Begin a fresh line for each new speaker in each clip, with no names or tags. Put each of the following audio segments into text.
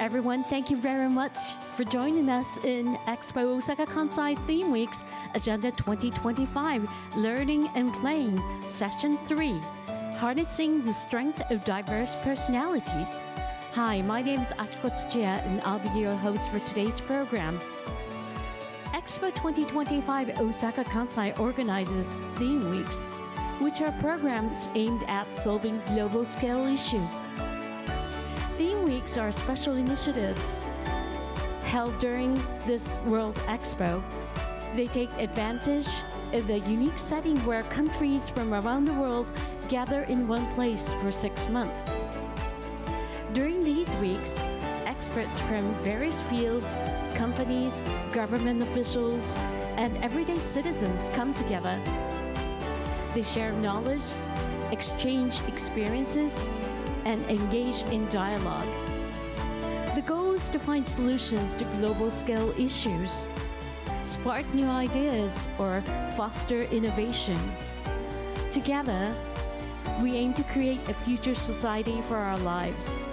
Everyone, thank you very much for joining us in Expo Osaka Kansai Theme Week's Agenda 2025 Learning and Playing Session 3, Harnessing the Strength of Diverse Personalities. Hi, my name is Akiko Tsuchiya and I'll be your host for today's program. Expo 2025 Osaka Kansai organizes Theme Weeks, which are programs aimed at solving global scale issues. Theme Weeks are special initiatives held during this World Expo. They take advantage of the unique setting where countries from around the world gather in one place for 6 months. During these weeks, experts from various fields, companies, government officials, and everyday citizens come together. They share knowledge, exchange experiences, and engage in dialogue. The goal is to find solutions to global scale issues, spark new ideas, or foster innovation. Together, we aim to create a future society for our lives.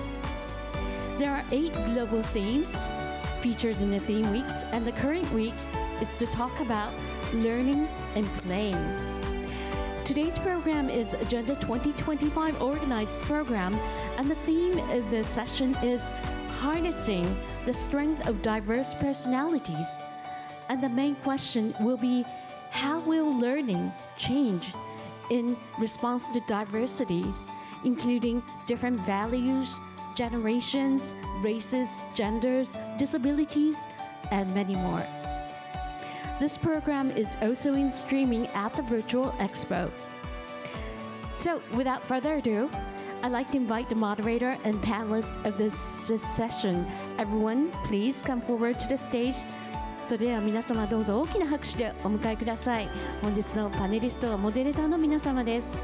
There are 8 global themes featured in the Theme Weeks, and the current week is to talk about learning and playing. Today's program is Agenda 2025 organized program, and the theme of the session is Harnessing the Strength of Diverse Personalities. And the main question will be, how will learning change in response to diversities, including different values, generations, races, genders, disabilities, and many more. This program is also in streaming at the Virtual Expo. So, without further ado, I'd like to invite the moderator and panelists of this session. Everyone, please come forward to the stage. それでは皆様どうぞ大きな拍手でお迎えください。本日のパネリスト、モデレーターの皆様です。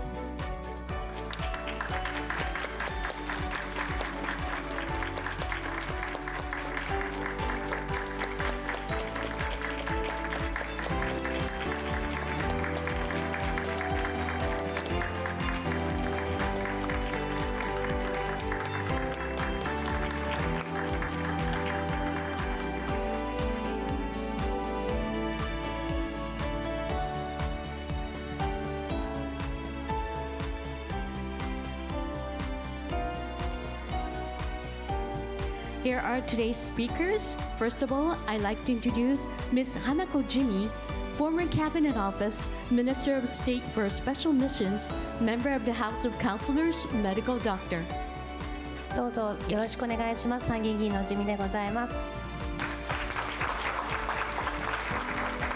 Here are today's speakers. First of all, I'd like to introduce Ms. Hanako Jimi, former Cabinet Office, Minister of State for Special Missions, member of the House of Councilors, medical doctor.
どうぞよろしくお願いします。参議院議員のジミでございます。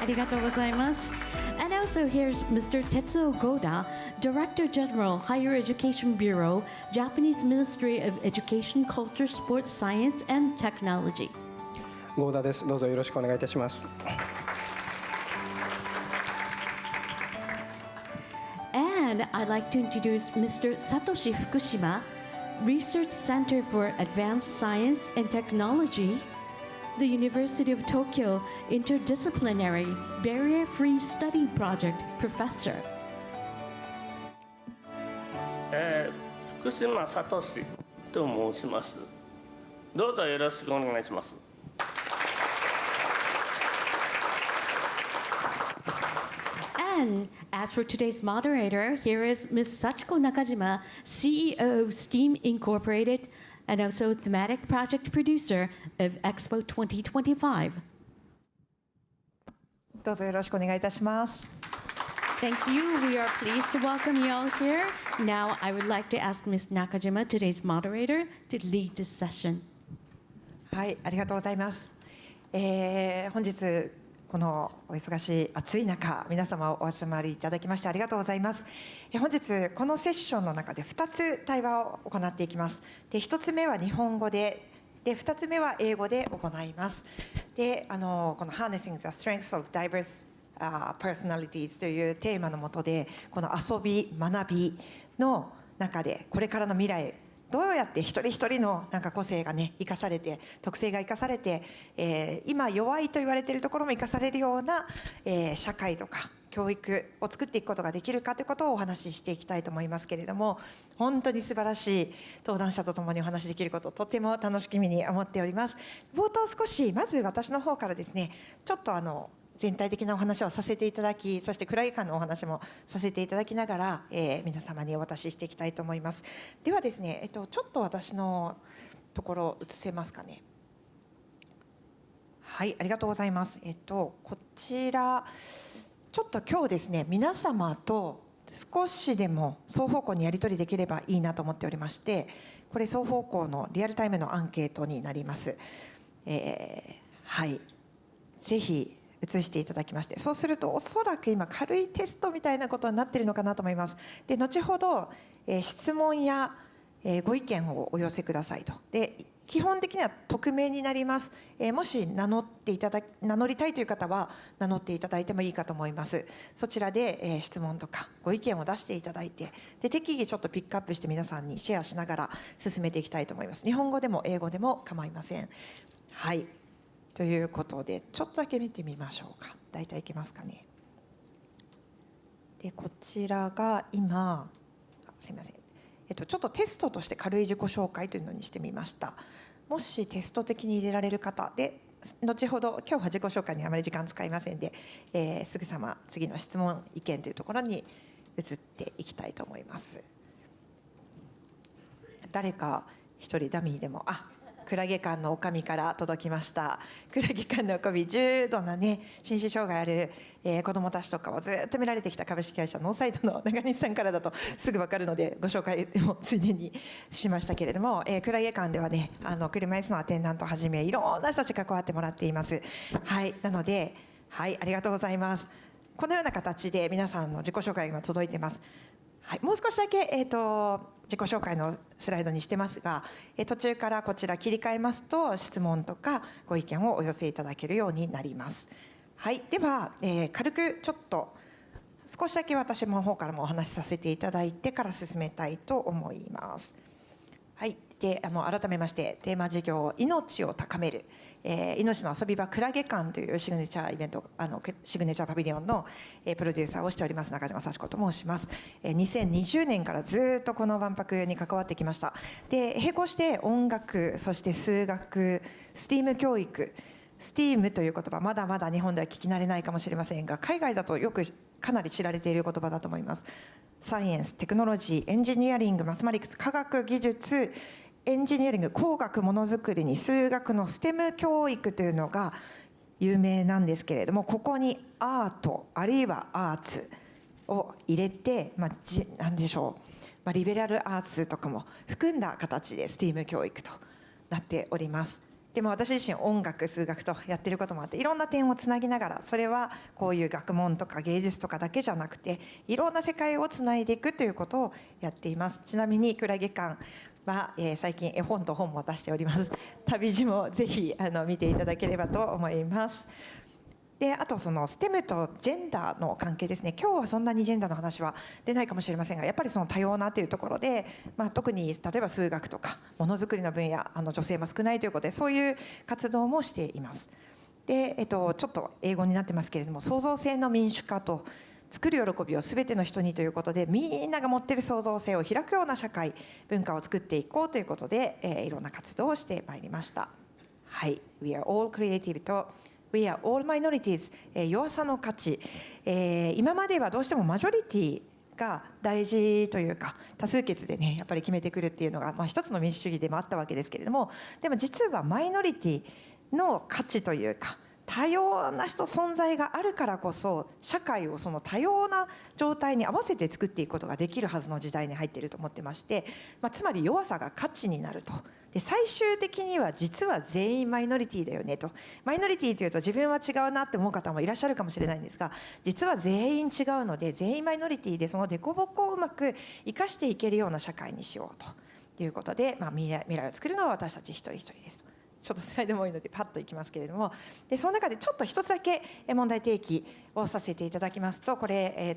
ありがとうございます。And also here's Mr. Tetsuo Goda, Director General, Higher Education Bureau, Japanese Ministry of Education, Culture, Sports, Science, and Technology.
ゴーダです。どうぞよろしくお願いいたします。
And I'd like to introduce Mr. Satoshi Fukushima, Research Center for Advanced Science and Technology, the University of Tokyo Interdisciplinary Barrier-Free Study Project Professor.
福島聡と申します。どうぞよろしくお願いします。
And as for today's moderator, here is Ms. Sachiko Nakajima, CEO of STEAM Incorporated, and also thematic project producer of Expo 2025.
どうぞよろしくお願いいたします。
Thank you. We are pleased to welcome you all here. Now, I would like to ask Ms. Nakajima, today's moderator, to lead this session.
はい、ありがとうございます。本日このお忙しい暑い中、皆様お集まりいただきましてありがとうございます。本日このセッションの中で2つ対話を行っていきます。で、1つ目は日本語で、2つ目は英語で行います。で、この Harnessing the Strengths of Diverse Personalities というテーマの下で、この遊び、学びの中でこれからの未来どうやって一人一人のなんか個性がね生かされて、特性が生かされて、今弱いと言われているところも生かされるような、社会とか教育を作っていくことができるかということをお話ししていきたいと思いますけれども、本当に素晴らしい登壇者とともにお話しできることをとても楽しみに思っております。冒頭少しまず私の方からですね、ちょっと全体的なお話をさせていただき、そして倉木館のお話もさせていただきながら、皆様にお渡ししていきたいと思います。ではですね、ちょっと私のところ映せますかね。はい、ありがとうございます。こちらちょっと今日ですね、皆様と少しでも双方向にやり取りできればいいなと思っておりまして、これ双方向のリアルタイムのアンケートになります。はい、ぜひ移していただきまして、そうするとおそらく今軽いテストみたいなことになっているのかなと思います。で、後ほど、質問や、ご意見をお寄せくださいと。で、基本的には匿名になります。もし名乗りたいという方は名乗っていただいてもいいかと思います。そちらで、質問とかご意見を出していただいて、で適宜ちょっとピックアップして皆さんにシェアしながら進めていきたいと思います。日本語でも英語でも構いません。はい、ということでちょっとだけ見てみましょうか。大体いけますかね。で、こちらが今、すみません、ちょっとテストとして軽い自己紹介というのにしてみました。もしテスト的に入れられる方で、後ほど今日は自己紹介にあまり時間使いませんで、すぐさま次の質問意見というところに移っていきたいと思います。誰か一人ダミーでも、クラゲ館の女将から届きました。クラゲ館の女将、重度なね心身障害ある、子どもたちとかをずっと見られてきた株式会社ノーサイドの中西さんからだとすぐ分かるのでご紹介をついでにしましたけれども、クラゲ館ではね車椅子のアテンダントをはじめいろんな人たち関わってもらっています。はい、なので、はい、ありがとうございます。このような形で皆さんの自己紹介が届いています。はい、もう少しだけ、自己紹介のスライドにしてますが、途中からこちら切り替えますと質問とかご意見をお寄せいただけるようになります。はい、では、軽くちょっと少しだけ私の方からもお話しさせていただいてから進めたいと思います。はい、で改めましてテーマ事業「命を高める」命の遊び場クラゲ館というシグネチャーイベントシグネチャーパビリオンのプロデューサーをしております中島幸子と申します。2020年からずっとこの万博に関わってきました。で、並行して音楽、そして数学、STEAM 教育、STEAM という言葉まだまだ日本では聞き慣れないかもしれませんが、海外だとよくかなり知られている言葉だと思います。サイエンス、テクノロジー、エンジニアリング、マスマリクス、科学技術、エンジニアリング、工学、ものづくりに数学の STEM 教育というのが有名なんですけれども、ここにアートあるいはアーツを入れて、何でしょう、リベラルアーツとかも含んだ形で STEAM 教育となっております。でも私自身音楽、数学とやっていることもあって、いろんな点をつなぎながら、それはこういう学問とか芸術とかだけじゃなくていろんな世界をつないでいくということをやっています。ちなみにクラゲ館は、最近絵本と本も出しております。旅路もぜひ見ていただければと思います。で、あとその STEM とジェンダーの関係ですね。今日はそんなにジェンダーの話は出ないかもしれませんが、やっぱりその多様なというところで、特に例えば数学とかものづくりの分野、女性も少ないということでそういう活動もしています。で、ちょっと英語になってますけれども、創造性の民主化と作る喜びを全ての人にということで、みんなが持っている創造性を開くような社会文化を作っていこうということで、いろんな活動をしてまいりました。はい、We are all creative とWe are all minorities、弱さの価値、今まではどうしてもマジョリティが大事というか、多数決でねやっぱり決めてくるっていうのが、一つの民主主義でもあったわけですけれども、でも実はマイノリティの価値というか、多様な人存在があるからこそ社会をその多様な状態に合わせて作っていくことができるはずの時代に入っていると思ってまして、つまり弱さが価値になると。で、最終的には実は全員マイノリティだよねと。マイノリティというと自分は違うなって思う方もいらっしゃるかもしれないんですが、実は全員違うので、全員マイノリティでその凸凹をうまく生かしていけるような社会にしようということで、未来を作るのは私たち一人一人です。ちょっとスライドも多いのでパッといきますけれども、でその中でちょっと一つだけ問題提起をさせていただきますと、これ、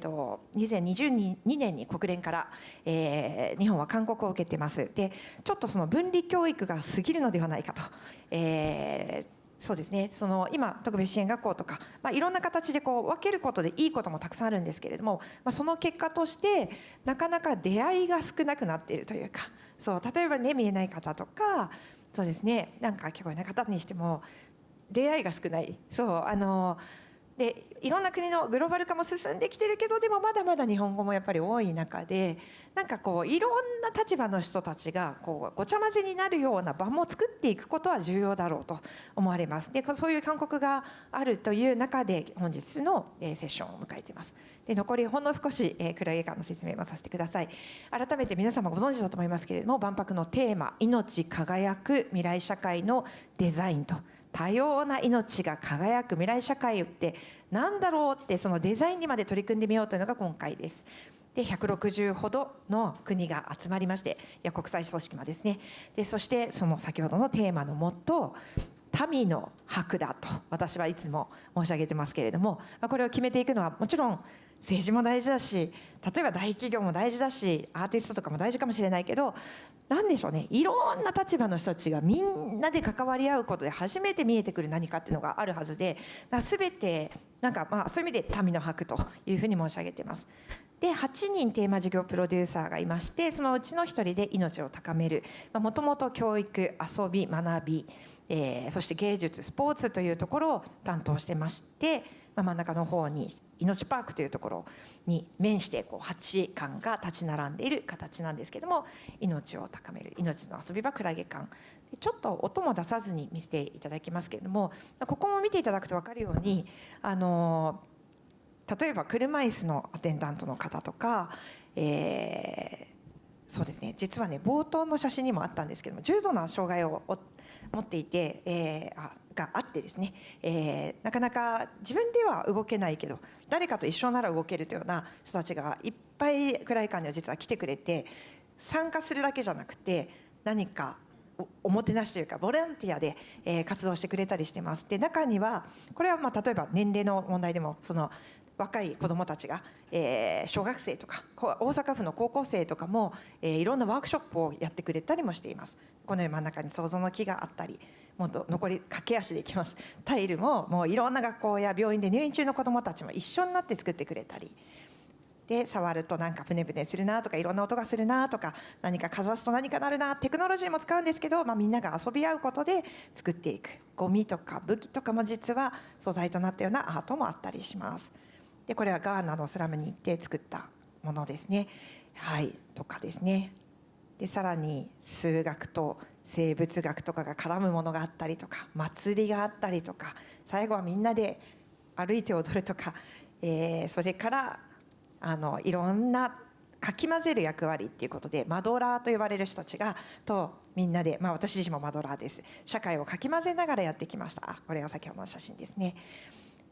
2022年に国連から、日本は勧告を受けています。でちょっとその分離教育が過ぎるのではないかと、そうですね、その今特別支援学校とか、いろんな形でこう分けることでいいこともたくさんあるんですけれども、その結果としてなかなか出会いが少なくなっているというか、そう例えばね見えない方とか、そうですね、なんか聞こえない方にしても出会いが少ない。そうでいろんな国のグローバル化も進んできてるけど、でもまだまだ日本語もやっぱり多い中で、なんかこういろんな立場の人たちがこうごちゃ混ぜになるような場も作っていくことは重要だろうと思われます。でそういう勧告があるという中で本日のセッションを迎えています。で残りほんの少しクラゲ館の説明もさせてください。改めて皆様ご存知だと思いますけれども、万博のテーマ「命輝く未来社会のデザイン」と。多様な命が輝く未来社会って何だろうって、そのデザインにまで取り組んでみようというのが今回です。で160ほどの国が集まりまして、国際組織もですね。でそしてその先ほどのテーマのもと、民の博だと私はいつも申し上げてますけれども、これを決めていくのはもちろん政治も大事だし、例えば大企業も大事だし、アーティストとかも大事かもしれないけど、何でしょうね、いろんな立場の人たちがみんなで関わり合うことで初めて見えてくる何かっていうのがあるはずで、全てなんかそういう意味で民の博というふうに申し上げています。で8人テーマ事業プロデューサーがいまして、そのうちの1人で命を高める、もともと教育、遊び、学び、そして芸術、スポーツというところを担当してまして、真ん中の方に命パークというところに面してこう8館が立ち並んでいる形なんですけども、命を高める命の遊び場クラゲ館、ちょっと音も出さずに見せていただきますけれども、ここも見ていただくと分かるように、例えば車椅子のアテンダントの方とか、そうですね、実はね冒頭の写真にもあったんですけども、重度な障害を持っていて、があってですね、なかなか自分では動けないけど誰かと一緒なら動けるというような人たちがいっぱいクラゲ館には実は来てくれて、参加するだけじゃなくて何かおもてなしというかボランティアで活動してくれたりしてます。で中にはこれは例えば年齢の問題でも、その若い子どもたちが、小学生とか大阪府の高校生とかも、いろんなワークショップをやってくれたりもしています。この真ん中に想像の木があったり、もっと残り駆け足でいきます。タイルももういろんな学校や病院で入院中の子どもたちも一緒になって作ってくれたりで、触るとなんかプネプネするなとか、いろんな音がするなとか、何かかざすと何かなるな、テクノロジーも使うんですけど、みんなが遊び合うことで作っていく。ゴミとか武器とかも実は素材となったようなアートもあったりします。でこれはガーナのスラムに行って作ったものですね。はいとかですね。でさらに数学と生物学とかが絡むものがあったりとか、祭りがあったりとか、最後はみんなで歩いて踊るとか、それからいろんなかき混ぜる役割っていうことで、マドラーと呼ばれる人たちがとみんなで、私自身もマドラーです。社会をかき混ぜながらやってきました。これが先ほどの写真ですね。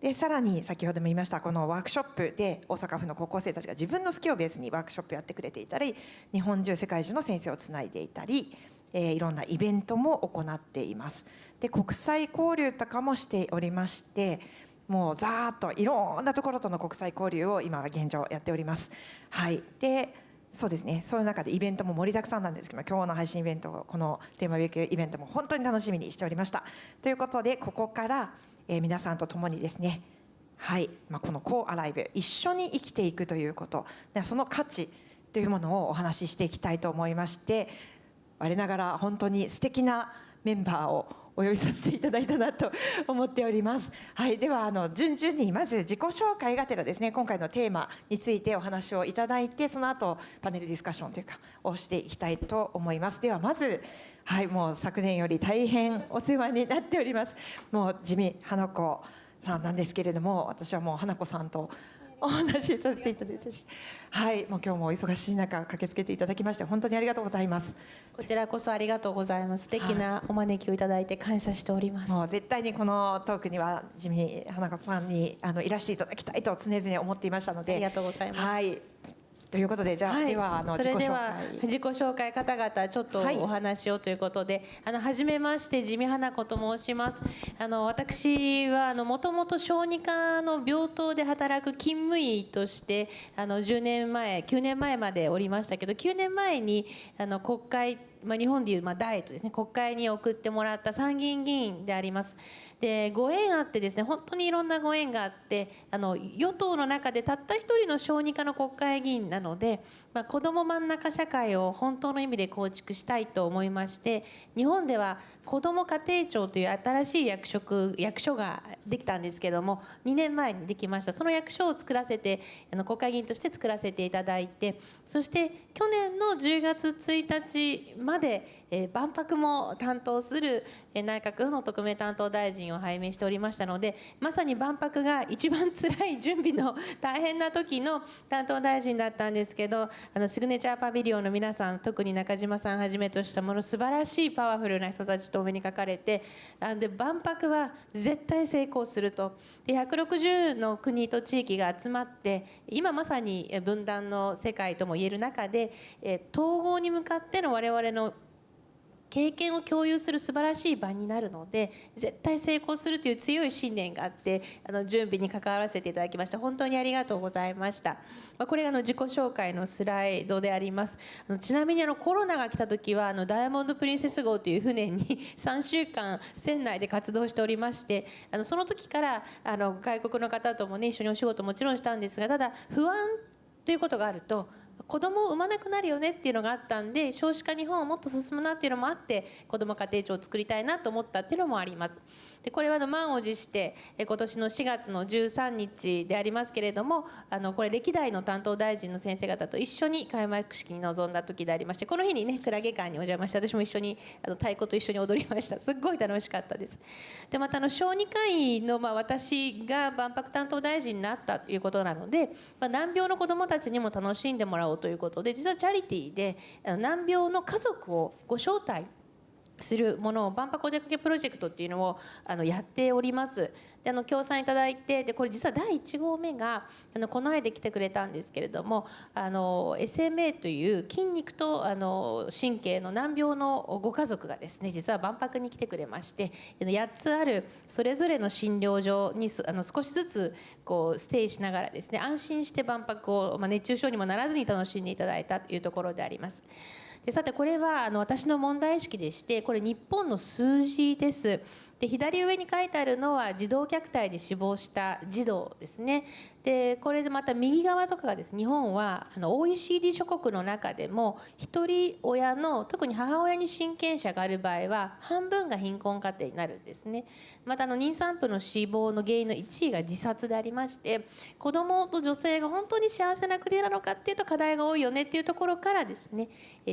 でさらに先ほども言いましたこのワークショップで大阪府の高校生たちが自分の好きをベースにワークショップやってくれていたり、日本中世界中の先生をつないでいたり、いろんなイベントも行っています。で国際交流とかもしておりまして、もうざーっといろんなところとの国際交流を今現状やっております。はい、でそうですね、そういう中でイベントも盛りだくさんなんですけども、今日の配信イベント、このテーマウィークイベントも本当に楽しみにしておりました。ということでここから皆さんと共にですね、はい、このコーアライブ、一緒に生きていくということ、その価値というものをお話ししていきたいと思いまして、我ながら本当に素敵なメンバーをお呼びさせていただいたなと思っております。はい、では順々にまず自己紹介がてらですね、今回のテーマについてお話をいただいて、その後パネルディスカッションというかをしていきたいと思います。ではまず、はい、もう昨年より大変お世話になっております、もう地味花子さんなんですけれども、私はもう花子さんとお話しさせていただいたし、はい、もう今日もお忙しい中駆けつけていただきまして本当にありがとうございます。
こちらこそありがとうございます。素敵なお招きをいただいて感謝しております。
もう絶対にこのトークには地味花子さんにいらしていただきたいと常々思っていましたので、
ありがとうございます。
はい、ということで、じゃあ、では
それでは自己紹介方々ちょっとお話をということで、初めまして地味花子と申します。私はもともと小児科の病棟で働く勤務医として9年前までおりましたけど、9年前に国会、日本でいう第一ですね、国会に送ってもらった参議院議員であります。でご縁あってですね、本当にいろんなご縁があって、与党の中でたった一人の小児科の国会議員なので、子ども真ん中社会を本当の意味で構築したいと思いまして、日本では子ども家庭庁という新しい役所ができたんですけども、2年前にできました。その役所を作らせて国会議員として作らせていただいて、そして去年の10月1日まで万博も担当する内閣府の特命担当大臣を拝命しておりましたので、まさに万博が一番辛い準備の大変な時の担当大臣だったんですけど、シグネチャーパビリオンの皆さん、特に中島さんはじめとしたもの素晴らしいパワフルな人たちとお目にかかれて、で万博は絶対成功すると。で160の国と地域が集まって、今まさに分断の世界とも言える中で、統合に向かっての我々の経験を共有する素晴らしい場になるので、絶対成功するという強い信念があって、準備に関わらせていただきました。本当にありがとうございました。これが自己紹介のスライドであります。ちなみにコロナが来た時はダイヤモンド・プリンセス号という船に3週間船内で活動しておりまして、その時から外国の方ともね一緒にお仕事もちろんしたんですが、ただ不安ということがあると子供を産まなくなるよねっていうのがあったんで、少子化日本をもっと進むなっていうのもあって、子ども家庭庁を作りたいなと思ったっていうのもあります。でこれは満を持して今年の4月の13日でありますけれども、これ歴代の担当大臣の先生方と一緒に開幕式に臨んだ時でありまして、この日にねクラゲ館にお邪魔して、私も一緒に太鼓と一緒に踊りました。すっごい楽しかったです。でまた小児科医の私が万博担当大臣になったということなので、難病の子どもたちにも楽しんでもらおうということで、実はチャリティーで難病の家族をご招待するものを万博お出かけプロジェクトっていうのをやっております。で協賛いただいて、でこれ実は第1号目がこの間来てくれたんですけれども、SMA という筋肉と神経の難病のご家族がですね、実は万博に来てくれまして、8つあるそれぞれの診療所に少しずつステイしながらですね、安心して万博を、熱中症にもならずに楽しんでいただいたというところであります。でさてこれは私の問題意識でして、これ日本の数字です。で左上に書いてあるのは児童虐待で死亡した児童ですね。でこれでまた右側とかがですね、日本はOECD 諸国の中でも一人親の特に母親に親権者がある場合は半分が貧困家庭になるんですね。また妊産婦の死亡の原因の1位が自殺でありまして、子どもと女性が本当に幸せな国なのかっていうと課題が多いよねっていうところからですね、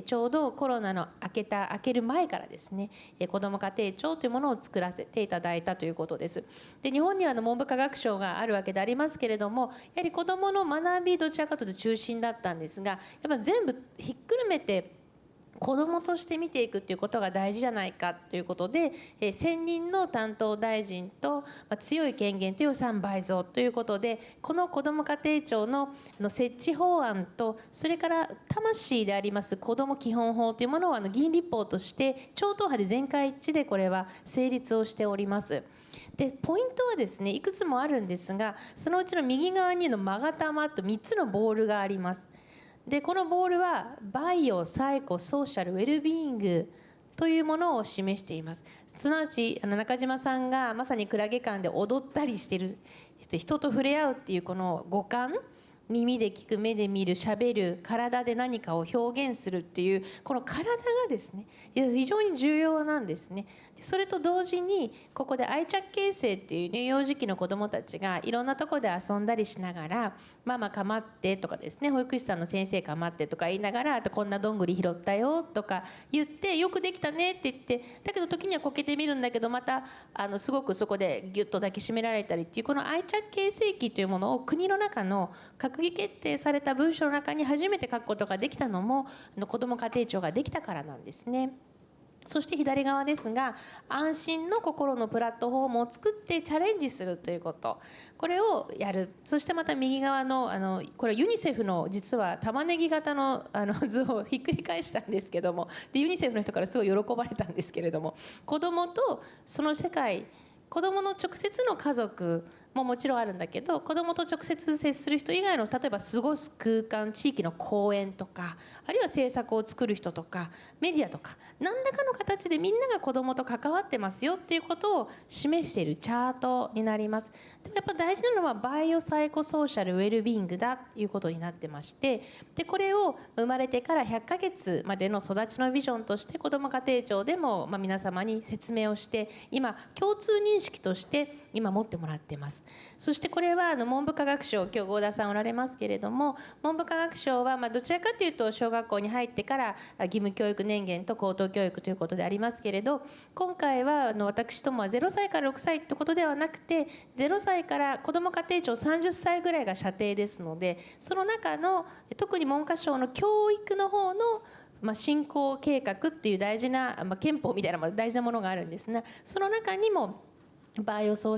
ちょうどコロナの明ける前からですね、子ども家庭庁というものを作らせていただいたということです。で日本には文部科学省があるわけでありますけれども、やはり子どもの学びどちらかというと中心だったんですが、やっぱ全部ひっくるめて子どもとして見ていくということが大事じゃないかということで、専任の担当大臣と強い権限と予算倍増ということで、この子ども家庭庁の設置法案と、それから魂であります子ども基本法というものを議員立法として超党派で全会一致でこれは成立をしております。でポイントはですねいくつもあるんですが、そのうちの右側に勾玉と3つのボールがあります。でこのボールはバイオ、サイコ、ソーシャル、ウェルビーイングというものを示しています。すなわち中島さんがまさにクラゲ館で踊ったりしている、人と触れ合うっていうこの五感、耳で聞く、目で見る、しゃべる、体で何かを表現するっていうこの体がですね非常に重要なんですね。それと同時にここで愛着形成っていうね、幼児期の子どもたちがいろんなところで遊んだりしながら、ママかまってとかですね、保育士さんの先生かまってとか言いながら、あとこんなどんぐり拾ったよとか言って、よくできたねって言って、だけど時にはこけてみるんだけど、またすごくそこでギュッと抱きしめられたりっていう、この愛着形成期というものを国の中の閣議決定された文書の中に初めて書くことができたのも子ども家庭庁ができたからなんですね。そして左側ですが、安心の心のプラットフォームを作ってチャレンジするということ、これをやる。そしてまた右側のこれユニセフの実は玉ねぎ型の図をひっくり返したんですけども、でユニセフの人からすごい喜ばれたんですけれども、子どもとその世界、子どもの直接の家族ももちろんあるんだけど、子どもと直接接する人以外の、例えば過ごす空間、地域の公園とか、あるいは政策を作る人とかメディアとか、何らかの形でみんなが子どもと関わってますよっていうことを示しているチャートになります。でやっぱ大事なのはバイオサイコソーシャルウェルビーイングだということになってまして、でこれを生まれてから100ヶ月までの育ちのビジョンとして子ども家庭庁でも皆様に説明をして、今共通認識として今持ってもらっています。そしてこれは文部科学省、今日合田さんおられますけれども、文部科学省はどちらかというと小学校に入ってから義務教育年限と高等教育ということでありますけれど、今回は私どもは0歳から6歳ということではなくて、0歳から子ども家庭庁30歳ぐらいが射程ですので、その中の特に文科省の教育の方の振興計画っていう大事な、憲法みたいな大事なものがあるんですが、その中にもバイオサイ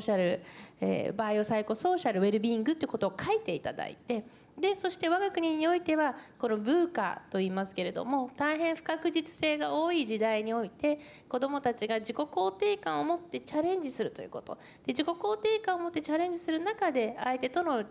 コソーシャルウェルビーイングということを書いていただいて、でそして我が国においてはこのブーカといいますけれども、大変不確実性が多い時代において子どもたちが自己肯定感を持ってチャレンジするということで、自己肯定感を持ってチャレンジする中で相手との違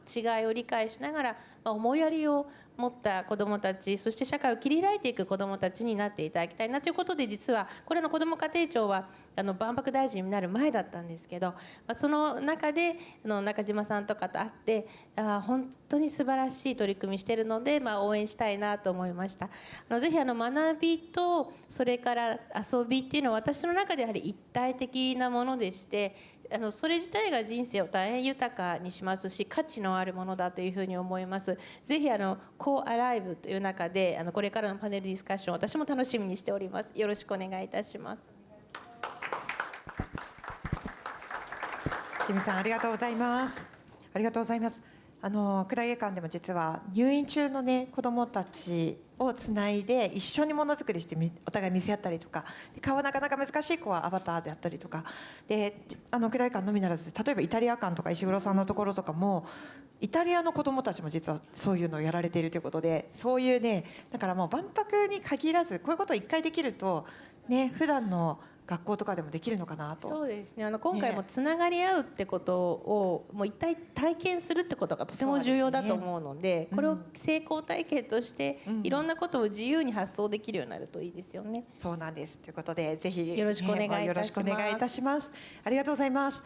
いを理解しながら、思いやりを持った子どもたち、そして社会を切り開いていく子どもたちになっていただきたいなということで、実はこれの子ども家庭庁は万博大臣になる前だったんですけど、その中で中島さんとかと会って、本当に素晴らしい取り組みしているので、応援したいなと思いました。ぜひ学びとそれから遊びっていうのは私の中でやはり一体的なものでして、それ自体が人生を大変豊かにしますし、価値のあるものだというふうに思います。ぜひコアライブという中でこれからのパネルディスカッション、私も楽しみにしております。よろしくお願いいたします。
ジミさん、ありがとうございます。ありがとうございます。クラゲ館でも実は入院中のね子どもたちをつないで一緒にものづくりしてお互い見せ合ったりとか、顔なかなか難しい子はアバターであったりとかで、クラゲ館のみならず、例えばイタリア館とか石黒さんのところとかもイタリアの子どもたちも実はそういうのをやられているということで、そういうね、だからもう万博に限らずこういうことを一回できるとね、普段の学校とかでもできるのかなと。
そうですね、今回もつながり合うってことをもう一体体験するってことがとても重要だと思うので、これを成功体験としていろんなことを自由に発想できるようになるといいですよね。
そうなんです。ということでぜひ
よろしくお願いいたします。
よろしくお願いいたします。ありがとうございます。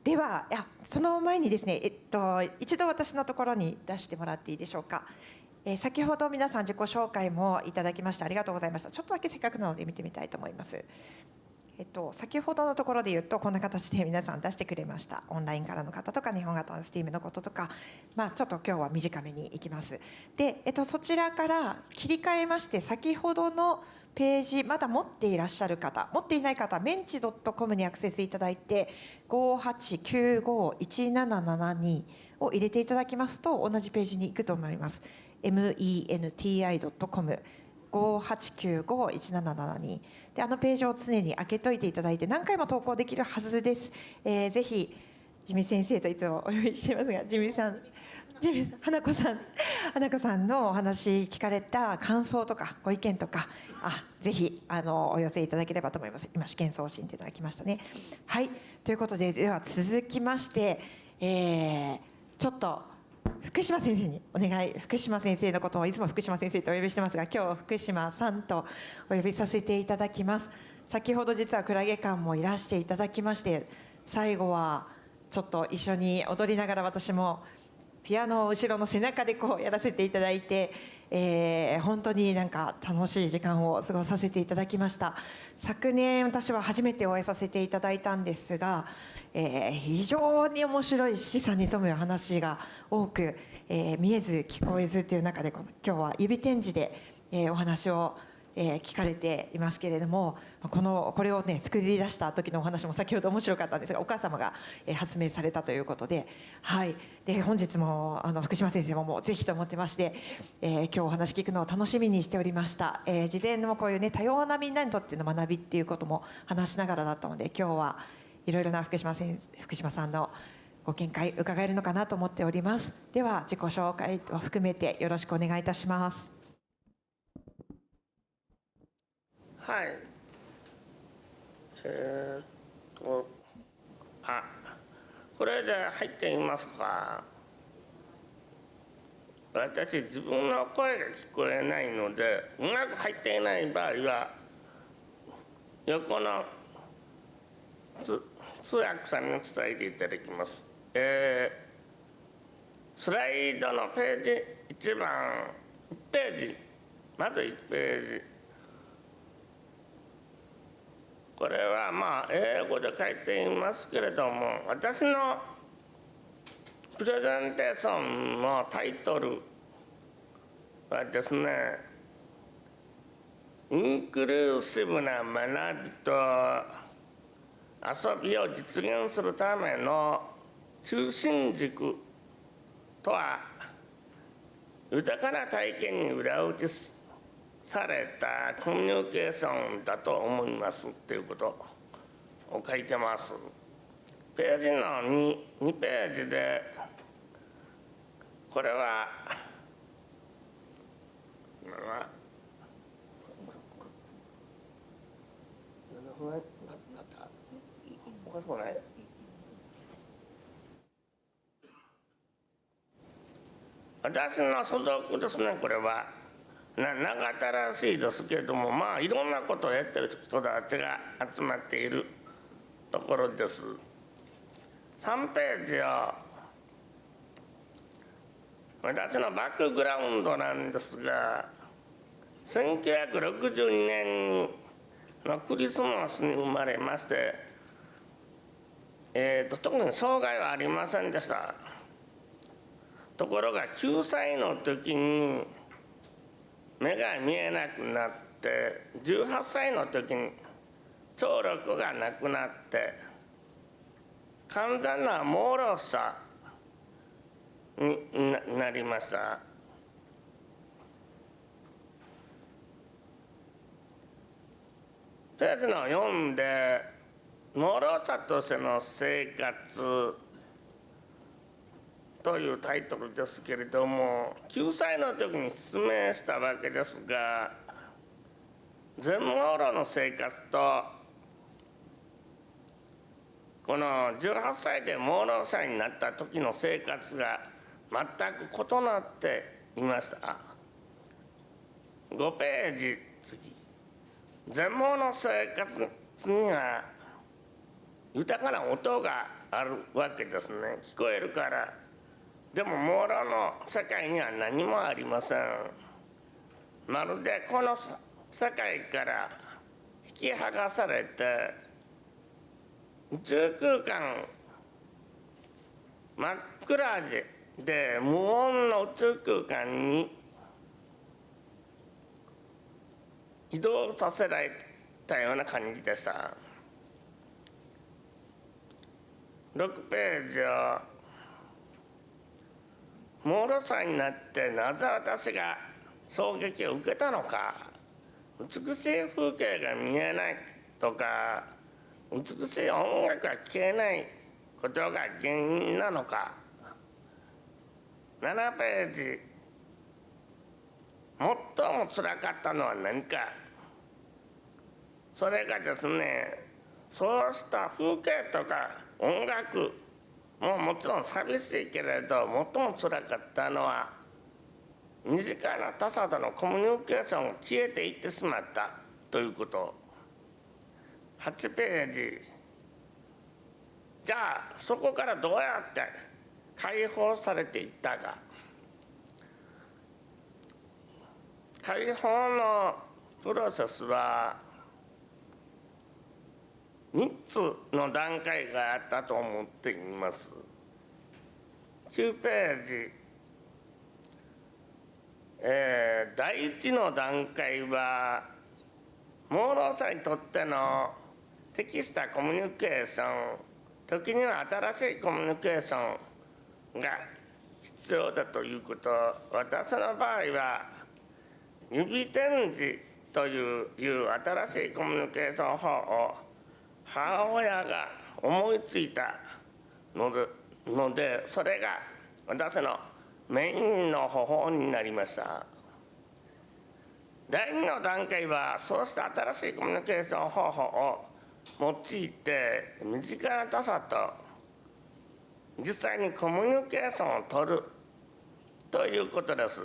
ではその前にですね、一度私のところに出してもらっていいでしょうか。先ほど皆さん自己紹介もいただきましてありがとうございました。ちょっとだけせっかくなので見てみたいと思います。先ほどのところで言うとこんな形で皆さん出してくれました。オンラインからの方とか日本型の STEAM のこととか、ちょっと今日は短めにいきます。で、そちらから切り替えまして、先ほどのページまだ持っていらっしゃる方、持っていない方、メンチ .com にアクセスいただいて58951772を入れていただきますと同じページに行くと思います。menti.com58951772で、ページを常に開けといていただいて何回も投稿できるはずです。ぜひジミ先生といつもお呼びしていますが、ジミさん、花子さんのお話聞かれた感想とかご意見とか、ぜひお寄せいただければと思います。今試験送信というのが来ましたね。はい、ということで、では続きまして、ちょっと福島先生にお願い。福島先生のことをいつも福島先生とお呼びしてますが、今日福島さんとお呼びさせていただきます。先ほど実はクラゲ館もいらしていただきまして、最後はちょっと一緒に踊りながら私もピアノを後ろの背中でやらせていただいて、本当になんか楽しい時間を過ごさせていただきました。昨年私は初めてお会いさせていただいたんですが、非常に面白い示唆に富む話が多く、見えず聞こえずという中で今日は指展示で、お話を聞かれていますけれども、これをね作り出した時のお話も先ほど面白かったんですが、お母様が発明されたということで、はい、で本日も福島先生ももうぜひと思ってまして、今日お話聞くのを楽しみにしておりました。事前のこういうね多様なみんなにとっての学びっていうことも話しながらだったので、今日はいろいろな福島さんのご見解伺えるのかなと思っております。では自己紹介を含めてよろしくお願いいたします。
はい。これで入っていますか。私、自分の声が聞こえないので、うまく入っていない場合は、横の通訳さんに伝えていただきます。スライドのページ、1ページ、まず1ページ。これはまあ英語で書いていますけれども、私のプレゼンテーションのタイトルはですね、インクルーシブな学びと遊びを実現するための中心軸とは、豊かな体験に裏打ちされたコミュニケーションだと思いますということを書いてます。ページの 2ページで、これはおかしくない？私の所属ですね、これは。長田らしいですけれども、まあいろんなことをやってる人たちが集まっているところです。3ページは私のバックグラウンドなんですが、1962年にクリスマスに生まれまして、特に障害はありませんでした。ところが9歳の時に目が見えなくなって、18歳の時に聴力がなくなって完全な盲ろさになりました。ページの4で盲ろさとしての生活というタイトルですけれども、9歳の時に失明したわけですが、全盲ろの生活とこの18歳で盲ろ者になった時の生活が全く異なっていました。5ページ次。全盲の生活には豊かな音があるわけですね。聞こえるから。でも盲ろの世界には何もありません。まるでこの世界から引き剥がされて、宇宙空間真っ暗で無音の宇宙空間に移動させられたような感じでした。6ページは盲ろ者になってなぜ私が衝撃を受けたのか、美しい風景が見えないとか、美しい音楽が聴けないことが原因なのか。7ページ、最もつらかったのは何か。それがですね、そうした風景とか音楽もちろん寂しいけれど、最もつらかったのは身近な他者とのコミュニケーションが消えていってしまったということ。8ページ、じゃあそこからどうやって解放されていったか。解放のプロセスは3つの段階があったと思っています。9ページ、第1の段階はろう者にとっての適したコミュニケーション、時には新しいコミュニケーションが必要だということ。私の場合は指点字という新しいコミュニケーション法を母親が思いついたので、それが私のメインの方法になりました。第2の段階はそうした新しいコミュニケーション方法を用いて身近な他者と実際にコミュニケーションを取るということです。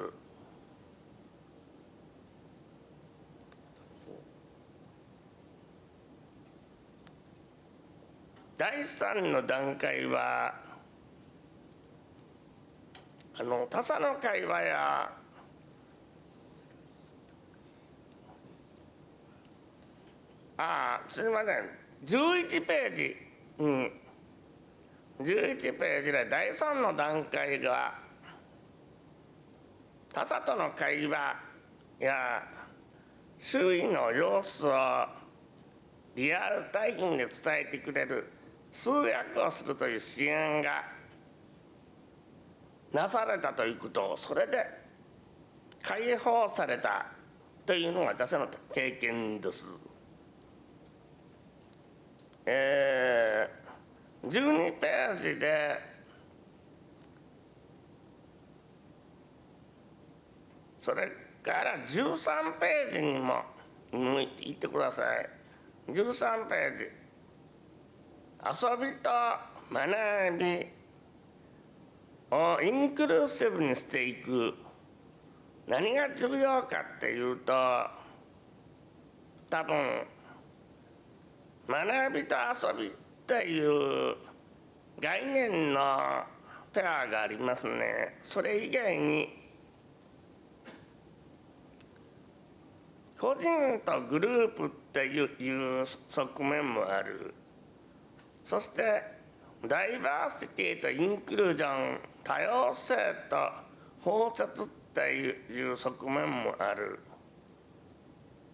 第3の段階は他者の会話やすみません、11ページに11ページで第3の段階が他者との会話や周囲の様子をリアルタイムで伝えてくれる通訳をするという支援がなされたということを、それで解放されたというのが私の経験です。12ページでそれから13ページにも行ってください。13ページ、遊びと学びをインクルーシブにしていく。何が重要かっていうと、多分学びと遊びっていう概念のペアがありますね。それ以外に個人とグループっていう側面もある。そしてダイバーシティとインクルージョン、多様性と包摂っていう側面もある。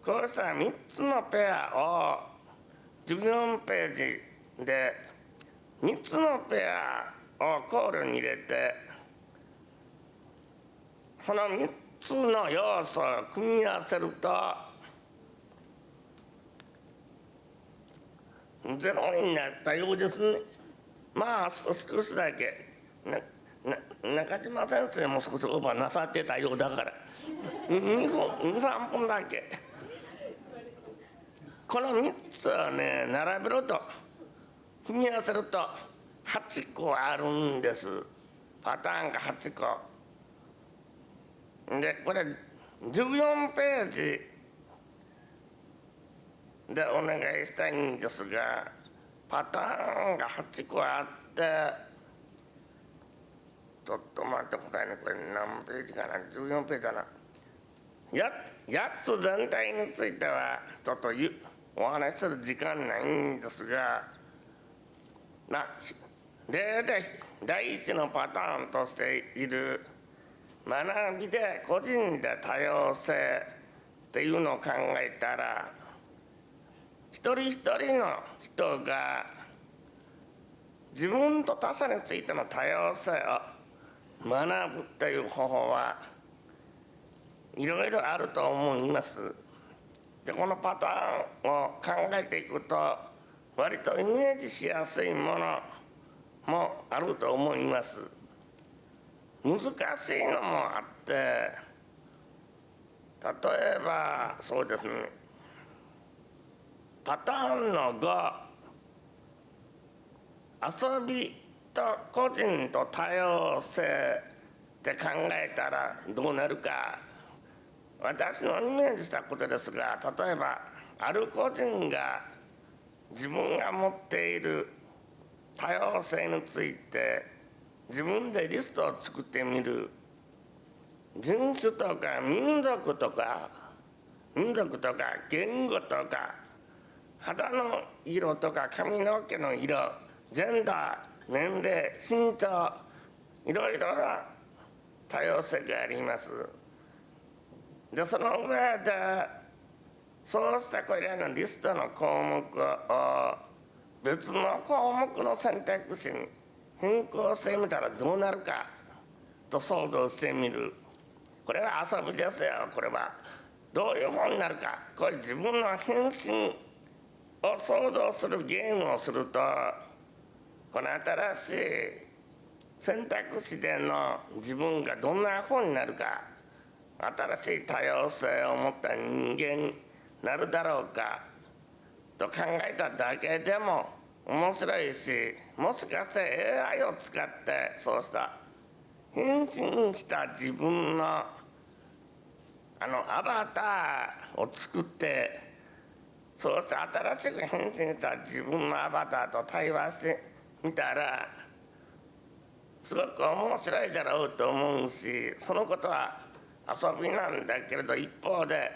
こうした3つのペアを14ページで3つのペアを考慮に入れて、この3つの要素を組み合わせるとゼロになったようですね。まあ少しだけ中島先生も少しオーバーなさってたようだから3分だけこの3つをね並べると組み合わせると8個あるんです。パターンが8個で、これ14ページでお願いしたいんですが、パターンが8個あって、ちょっと待ってくださいね。これ何ページかな。14ページだな。8つ全体についてはちょっとお話しする時間ないんですが、例で第1のパターンとしている学びで個人で多様性っていうのを考えたら、一人一人の人が自分と他者についての多様性を学ぶっていう方法はいろいろあると思います。で、このパターンを考えていくと割とイメージしやすいものもあると思います。難しいのもあって、例えばそうですね、パターンの5、遊びと個人と多様性って考えたらどうなるか、私のイメージしたことですが、例えばある個人が自分が持っている多様性について自分でリストを作ってみる。人種とか民族とか言語とか肌の色とか髪の毛の色、ジェンダー、年齢、身長、いろいろな多様性があります。で、その上でそうしたこれらのリストの項目を別の項目の選択肢に変更してみたらどうなるかと想像してみる。これは遊びですよ。これはどういう本になるか、これ自分の変身を想像するゲームをすると、この新しい選択肢での自分がどんな本になるか、新しい多様性を持った人間になるだろうかと考えただけでも面白いし、もしかして AI を使ってそうした変身した自分のアバターを作って、そうして新しく変身した自分のアバターと対話してみたらすごく面白いだろうと思うし、そのことは遊びなんだけれど、一方で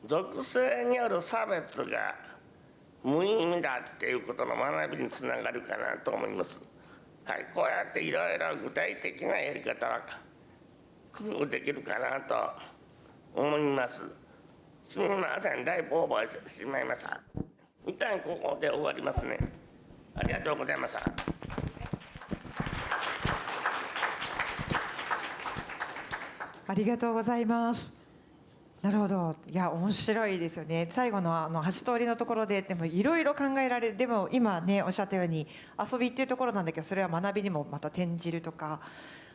属性による差別が無意味だっていうことの学びにつながるかなと思います。はい、こうやっていろいろ具体的なやり方は工夫できるかなと思います。すみません、だいぶオーバーしてしまいました。一旦ここで終わりますね。ありがとうございました。
ありがとうございます。なるほど。いや、面白いですよね。最後の8通りのところで、でもいろいろ考えられる。でも今ねおっしゃったように遊びっていうところなんだけど、それは学びにもまた転じるとか、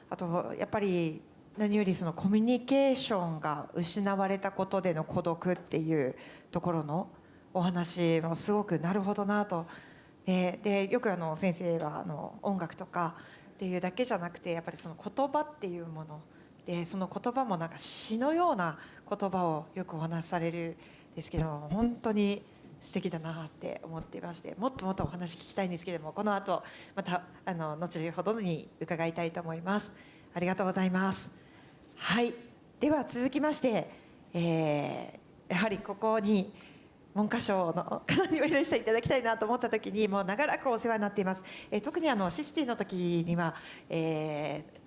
あとやっぱり何よりそのコミュニケーションが失われたことでの孤独っていうところのお話もすごくなるほどなと。でよく先生は音楽とかっていうだけじゃなくて、やっぱりその言葉っていうもので、その言葉もなんか詩のような言葉をよくお話しされるんですけど、本当に素敵だなって思っていまして、もっともっとお話聞きたいんですけれども、この後また後ほどに伺いたいと思います。ありがとうございます。はい、では続きまして、やはりここに文科省の方にもいらっしゃいただきたいなと思った時に、もう長らくお世話になっています。特にシスティの時には、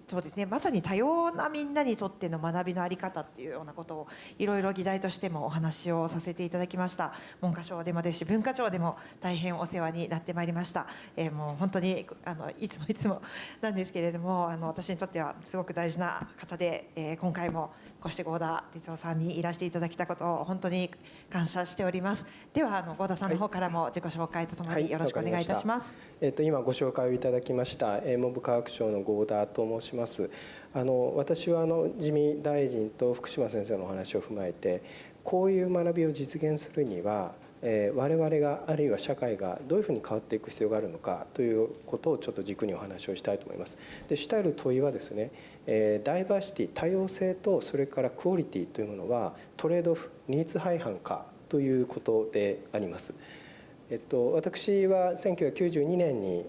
そうですね、まさに多様なみんなにとっての学びの在り方っていうようなことをいろいろ議題としてもお話をさせていただきました。文科省でもですし、文化庁でも大変お世話になってまいりました。もう本当にいつもなんですけれども、私にとってはすごく大事な方で、今回もこうして合田哲夫さんにいらしていただきたことを本当に感謝しております。では合田さんの方からも自己紹介とともによろしくお願いいたします。
今ご紹介をいただきました文部科学省の合田と申します。私は自見大臣と福島先生のお話を踏まえて、こういう学びを実現するには我々があるいは社会がどういうふうに変わっていく必要があるのかということをちょっと軸にお話をしたいと思います。で主たる問いはですね、ダイバーシティ、多様性とそれからクオリティというものはトレードオフ、ニーズ相反かということであります。私は1992年に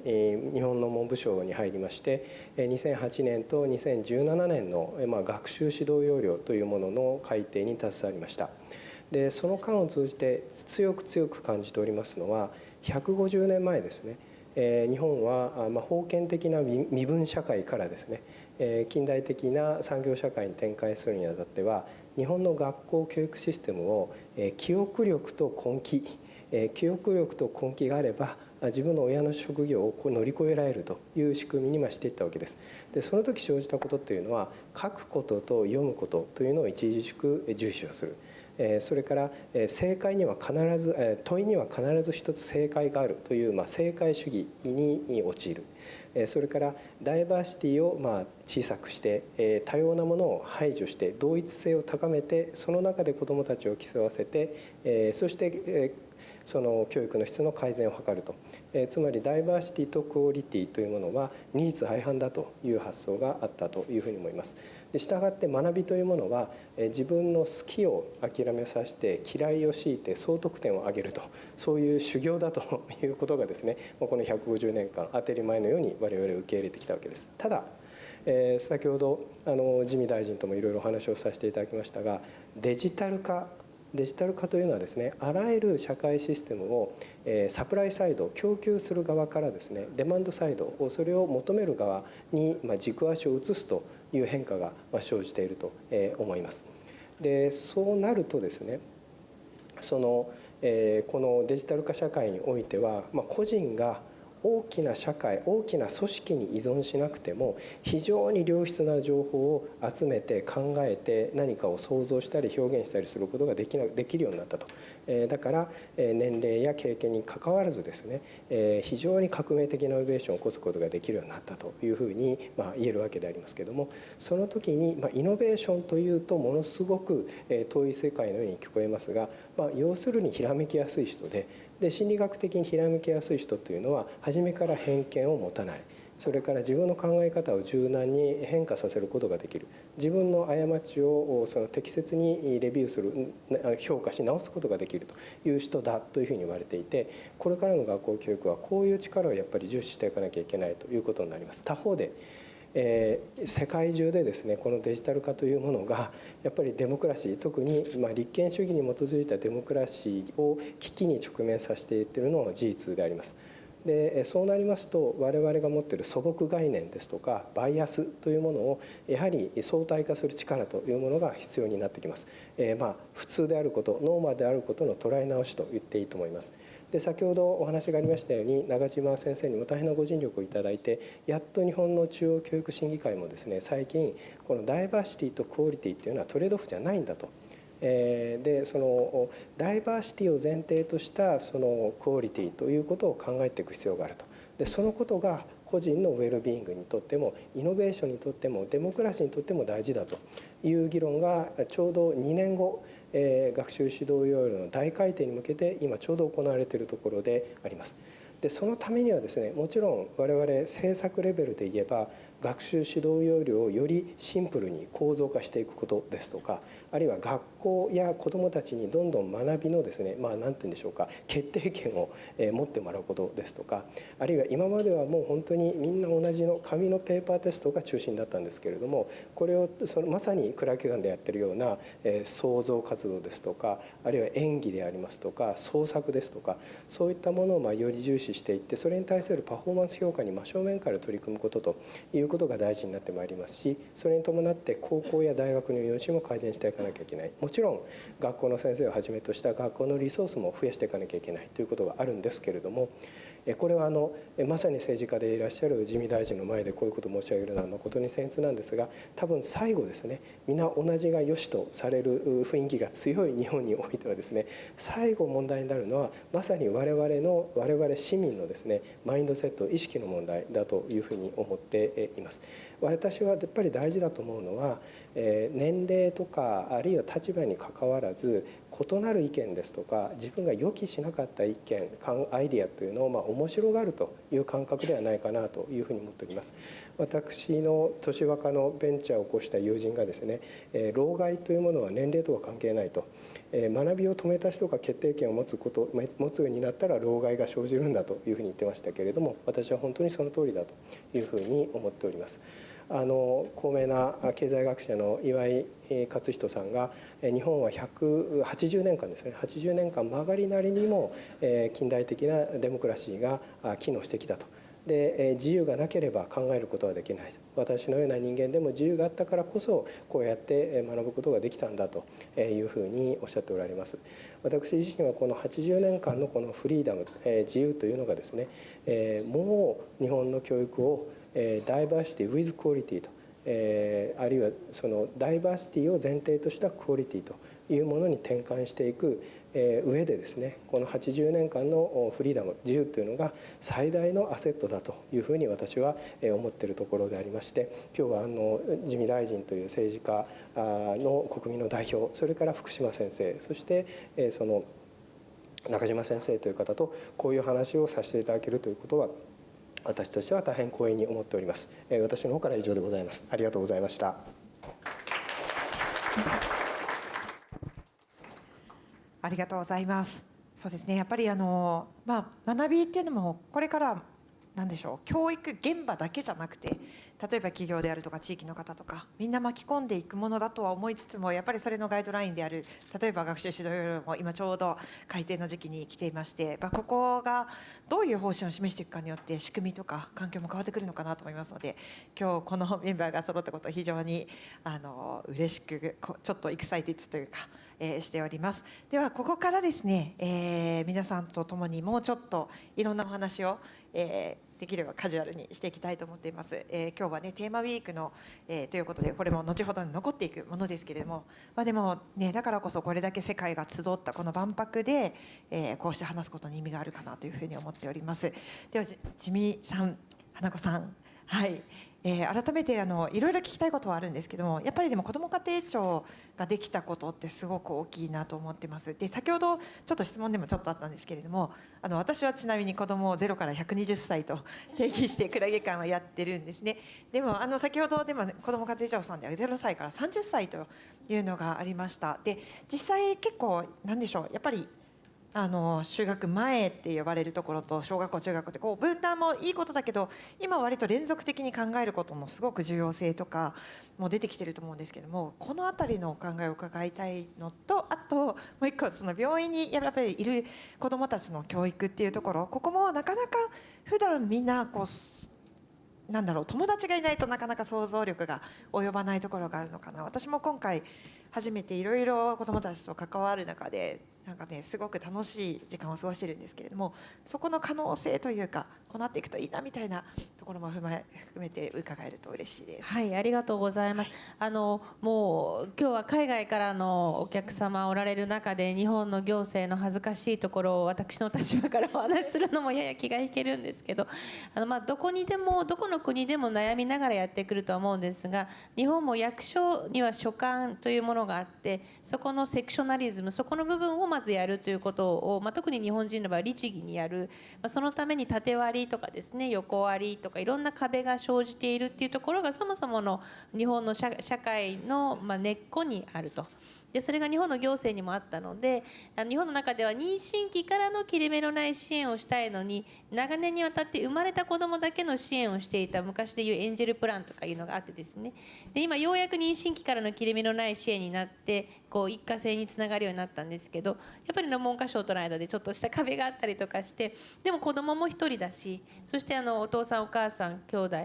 日本の文部省に入りまして、2008年と2017年の学習指導要領というものの改定に携わりました。でその間を通じて強く感じておりますのは、150年前ですね、日本は封建的な身分社会からですね、近代的な産業社会に展開するにあたっては、日本の学校教育システムを記憶力と根気があれば自分の親の職業を乗り越えられるという仕組みにしていったわけです。でその時生じたことというのは、書くことと読むことというのを著しく重視をする。それから正解には必ず問いには必ず一つ正解があるという正解主義に陥る。それからダイバーシティを小さくして多様なものを排除して同一性を高めて、その中で子どもたちを競わせて、そしてその教育の質の改善を図ると。つまりダイバーシティとクオリティというものはニーズ相反だという発想があったというふうに思います。でしたがって学びというものは自分の好きを諦めさせて嫌いを強いて総得点を上げると、そういう修行だということがですね、この150年間当たり前のように我々受け入れてきたわけです。ただ先ほど自見大臣ともいろいろお話をさせていただきましたが、デジタル化というのはですね、あらゆる社会システムをサプライサイド、供給する側からですね、デマンドサイド、それを求める側に軸足を移すという変化が生じていると思います。でそうなるとですね、このデジタル化社会においては、個人が大きな社会、大きな組織に依存しなくても非常に良質な情報を集めて考えて何かを想像したり表現したりすることができるようになったと。だから年齢や経験にかかわらずですね、非常に革命的なイノベーションを起こすことができるようになったというふうに言えるわけでありますけれども、その時にイノベーションというとものすごく遠い世界のように聞こえますが、要するにひらめきやすい人で心理学的にひらめきやすい人というのは初めから偏見を持たない、それから自分の考え方を柔軟に変化させることができる、自分の過ちを適切にレビューする、評価し直すことができるという人だというふうに言われていて、これからの学校教育はこういう力をやっぱり重視していかなきゃいけないということになります。他方で世界中でですね、このデジタル化というものがやっぱりデモクラシー、特に立憲主義に基づいたデモクラシーを危機に直面させていっているのは事実であります。でそうなりますと、我々が持っている素朴概念ですとかバイアスというものをやはり相対化する力というものが必要になってきます。普通であること、ノーマルであることの捉え直しと言っていいと思います。で先ほどお話がありましたように、長島先生にも大変なご尽力をいただいて、やっと日本の中央教育審議会もですね、最近このダイバーシティとクオリティというのはトレードオフじゃないんだと。でそのダイバーシティを前提としたそのクオリティということを考えていく必要があると。でそのことが個人のウェルビーイングにとってもイノベーションにとってもデモクラシーにとっても大事だという議論がちょうど2年後、学習指導要領の大改定に向けて今ちょうど行われているところであります。でそのためにはですね、もちろん我々政策レベルで言えば学習指導要領をよりシンプルに構造化していくことですとか、あるいは学校や子どもたちにどんどん学びのですね、何て言うんでしょうか、決定権を持ってもらうことですとか、あるいは今まではもう本当にみんな同じの紙のペーパーテストが中心だったんですけれども、これをまさにクラーケガンでやってるような創造活動ですとか、あるいは演技でありますとか創作ですとか、そういったものをより重視していって、それに対するパフォーマンス評価に真正面から取り組むことということが大事になってまいりますし、それに伴って高校や大学の入試も改善していかなきゃいけない。もちろん学校の先生をはじめとした学校のリソースも増やしていかなきゃいけないということがあるんですけれども、これはまさに政治家でいらっしゃる自見大臣の前でこういうことを申し上げるのは誠に僭越なんですが、多分最後ですね、皆同じが良しとされる雰囲気が強い日本においてはですね、最後問題になるのはまさに我々市民のですねマインドセット、意識の問題だというふうに思っています。私はやっぱり大事だと思うのは、年齢とかあるいは立場にかかわらず異なる意見ですとか、自分が予期しなかった意見、アイディアというのを面白がるという感覚ではないかなというふうに思っております。私の年若のベンチャーを起こした友人がですね、老害というものは年齢とは関係ないと、学びを止めた人が決定権を持つようになったら老害が生じるんだというふうに言ってましたけれども、私は本当にその通りだというふうに思っております。高名な経済学者の岩井勝人さんが、日本は180年間ですね、80年間曲がりなりにも近代的なデモクラシーが機能してきたと。で自由がなければ考えることはできない。私のような人間でも自由があったからこそこうやって学ぶことができたんだというふうにおっしゃっておられます。私自身はこの80年間のこのフリーダム、自由というのがですね、もう日本の教育をダイバーシティ with クオリティと、あるいはそのダイバーシティを前提としたクオリティというものに転換していく上でですね、この80年間のフリーダム、自由というのが最大のアセットだというふうに私は思っているところでありまして、今日は自見大臣という政治家の国民の代表、それから福島先生、そしてその中島先生という方とこういう話をさせていただけるということは、私としては大変光栄に思っております。私の方から以上でございます。ありがとうございました。
ありがとうございます。そうですね、やっぱり学びっていうのもこれからなんでしょう、教育現場だけじゃなくて例えば企業であるとか地域の方とかみんな巻き込んでいくものだとは思いつつも、やっぱりそれのガイドラインである例えば学習指導要領も今ちょうど改定の時期に来ていまして、ここがどういう方針を示していくかによって仕組みとか環境も変わってくるのかなと思いますので、今日このメンバーが揃ったことを非常に嬉しくちょっとエキサイティッドというか、しております。ではここからですね、皆さんと共にもうちょっといろんなお話を、できればカジュアルにしていきたいと思っています。今日はねテーマウィークの、ということでこれも後ほどに残っていくものですけれども、でもねだからこそこれだけ世界が集ったこの万博で、こうして話すことに意味があるかなというふうに思っております。ではジミさん、花子さん、はい。改めていろいろ聞きたいことはあるんですけども、やっぱりでも子ども家庭庁ができたことってすごく大きいなと思ってます。で先ほどちょっと質問でもちょっとあったんですけれども、私はちなみに子どもを0から120歳と定義してクラゲ館はやってるんですね。でも先ほどでも子ども家庭庁さんでは0歳から30歳というのがありました。で実際結構なんでしょう、やっぱり就学前って呼ばれるところと小学校中学校ってこう分断もいいことだけど、今割と連続的に考えることのすごく重要性とかも出てきてると思うんですけども、この辺りのお考えを伺いたいのと、あともう一個その病院にやっぱりいる子どもたちの教育っていうところ、ここもなかなか普段みんなこうなんだろう、友達がいないとなかなか想像力が及ばないところがあるのかな。私も今回初めていろいろ子どもたちと関わる中でなんかねすごく楽しい時間を過ごしているんですけれども、そこの可能性というかこうなっていくといいなみたいなところも含めて伺えると嬉しいです。
はい、ありがとうございます。もう今日は海外からのお客様おられる中で、日本の行政の恥ずかしいところを私の立場からお話しするのもやや気が引けるんですけど、どこにでもどこの国でも悩みながらやってくるとは思うんですが、日本も役所には所管というものがあって、そこのセクショナリズム、そこの部分をまずやるということを、特に日本人の場合律儀にやる、そのために縦割りとかですね、横割りとかいろんな壁が生じているっていうところがそもそもの日本の社会の根っこにあると。でそれが日本の行政にもあったので、日本の中では妊娠期からの切れ目のない支援をしたいのに、長年にわたって生まれた子どもだけの支援をしていた昔でいうエンジェルプランとかいうのがあってですね、で今ようやく妊娠期からの切れ目のない支援になってこう一過性につながるようになったんですけど、やっぱり文科省との間でちょっとした壁があったりとかして、でも子どもも一人だし、そしてお父さんお母さん兄弟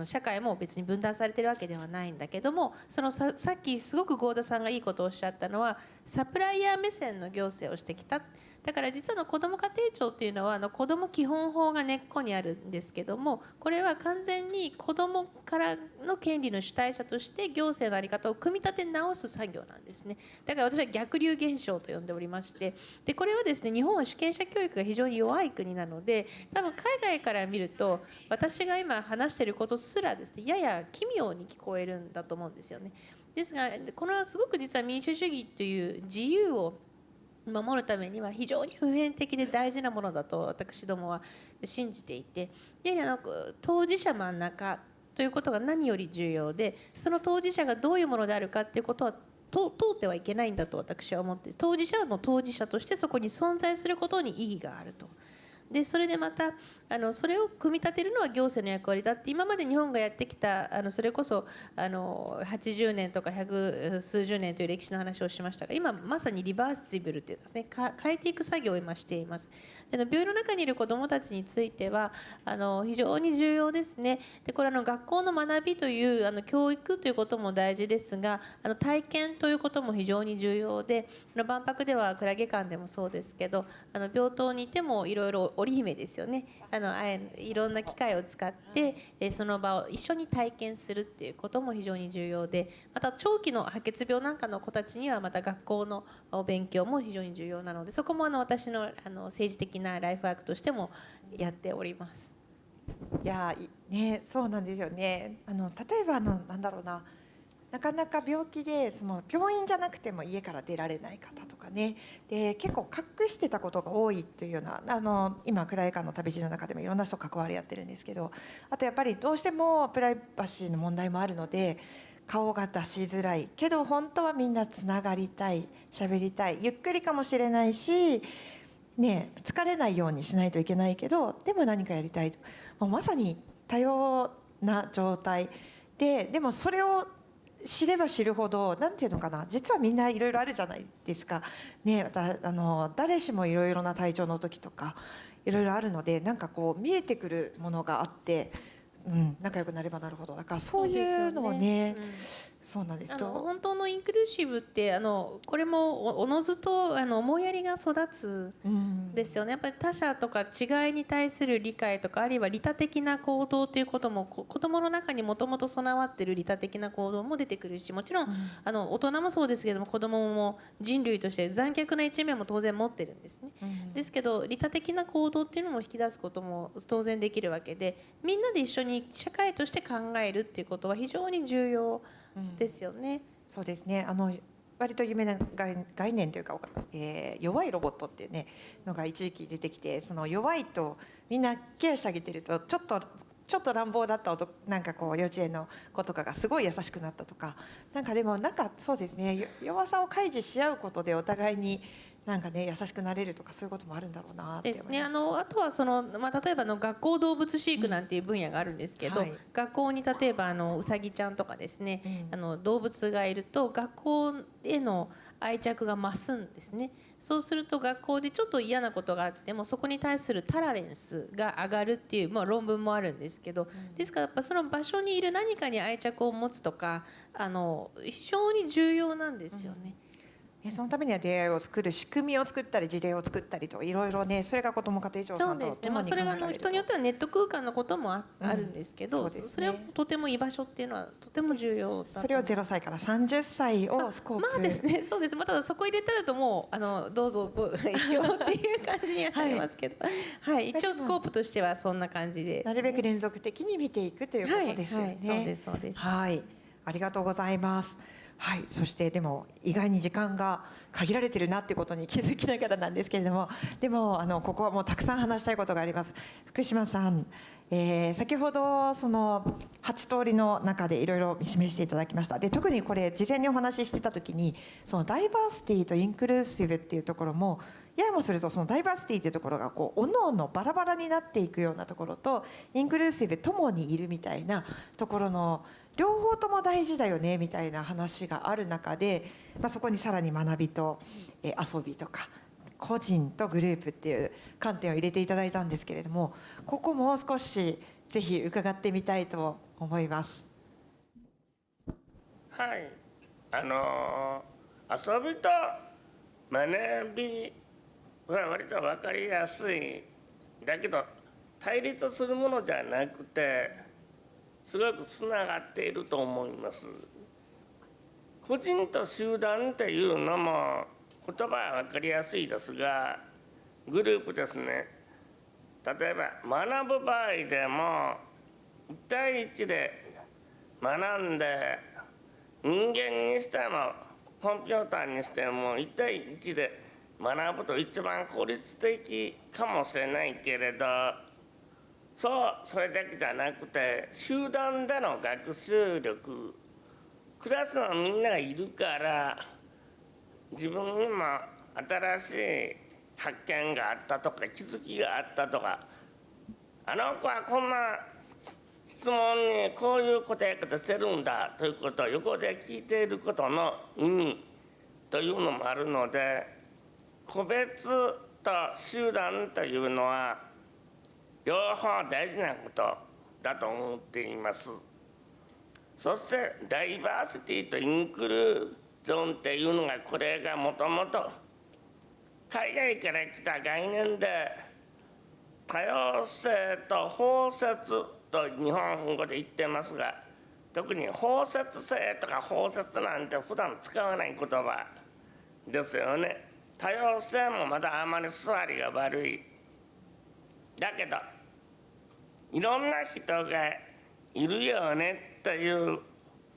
社会も別に分断されてるわけではないんだけども、さっきすごく合田さんがいいことをおっしゃったのは、サプライヤー目線の行政をしてきた。だから実は子ども家庭庁っていうのは子ども基本法が根っこにあるんですけども、これは完全に子どもからの権利の主体者として行政の在り方を組み立て直す作業なんですね。だから私は逆流現象と呼んでおりまして、でこれはですね、日本は主権者教育が非常に弱い国なので、多分海外から見ると私が今話していることすらですね、やや奇妙に聞こえるんだと思うんですよね。ですがこれはすごく実は民主主義という自由を守るためには非常に普遍的で大事なものだと私どもは信じていて、当事者真ん中ということが何より重要で、その当事者がどういうものであるかということは問うてはいけないんだと私は思って、当事者はもう当事者としてそこに存在することに意義があると。でそれでまたそれを組み立てるのは行政の役割だって、今まで日本がやってきたそれこそ80年とか百数十年という歴史の話をしましたが、今まさにリバーシブルというかですね、変えていく作業を今しています。で病院の中にいる子どもたちについては非常に重要ですね。でこれ学校の学びという教育ということも大事ですが、体験ということも非常に重要で、万博ではクラゲ館でもそうですけど、病棟にいてもいろいろ織姫ですよね、いろんな機械を使ってその場を一緒に体験するっていうことも非常に重要で、また長期の白血病なんかの子たちにはまた学校の勉強も非常に重要なので、そこも私の政治的なライフワークとしてもやっております。
いやね、そうなんですよね。例えばなんだろうな、なかなか病気で病院じゃなくても家から出られない方とかね、で結構隠してたことが多いというような今クラゲ館の旅路の中でもいろんな人関わりやってるんですけど、あとやっぱりどうしてもプライバシーの問題もあるので顔が出しづらいけど本当はみんなつながりたい、喋りたい、ゆっくりかもしれないしね、疲れないようにしないといけないけどでも何かやりたいと、まさに多様な状態でもそれを知れば知るほどなんていうのかな、実はみんないろいろあるじゃないですか、ね、誰しもいろいろな体調の時とかいろいろあるので、なんかこう見えてくるものがあって、仲良くなればなるほど、だからそういうのをね、そうなんです。
本当のインクルーシブってこれもおのずと思いやりが育つですよね。やっぱり他者とか違いに対する理解とか、あるいは利他的な行動ということも子どもの中にもともと備わっている利他的な行動も出てくるし、もちろん大人もそうですけども、子どもも人類として残虐な一面も当然持ってるんですね。ですけど利他的な行動っていうのも引き出すことも当然できるわけで、みんなで一緒に社会として考えるっていうことは非常に重要ですよね。
そうですね。割と有名な概念というか、弱いロボットっていうねのが一時期出てきて、その弱いとみんなケアしてあげてるとちょっと乱暴だったなんかこう幼稚園の子とかがすごい優しくなったとか、なんかでもそうですね、弱さを開示し合うことでお互いになんかね優しくなれるとか、そういうこともあるんだろうなって思います。
ですね。あとは例えば学校動物飼育なんていう分野があるんですけど、学校に例えばうさぎちゃんとかですね、動物がいると学校への愛着が増すんですね。そうすると学校でちょっと嫌なことがあってもそこに対するタラレンスが上がるっていう、論文もあるんですけど、ですからやっぱその場所にいる何かに愛着を持つとか非常に重要なんですよね。
そのためには出会いを作る仕組みを作ったり事例を作ったりといろいろね、それが子ども家庭庁さんと共に考えられると。
それが人によってはネット空間のこともあるんですけど、それはとても居場所っていうのはとても重要だと。
それを0歳から30歳をスコープ。
ですね、そうです。ただそこ入れたらともうどうぞ一応っていう感じにはなりますけど、一応スコープとしてはそんな感じです。
なるべく連続的に見ていくということですよね。
そうですそうです。
はい、ありがとうございます。はい、そしてでも意外に時間が限られてるなってことに気づきながらなんですけれども、でもここはもうたくさん話したいことがあります。福島さん、先ほどその8通りの中でいろいろ示していただきました。で特にこれ事前にお話ししてた時にそのダイバーシティとインクルーシブっていうところも、ややもするとそのダイバーシティっていうところがこうおのおのバラバラになっていくようなところと、インクルーシブともにいるみたいなところの両方とも大事だよねみたいな話がある中で、そこにさらに学びと遊びとか個人とグループっていう観点を入れていただいたんですけれども、ここもう少しぜひ伺ってみたいと思います。
はい、遊びと学びは割と分かりやすい。だけど対立するものじゃなくてすごくつながっていると思います。個人と集団っていうのも言葉は分かりやすいですが、グループですね。例えば学ぶ場合でも1対1で学んで、人間にしてもコンピューターにしても1対1で学ぶと一番効率的かもしれないけれど、それだけじゃなくて集団での学習力、クラスのみんながいるから自分にも新しい発見があったとか気づきがあったとか、あの子はこんな質問にこういう答え方してるんだということを横で聞いていることの意味というのもあるので、個別と集団というのは両方大事なことだと思っています。そしてダイバーシティとインクルージョンっていうのが、これがもともと海外から来た概念で、多様性と包摂と日本語で言ってますが、特に包摂性とか包摂なんて普段使わない言葉ですよね。多様性もまだあまり座りが悪い。だけどいろんな人がいるよねっていう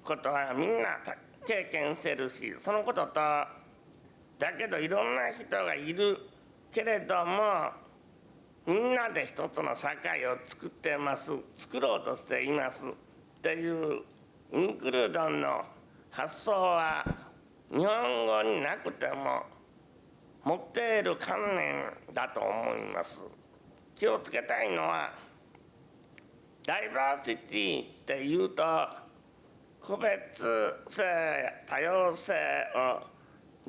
ことはみんな経験してるし、そのこととだけどいろんな人がいるけれどもみんなで一つの社会を作ってます、作ろうとしていますっていうインクルードンの発想は日本語になくても持っている観念だと思います。気をつけたいのはダイバーシティっていうと個別性や多様性を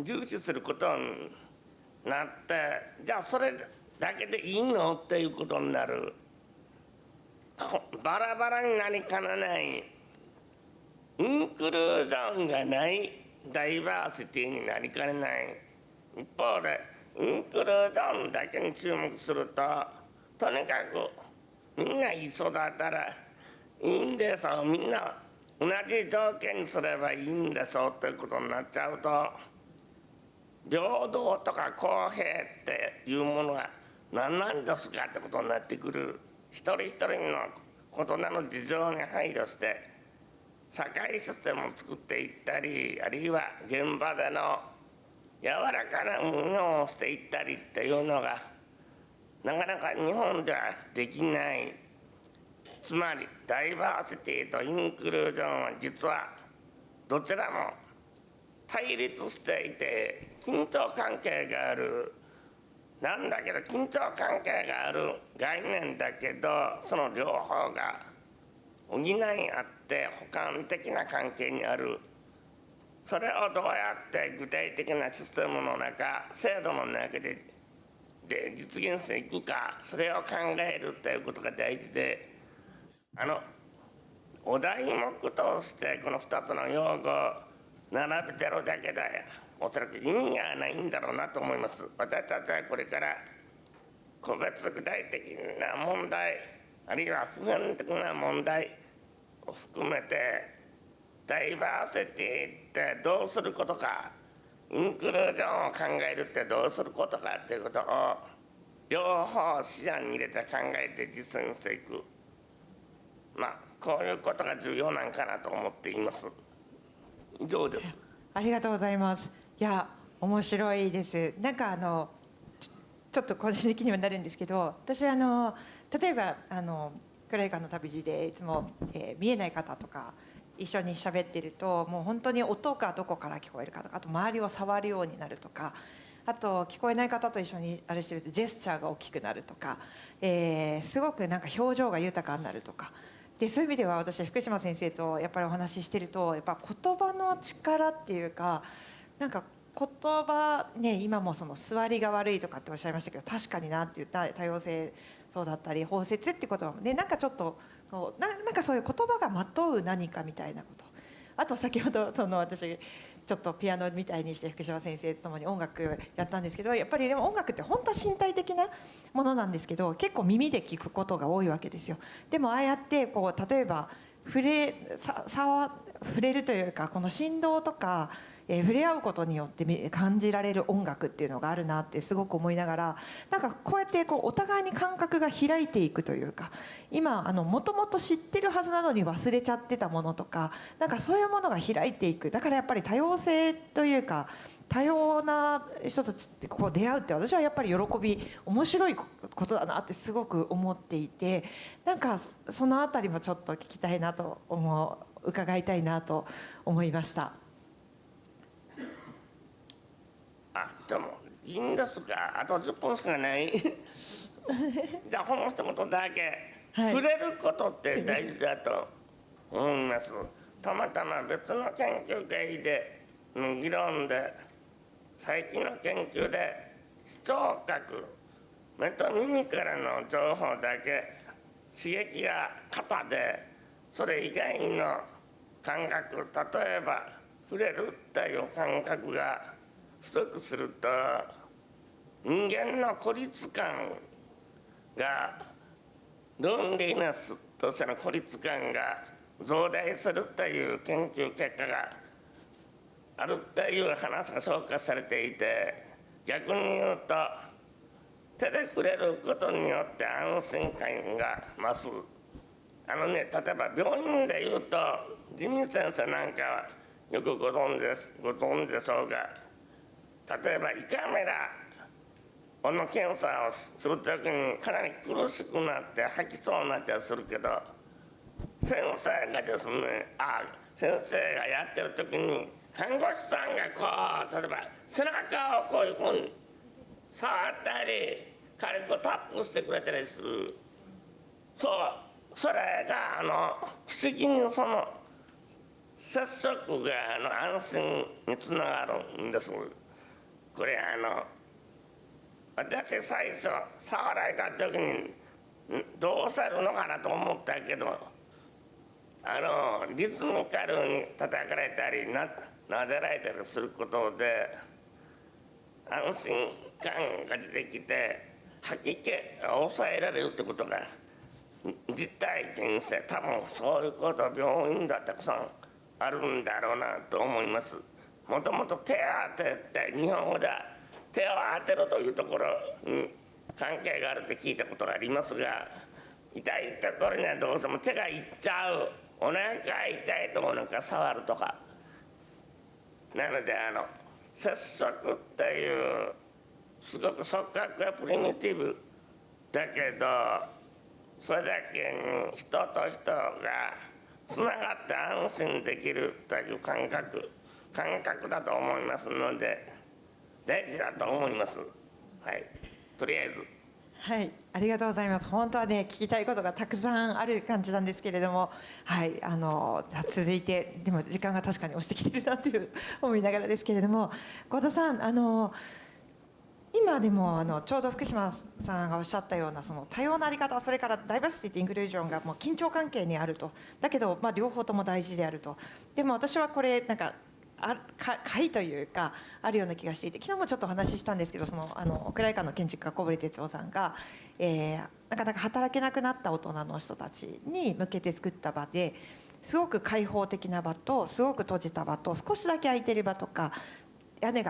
重視することになって、じゃあそれだけでいいのっていうことになる。バラバラになりかねないインクルージョンがないダイバーシティになりかねない。一方でインクルージョンだけに注目すると、とにかくみんな一緒だったらいいんですよ、みんな同じ条件にすればいいんですよということになっちゃうと、平等とか公平っていうものが何なんですかってことになってくる。一人一人の異なる事情に配慮して社会システムを作っていったり、あるいは現場での柔らかな運用をしていったりっていうのがなかなか日本ではできない。つまりダイバーシティとインクルージョンは実はどちらも対立していて緊張関係がある。なんだけど緊張関係がある概念だけど、その両方が補い合って補完的な関係にある。それをどうやって具体的なシステムの中、制度の中で実現していくか、それを考えるということが大事で、お題目としてこの2つの用語を並べてるだけでおそらく意味がないんだろうなと思います。私たちはこれから個別具体的な問題、あるいは普遍的な問題を含めてダイバーシティってどうすることか、インクルージョンを考えるってどうすることかっていうことを両方視野に入れて考えて実践していく、こういうことが重要なんかなと思っています。以上です。
ありがとうございます。いや、面白いです。なんかちょっと個人的にはなるんですけど、私例えばクライカーの旅路でいつも、見えない方とか一緒に喋ってると、もう本当に音がどこから聞こえるかとか、あと周りを触るようになるとか、あと聞こえない方と一緒にあれしてるとジェスチャーが大きくなるとか、すごくなんか表情が豊かになるとか。でそういう意味では私は福島先生とやっぱりお話ししてると、やっぱ言葉の力っていうか、なんか言葉ね、今もその座りが悪いとかっておっしゃいましたけど、確かになって言った多様性そうだったり包摂ってことはね、なんかちょっとなんかそういう言葉がまとう何かみたいなこと、あと先ほど私ちょっとピアノみたいにして福島先生と共に音楽やったんですけど、やっぱりでも音楽って本当は身体的なものなんですけど、結構耳で聞くことが多いわけですよ。でもああやってこう例えば触れるというか、この振動とか触れ合うことによって感じられる音楽っていうのがあるなってすごく思いながら、なんかこうやってお互いに感覚が開いていくというか、今もともと知ってるはずなのに忘れちゃってたものとか、なんかそういうものが開いていく。だからやっぱり多様性というか、多様な人たちってこう出会うって、私はやっぱり面白いことだなってすごく思っていて、なんかそのあたりもちょっと聞きたいなと伺いたいなと思いました。
でもいいんですか、あと10分しかないじゃあこの一言だけ、触れることって大事だと思います。たまたま別の研究会での議論で、最近の研究で視聴覚、目と耳からの情報だけ刺激が肩で、それ以外の感覚、例えば触れるっていう感覚が不足すると、人間の孤立感が、ロンリネスとしての孤立感が増大するという研究結果があるという話が紹介されていて、逆に言うと手で触れることによって安心感が増す。例えば病院で言うと、ジミー先生なんかはよくご存知でしょうが、例えば胃カメラの検査をするときにかなり苦しくなって吐きそうになったりするけど、先生がですね、先生がやってるときに看護師さんがこう、例えば背中をこういうふうに触ったり軽くタップしてくれたりする。そうそれが不思議にその接触が安心につながるんです。これ私最初触られた時にどうされるのかなと思ったけど、リズミカルに叩かれたり撫でられたりすることで安心感が出てきて、吐き気が抑えられるってことが実体験して、多分そういうこと病院ではたくさんあるんだろうなと思います。もともと手を当てって日本語では手を当てるというところに関係があるって聞いたことがありますが、痛いところにはどうしても手がいっちゃう。お腹痛いとお腹触るとか。なので接触っていうすごく触覚がプリミティブだけど、それだけに人と人がつながって安心できるという感覚だと思いますので、大事だと思います。はい、とりあえず。
はい、ありがとうございます。本当はね、聞きたいことがたくさんある感じなんですけれども、はい、じゃあ続いて、でも時間が確かに押してきてるなという思いながらですけれども、合田さん、今でもちょうど福島さんがおっしゃったようなその多様なあり方、それからダイバーシティとインクルージョンがもう緊張関係にあると、だけど両方とも大事であると。でも私はこれなんか解というかあるような気がしていて、昨日もちょっとお話ししたんですけど、奥井の建築家小堀哲夫さんが、なかなか働けなくなった大人の人たちに向けて作った場で、すごく開放的な場とすごく閉じた場と少しだけ空いてる場とか、天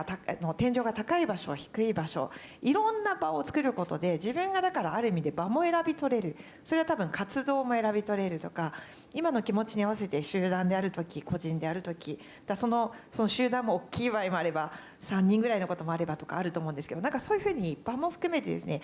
井が高い場所低い場所、いろんな場を作ることで自分がだからある意味で場も選び取れる。それは多分活動も選び取れるとか、今の気持ちに合わせて集団である時個人である時その集団も大きい場合もあれば3人ぐらいのこともあればとかあると思うんですけど、なんかそういうふうに場も含めてですね、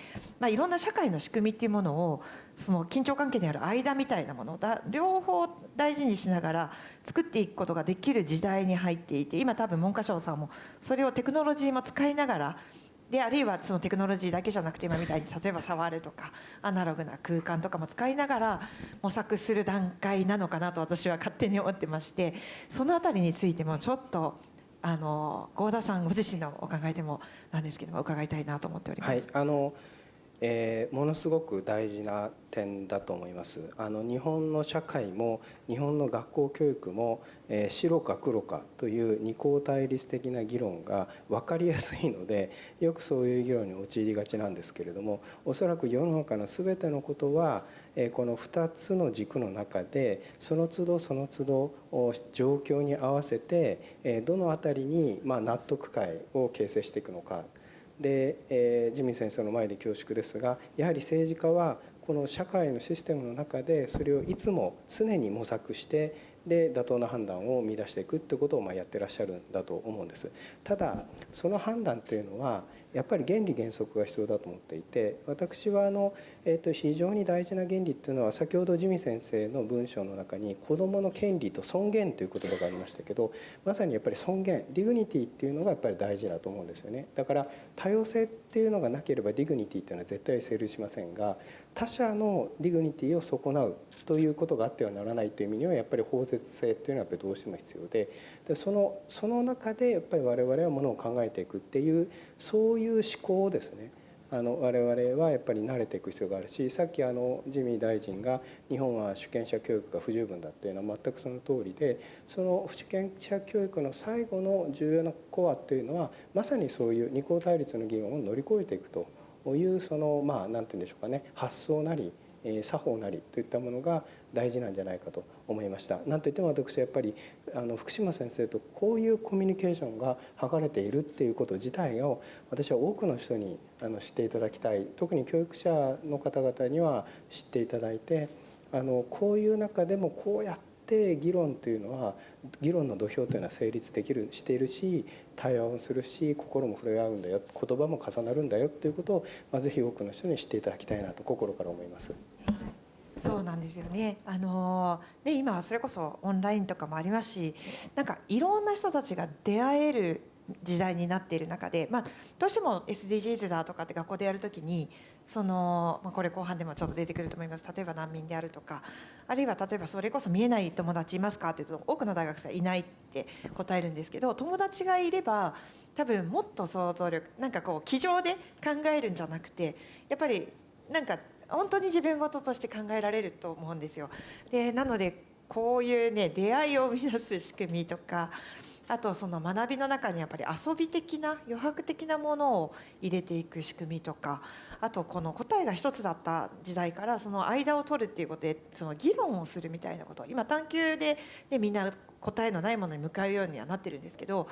いろんな社会の仕組みっていうものをその緊張関係にある間みたいなもの両方大事にしながら作っていくことができる時代に入っていて、今多分文科省さんもそれをテクノロジーも使いながらで、あるいはそのテクノロジーだけじゃなくて今みたいに例えば触るとかアナログな空間とかも使いながら模索する段階なのかなと私は勝手に思ってまして、そのあたりについてもちょっと合田さんご自身のお考えでもなんですけども伺いたいなと思っております。
はい、ものすごく大事な点だと思います。日本の社会も日本の学校教育も、白か黒かという二項対立的な議論が分かりやすいので、よくそういう議論に陥りがちなんですけれども、おそらく世の中の全てのことはこの2つの軸の中でその都度その都度状況に合わせてどのあたりに納得感を形成していくのか。で、ジミー先生の前で恐縮ですが、やはり政治家はこの社会のシステムの中でそれをいつも常に模索してで妥当な判断を見出していくってことをやってらっしゃるんだと思うんです。ただその判断というのはやっぱり原理原則が必要だと思っていて、私は非常に大事な原理っていうのは先ほどジミ先生の文章の中に子どもの権利と尊厳という言葉がありましたけど、まさにやっぱり尊厳ディグニティっていうのがやっぱり大事だと思うんですよね。だから多様性っていうのがなければディグニティっていうのは絶対成立しませんが、他者のディグニティを損なうということがあってはならないという意味にはやっぱり包摂性っていうのはやっぱりどうしても必要で、その中でやっぱり我々はものを考えていくっていうそういう思考をですね、我々はやっぱり慣れていく必要があるし、さっき自見大臣が日本は主権者教育が不十分だっていうのは全くその通りで、その主権者教育の最後の重要なコアっていうのはまさにそういう二項対立の議論を乗り越えていくというそのなんていうんでしょうかね、発想なり作法なりといったものが大事なんじゃないかと思いました。なんといっても私はやっぱり福島先生とこういうコミュニケーションが図れているっていうこと自体を私は多くの人に知っていただきたい。特に教育者の方々には知っていただいて、こういう中でもこうやって議論というのは議論の土俵というのは成立しているし、対話をするし心も触れ合うんだよ、言葉も重なるんだよということをぜひ多くの人に知っていただきたいなと心から思います。
そうなんですよね。今はそれこそオンラインとかもありますし、なんかいろんな人たちが出会える時代になっている中で、どうしても SDGs だとかって学校でやるときにこれ後半でもちょっと出てくると思います。例えば難民であるとか、あるいは例えばそれこそ見えない友達いますかっていうと多くの大学生はいないって答えるんですけど、友達がいれば多分もっと想像力机上で考えるんじゃなくて、やっぱり本当に自分事として考えられると思うんですよ。でなのでこういうね出会いを生み出す仕組みとか、あとその学びの中にやっぱり遊び的な余白的なものを入れていく仕組みとか、あとこの答えが一つだった時代からその間を取るっていうことでその議論をするみたいなこと、今探究で、みんな答えのないものに向かうようにはなってるんですけど、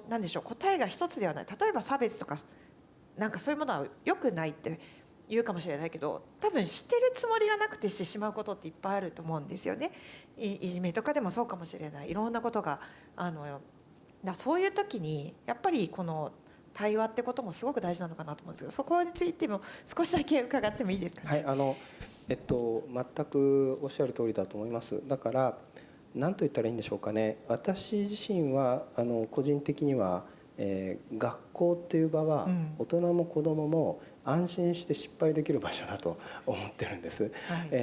何でしょう、答えが一つではない、例えば差別とかそういうものは良くないって言うかもしれないけど、多分知ってるつもりがなくてしてしまうことっていっぱいあると思うんですよね。いじめとかでもそうかもしれない、いろんなことがそういう時にやっぱりこの対話ってこともすごく大事なのかなと思うんですけど、そこについても少しだけ伺ってもいいですかね。
はい、全くおっしゃる通りだと思います。だから何と言ったらいいんでしょうかね。私自身は個人的には、学校っていう場は大人も子どもも安心して失敗できる場所だと思ってるんです、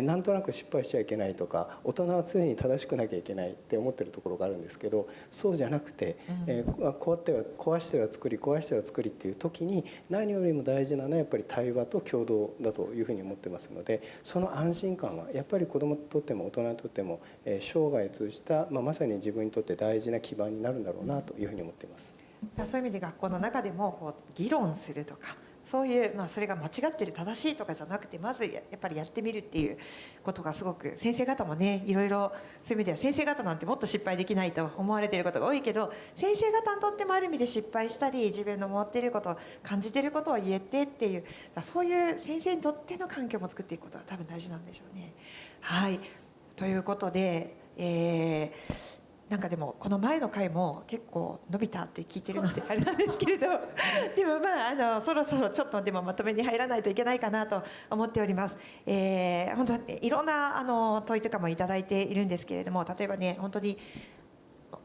なんとなく失敗しちゃいけないとか、大人は常に正しくなきゃいけないって思ってるところがあるんですけど、そうじゃなくて、壊しては作り壊しては作りっていう時に何よりも大事なのはやっぱり対話と共同だというふうに思ってますので、その安心感はやっぱり子どもにとっても大人にとっても、生涯通じた、まさに自分にとって大事な基盤になるんだろうなというふうに思っています。
そういう意味で学校の中でも議論するとか、そういう、それが間違ってる正しいとかじゃなくて、まずやっぱりやってみるっていうことがすごく、先生方もねいろいろそういう意味では先生方なんてもっと失敗できないと思われていることが多いけど、先生方にとってもある意味で失敗したり自分の思っていること感じていることを言えてっていう、そういう先生にとっての環境も作っていくことが多分大事なんでしょうね。はい、ということで、でもこの前の回も結構伸びたって聞いてるのであれなんですけれどでもそろそろちょっとでもまとめに入らないといけないかなと思っております。本当にいろんな問いとかもいただいているんですけれども、例えばね本当に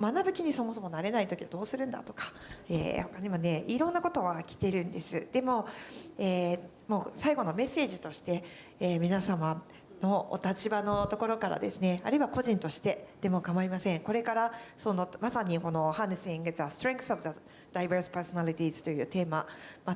学ぶ気にそもそもなれない時はどうするんだとか、他にもねいろんなことは来てるんです。でも、もう最後のメッセージとして、皆様のお立場のところからですね、あるいは個人としてでも構いません。これからまさにこの Harnessing the Strengths of the Diverse Personalities というテーマ、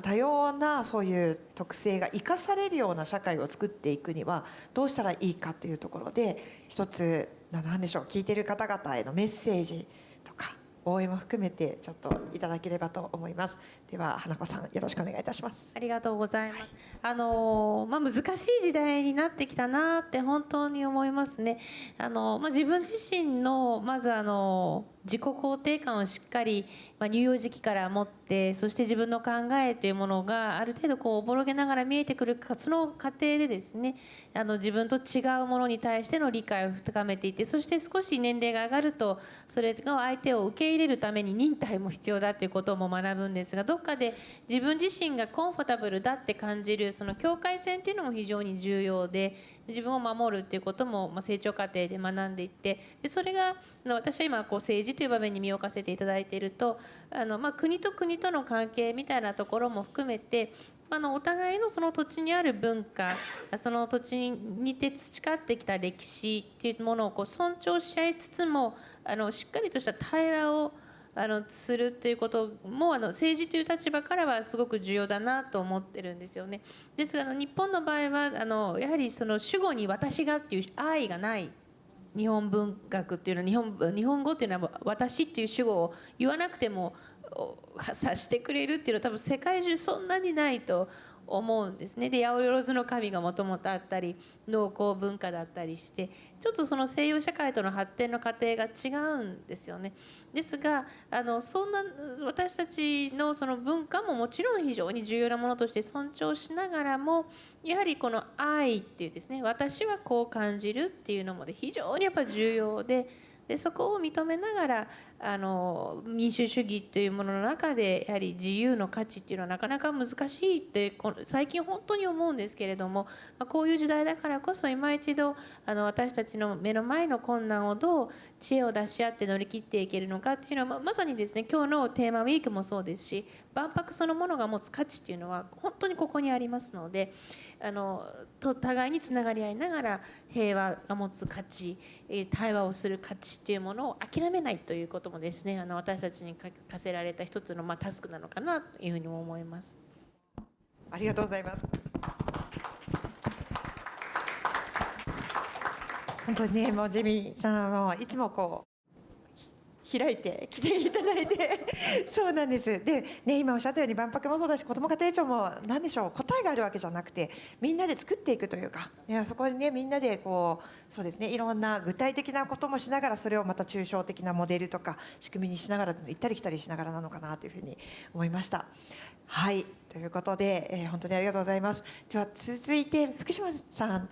多様なそういう特性が生かされるような社会を作っていくにはどうしたらいいかというところで、一つ何でしょう、聞いている方々へのメッセージとか応援も含めてちょっといただければと思います。では花子さんよろしくお願いいたします。
ありがとうございます。難しい時代になってきたなって本当に思いますね。自分自身のまず自己肯定感をしっかり、乳幼児期から持って、そして自分の考えというものがある程度おぼろげながら見えてくるその過程でですね、自分と違うものに対しての理解を深めていって、そして少し年齢が上がるとそれが相手を受け入れるために忍耐も必要だということも学ぶんですが、どっかで自分自身がコンフォタブルだって感じるその境界線というのも非常に重要で、自分を守るっていうことも成長過程で学んでいって、でそれが私は今政治という場面に身を置かせていただいていると、国と国との関係みたいなところも含めて、お互いのその土地にある文化、その土地にて培ってきた歴史っていうものを尊重し合いつつも、しっかりとした対話をするということも政治という立場からはすごく重要だなと思ってるんですよね。ですが日本の場合はやはりその主語に私がっていう愛がない。日本文学っていうのは日本語っていうのは私っていう主語を言わなくても察してくれるっていうのは多分世界中そんなにないと思うんですね。で八百万の神がもともとあったり農耕文化だったりして、ちょっとその西洋社会との発展の過程が違うんですよね。ですがそんな私たちのその文化ももちろん非常に重要なものとして尊重しながらも、やはりこの愛っていうですね、私はこう感じるっていうのも非常にやっぱり重要で、そこを認めながら民主主義というものの中でやはり自由の価値っていうのはなかなか難しいって最近本当に思うんですけれども、こういう時代だからこそ今一度私たちの目の前の困難をどう知恵を出し合って乗り切っていけるのかっていうのはまさにですね、今日のテーマウィークもそうですし、万博そのものが持つ価値っていうのは本当にここにありますので、互いにつながり合いながら平和が持つ価値、対話をする価値っていうものを諦めないということもですね、私たちに課せられた一つのタスクなのかなというふうにも思います。
ありがとうございます。本当にね、もうジミーさんはいつもこう開いて来ていただいてそうなんです。で、ね、今おっしゃったように万博もそうだし、子ども家庭庁も何でしょう、答えがあるわけじゃなくて、みんなで作っていくというか、いやそこにね、みんなでこうそうですね、いろんな具体的なこともしながら、それをまた抽象的なモデルとか仕組みにしながら、行ったり来たりしながらなのかなというふうに思いました。はい、ということで、本当にありがとうございます。では続いて福島さん、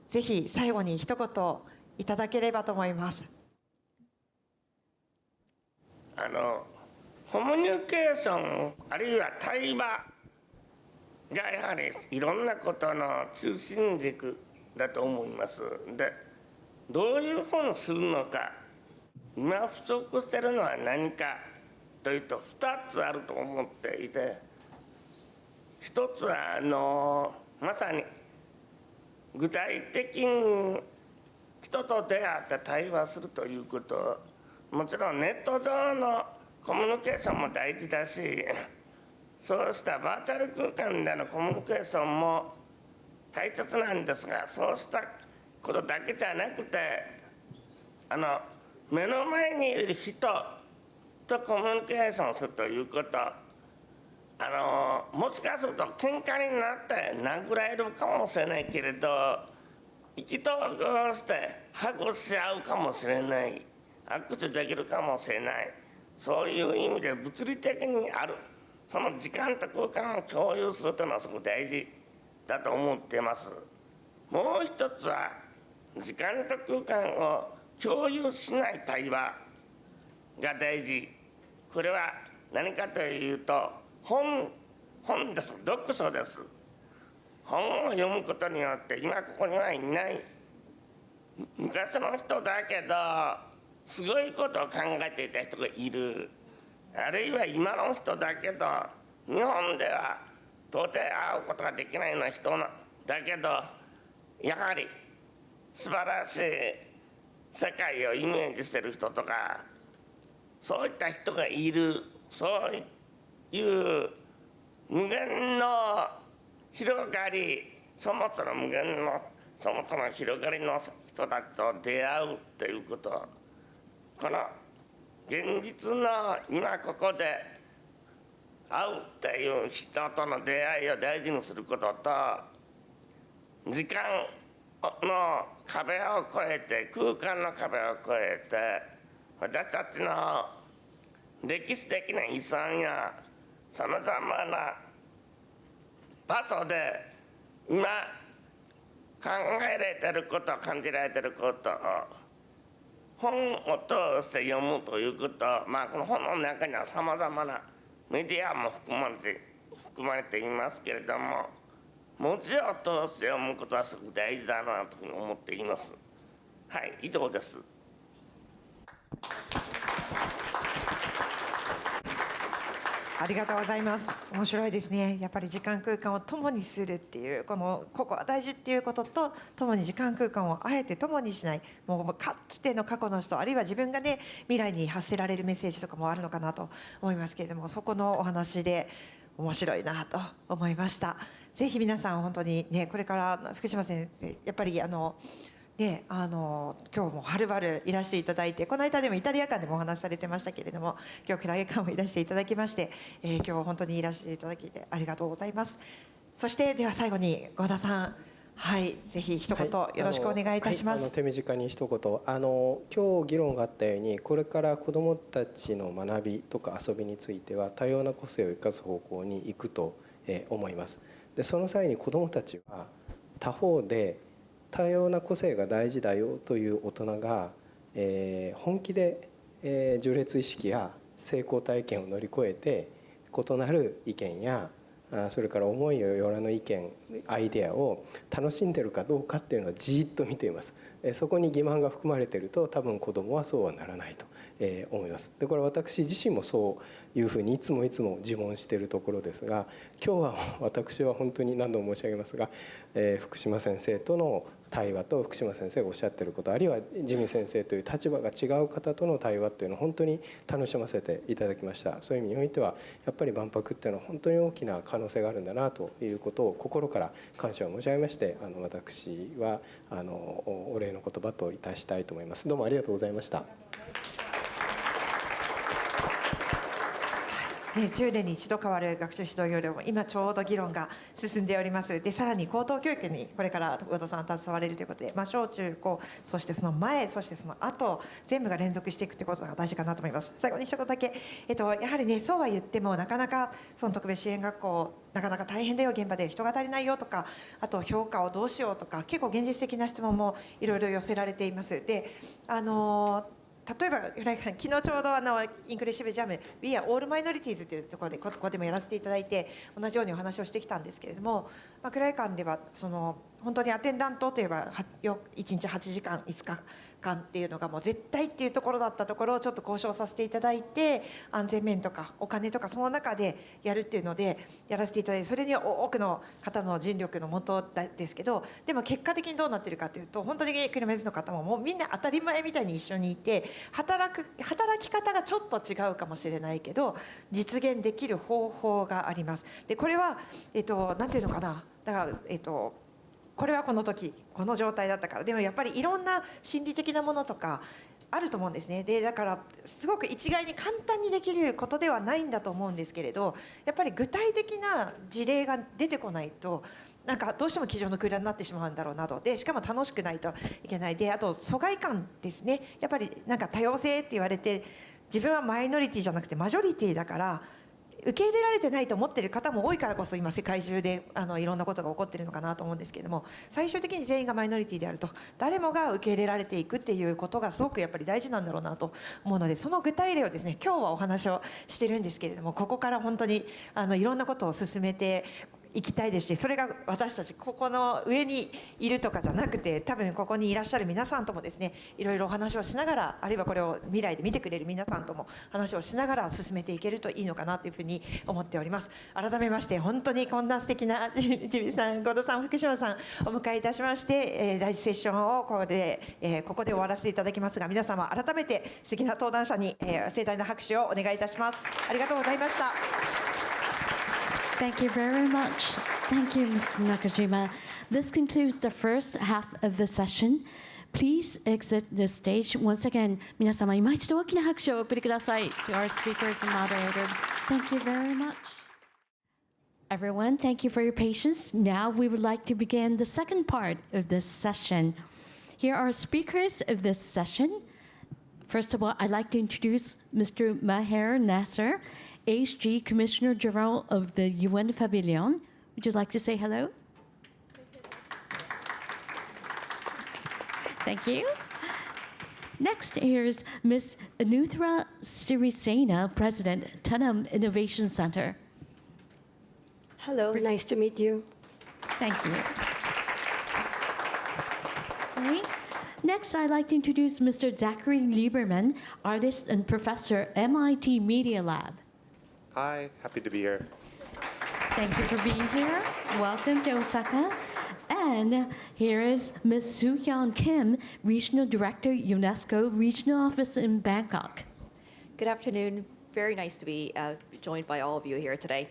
ぜひ最後に一言いただければと思います。
コミュニケーションあるいは対話がやはりいろんなことの中心軸だと思います。で、どういうふうにするのか、今不足しているのは何かというと2つあると思っていて、1つはまさに具体的に人と出会って対話するということ、もちろんネット上のコミュニケーションも大事だし、そうしたバーチャル空間でのコミュニケーションも大切なんですが、そうしたことだけじゃなくて、目の前にいる人とコミュニケーションするということ、もしかすると喧嘩になって殴られるかもしれないけれど、意気投合してハグし合うかもしれない、握手できるかもしれない、そういう意味で物理的にあるその時間と空間を共有するというのはすごく大事だと思っています。もう一つは時間と空間を共有しない対話が大事。これは何かというと本です。読書です。本を読むことによって今ここにはいない昔の人だけどすごいことを考えていた人がいる、あるいは今の人だけど日本では到底会うことができないような人だけどやはり素晴らしい世界をイメージしている人とか、そういった人がいる、そういう無限の広がり、そもそも無限のそもそも広がりの人たちと出会うということ、この現実の今ここで会うっていう人との出会いを大事にすることと、時間の壁を越えて、空間の壁を越えて、私たちの歴史的な遺産やさまざまな場所で今考えられていること、感じられていることを本を通して読むということ、この本の中にはさまざまなメディアも含まれていますけれども、文字を通して読むことはすごく大事だなというふうに思っています。はい、以上です。
ありがとうございます。面白いですね。やっぱり時間空間を共にするっていうここは大事っていうことと、共に時間空間をあえて共にしない、もうかつての過去の人、あるいは自分がね未来に発せられるメッセージとかもあるのかなと思いますけれども、そこのお話で面白いなと思いました。ぜひ皆さん本当にね、これから福島先生やっぱり今日もはるばるいらしていただいて、この間でもイタリア館でもお話しされてましたけれども、今日クラゲ館もいらしていただきまして、今日本当にいらしていただきありがとうございます。そしてでは最後に合田さん、はい、ぜひ一言よろしくお願いいたします。
手短に一言、今日議論があったように、これから子どもたちの学びとか遊びについては多様な個性を生かす方向に行くと思います。でその際に子どもたちは他方で多様な個性が大事だよという大人が本気で序列意識や成功体験を乗り越えて異なる意見やそれから思いよらぬ意見アイデアを楽しんでるかどうかっていうのをじっと見ています。そこに欺瞞が含まれていると多分子どもはそうはならないと思います。でこれ私自身もそういうふうにいつも自問しているところですが、今日は私は本当に何度も申し上げますが、福島先生との対話と福島先生がおっしゃっていること、あるいはジミ先生という立場が違う方との対話っていうのを本当に楽しませていただきました。そういう意味においてはやっぱり万博っていうのは本当に大きな可能性があるんだなということを心から感謝を申し上げまして、私はお礼の言葉といたしたいと思います。どうもありがとうございました。
10年に一度変わる学習指導要領も今ちょうど議論が進んでおります。でさらに高等教育にこれから後藤さん携われるということで、小中高そしてその前そしてその後全部が連続していくということが大事かなと思います。最後に一言だけ、やはりねそうは言ってもなかなかその特別支援学校なかなか大変だよ、現場で人が足りないよとか、あと評価をどうしようとか結構現実的な質問もいろいろ寄せられています。で例えば昨日ちょうどインクレッシブジャム We are all minorities というところでここでもやらせていただいて同じようにお話をしてきたんですけれども、クライ館では本当にアテンダントといえば1日8時間5日間っていうのがもう絶対っていうところだったところをちょっと交渉させていただいて、安全面とかお金とかその中でやるっていうのでやらせていただいて、それには多くの方の尽力のもとですけど、でも結果的にどうなってるかというと、本当にクリメズの方ももうみんな当たり前みたいに一緒にいて、働き方がちょっと違うかもしれないけど実現できる方法があります。でこれはなんていうのかな、だからこれはこの時この状態だったから、でもやっぱりいろんな心理的なものとかあると思うんですね。でだからすごく一概に簡単にできることではないんだと思うんですけれど、やっぱり具体的な事例が出てこないとなんかどうしても机上の空欄になってしまうんだろうなどで、しかも楽しくないといけない。であと疎外感ですね。やっぱりなんか多様性って言われて自分はマイノリティじゃなくてマジョリティだから受け入れられてないと思っている方も多いからこそ今世界中でいろんなことが起こっているのかなと思うんですけれども、最終的に全員がマイノリティであると、誰もが受け入れられていくっていうことがすごくやっぱり大事なんだろうなと思うので、その具体例をですね今日はお話をしてるんですけれども、ここから本当にいろんなことを進めて行きたいですし、それが私たちここの上にいるとかじゃなくて、多分ここにいらっしゃる皆さんともですねいろいろお話をしながら、あるいはこれを未来で見てくれる皆さんとも話をしながら進めていけるといいのかなというふうに思っております。改めまして本当にこんな素敵なジミさん、後藤さん、福島さんお迎えいたしまして、第一セッションをここで終わらせていただきますが、皆様改めて素敵な登壇者に盛大な拍手をお願いいたします。ありがとうございました。
Thank you very much. Thank you, Mr. Nakajima. This concludes the first half of the session. Please exit the stage. Once again, 皆様今一度大きな拍手をお送りください to our speakers and moderator. Thank you very much. Everyone, thank you for your patience. Now we would like to begin the second part of this session. Here are speakers of this session. First of all, I'd like to introduce Mr. Maher Nasser, HG Commissioner General of the UN Pavilion. Would you like to say hello? Thank you. Next, here's Ms. Anuthra Sirisena, President, Tanam Innovation Center.
Hello, nice to meet you.
Thank you. Okay. Next, I'd like to introduce Mr. Zachary Lieberman, artist and professor, MIT Media Lab.
Hi, happy to be here.
Thank you for being here. Welcome to Osaka. And here is Ms. Soo-hyun Kim, Regional Director, UNESCO Regional Office in Bangkok.
Good afternoon. Very nice to be joined by all of you here today.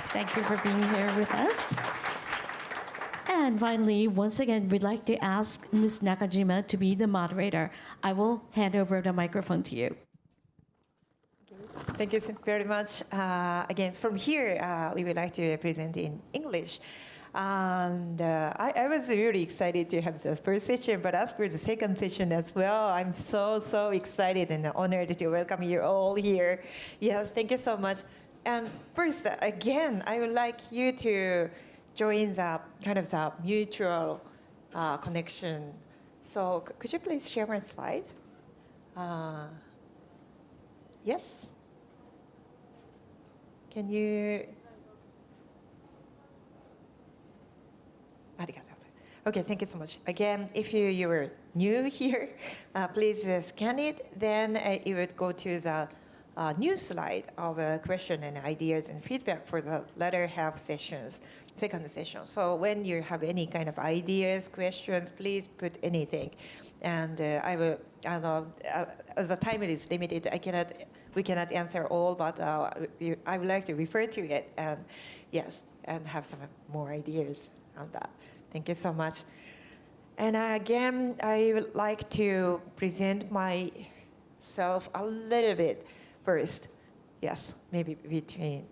Thank you for being here with us. And finally, once again, we'd like to ask Ms. Nakajima to be the moderator. I will hand over the microphone to you.
Thank you very much. Again, from here, we would like to present in English. And I was really excited to have the first session, but as for the second session as well, I'm so excited and honored to welcome you all here. Yeah, thank you so much. And first, again, I would like you to join the kind of the mutual connection. So could you please share my slide? Yes? Can you? Okay, thank you so much. Again, if you were new here, please scan it. Then you would go to the new slide of question and ideas and feedback for the latter half sessions, second session. So when you have any kind of ideas, questions, please put anything. And I will, as the time is limited, we cannot answer all, but I would like to refer to it and yes, and have some more ideas on that. Thank you so much. And again, I would like to present myself a little bit first. Yes, maybe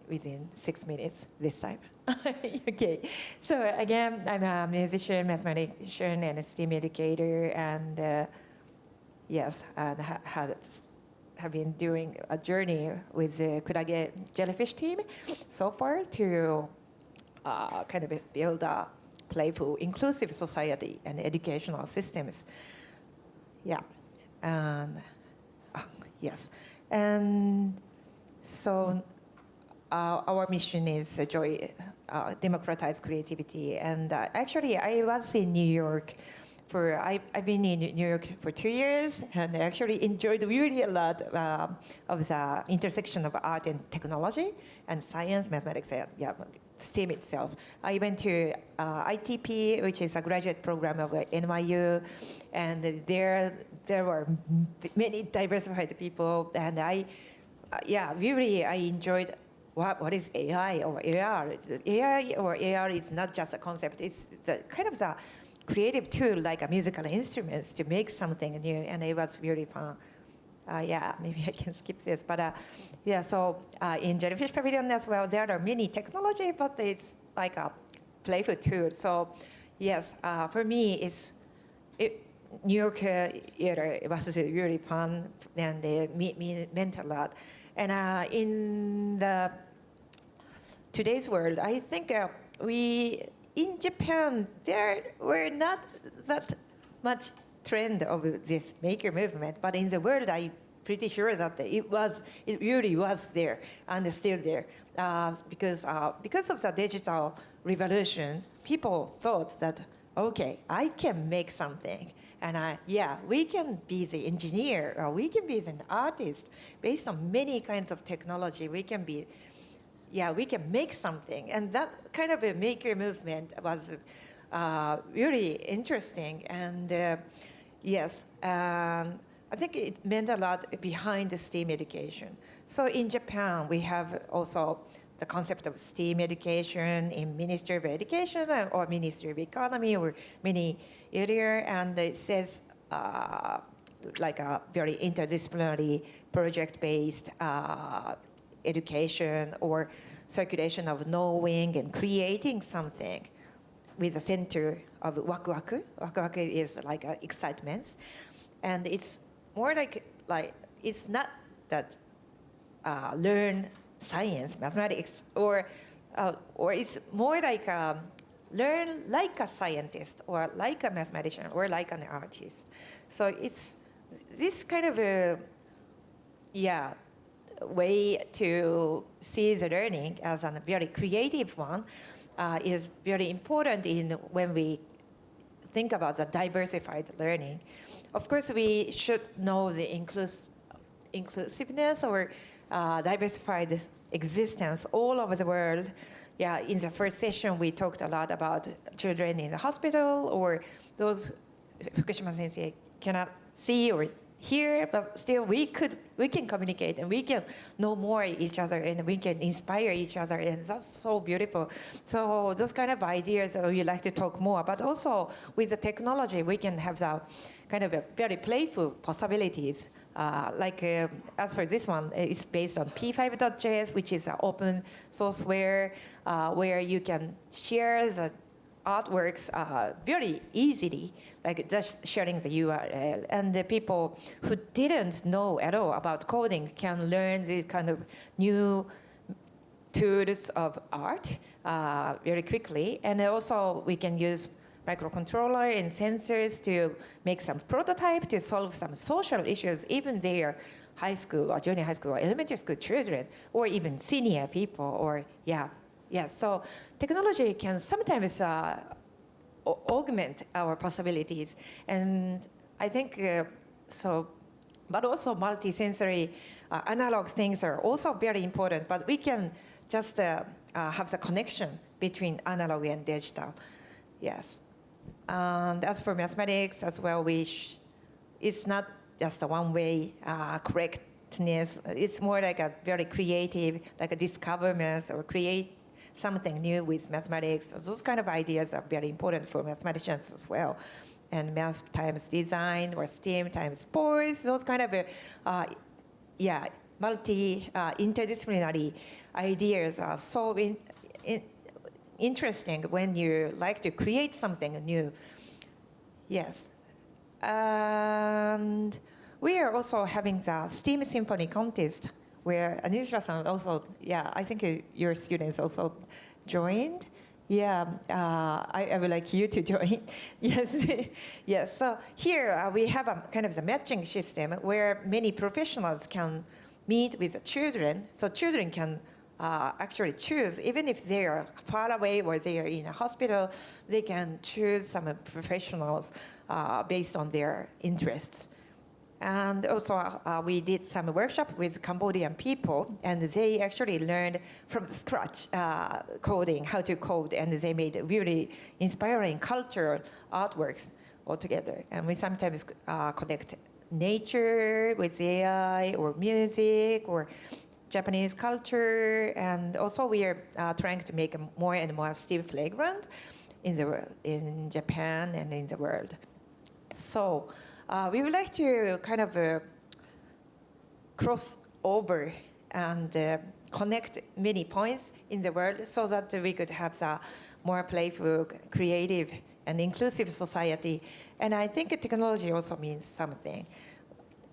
within 6 minutes this time. Okay. So again, I'm a musician, mathematician, and a STEAM educator, and yes, and have been doing a journey with the Kurage Jellyfish team so far to kind of build a playful, inclusive society and educational systems. Yeah, and yes, and so our mission is democratize creativity. And actually, I was in New York I've been in New York for 2 years, and I actually enjoyed really a lot of the intersection of art and technology and science, mathematics, yeah, STEAM itself. I went to ITP, which is a graduate program of NYU, and there were many diversified people, and I enjoyed what is AI or AR. AI or AR is not just a concept; it's the kind of the creative tool, like a musical instruments, to make something new, and it was really fun. Maybe I can skip this, but so in Jellyfish Pavilion as well, there are many technology, but it's like a playful tool. So yes, for me, New York it was really fun, and it meant a lot. And in the today's world, I think in Japan, there were not that much trend of this maker movement, but in the world, I'm pretty sure that it really was there and still there, because of the digital revolution, people thought that, okay, I can make something, and we can be the engineer, or we can be an artist based on many kinds of technology. We can make something. And that kind of a maker movement was really interesting. And I think it meant a lot behind the STEAM education. So in Japan, we have also the concept of STEAM education in Ministry of Education or Ministry of Economy or many area, and it says like a very interdisciplinary project-based education or circulation of knowing and creating something with a center of waku-waku. Waku-waku is like excitement. And it's more like it's not that learn science, mathematics, or it's more like learn like a scientist or like a mathematician or like an artist. So it's this kind of a way to see the learning as a very creative one is very important when we think about the diversified learning. Of course, we should know the inclusiveness or diversified existence all over the world. Yeah, in the first session, we talked a lot about children in the hospital or those Fukushima Sensei cannot see or hear, but still we can communicate and we can know more each other and we can inspire each other, and that's so beautiful. So those kind of ideas we like to talk more, but also with the technology we can have the kind of a very playful possibilities. As for this one, it's based on P5.js, which is an open sourceware where you can share the artworks very easily, like just sharing the URL. And the people who didn't know at all about coding can learn these kind of new tools of art very quickly. And also we can use microcontroller and sensors to make some prototype to solve some social issues, even their high school or junior high school or elementary school children, or even senior people, or so technology can sometimes augment our possibilities, and I think so. But also multi-sensory analog things are also very important, but we can just have the connection between analog and digital. Yes. And as for mathematics as well, it's not just a one-way correctness. It's more like a very creative, like a discover math or create something new with mathematics. So those kind of ideas are very important for mathematicians as well. And math times design or STEAM times sports, those kind of interdisciplinary ideas are so interesting when you like to create something new. Yes. And we are also having the STEAM Symphony contest where Anisha-san also, I think your students also joined. I would like you to join. Yes, yes. So here we have a kind of the matching system where many professionals can meet with the children. So children can actually choose, even if they are far away or they are in a hospital, they can choose some professionals based on their interests. And also, we did some workshop with Cambodian people, and they actually learned from scratch coding, how to code, and they made really inspiring cultural artworks altogether. And we sometimes connect nature with AI or music or Japanese culture, and also we are trying to make a more and more STEAM playground in the world, in Japan and in the world. So. We would like to kind of cross over and connect many points in the world so that we could have a more playful, creative, and inclusive society. And I think technology also means something.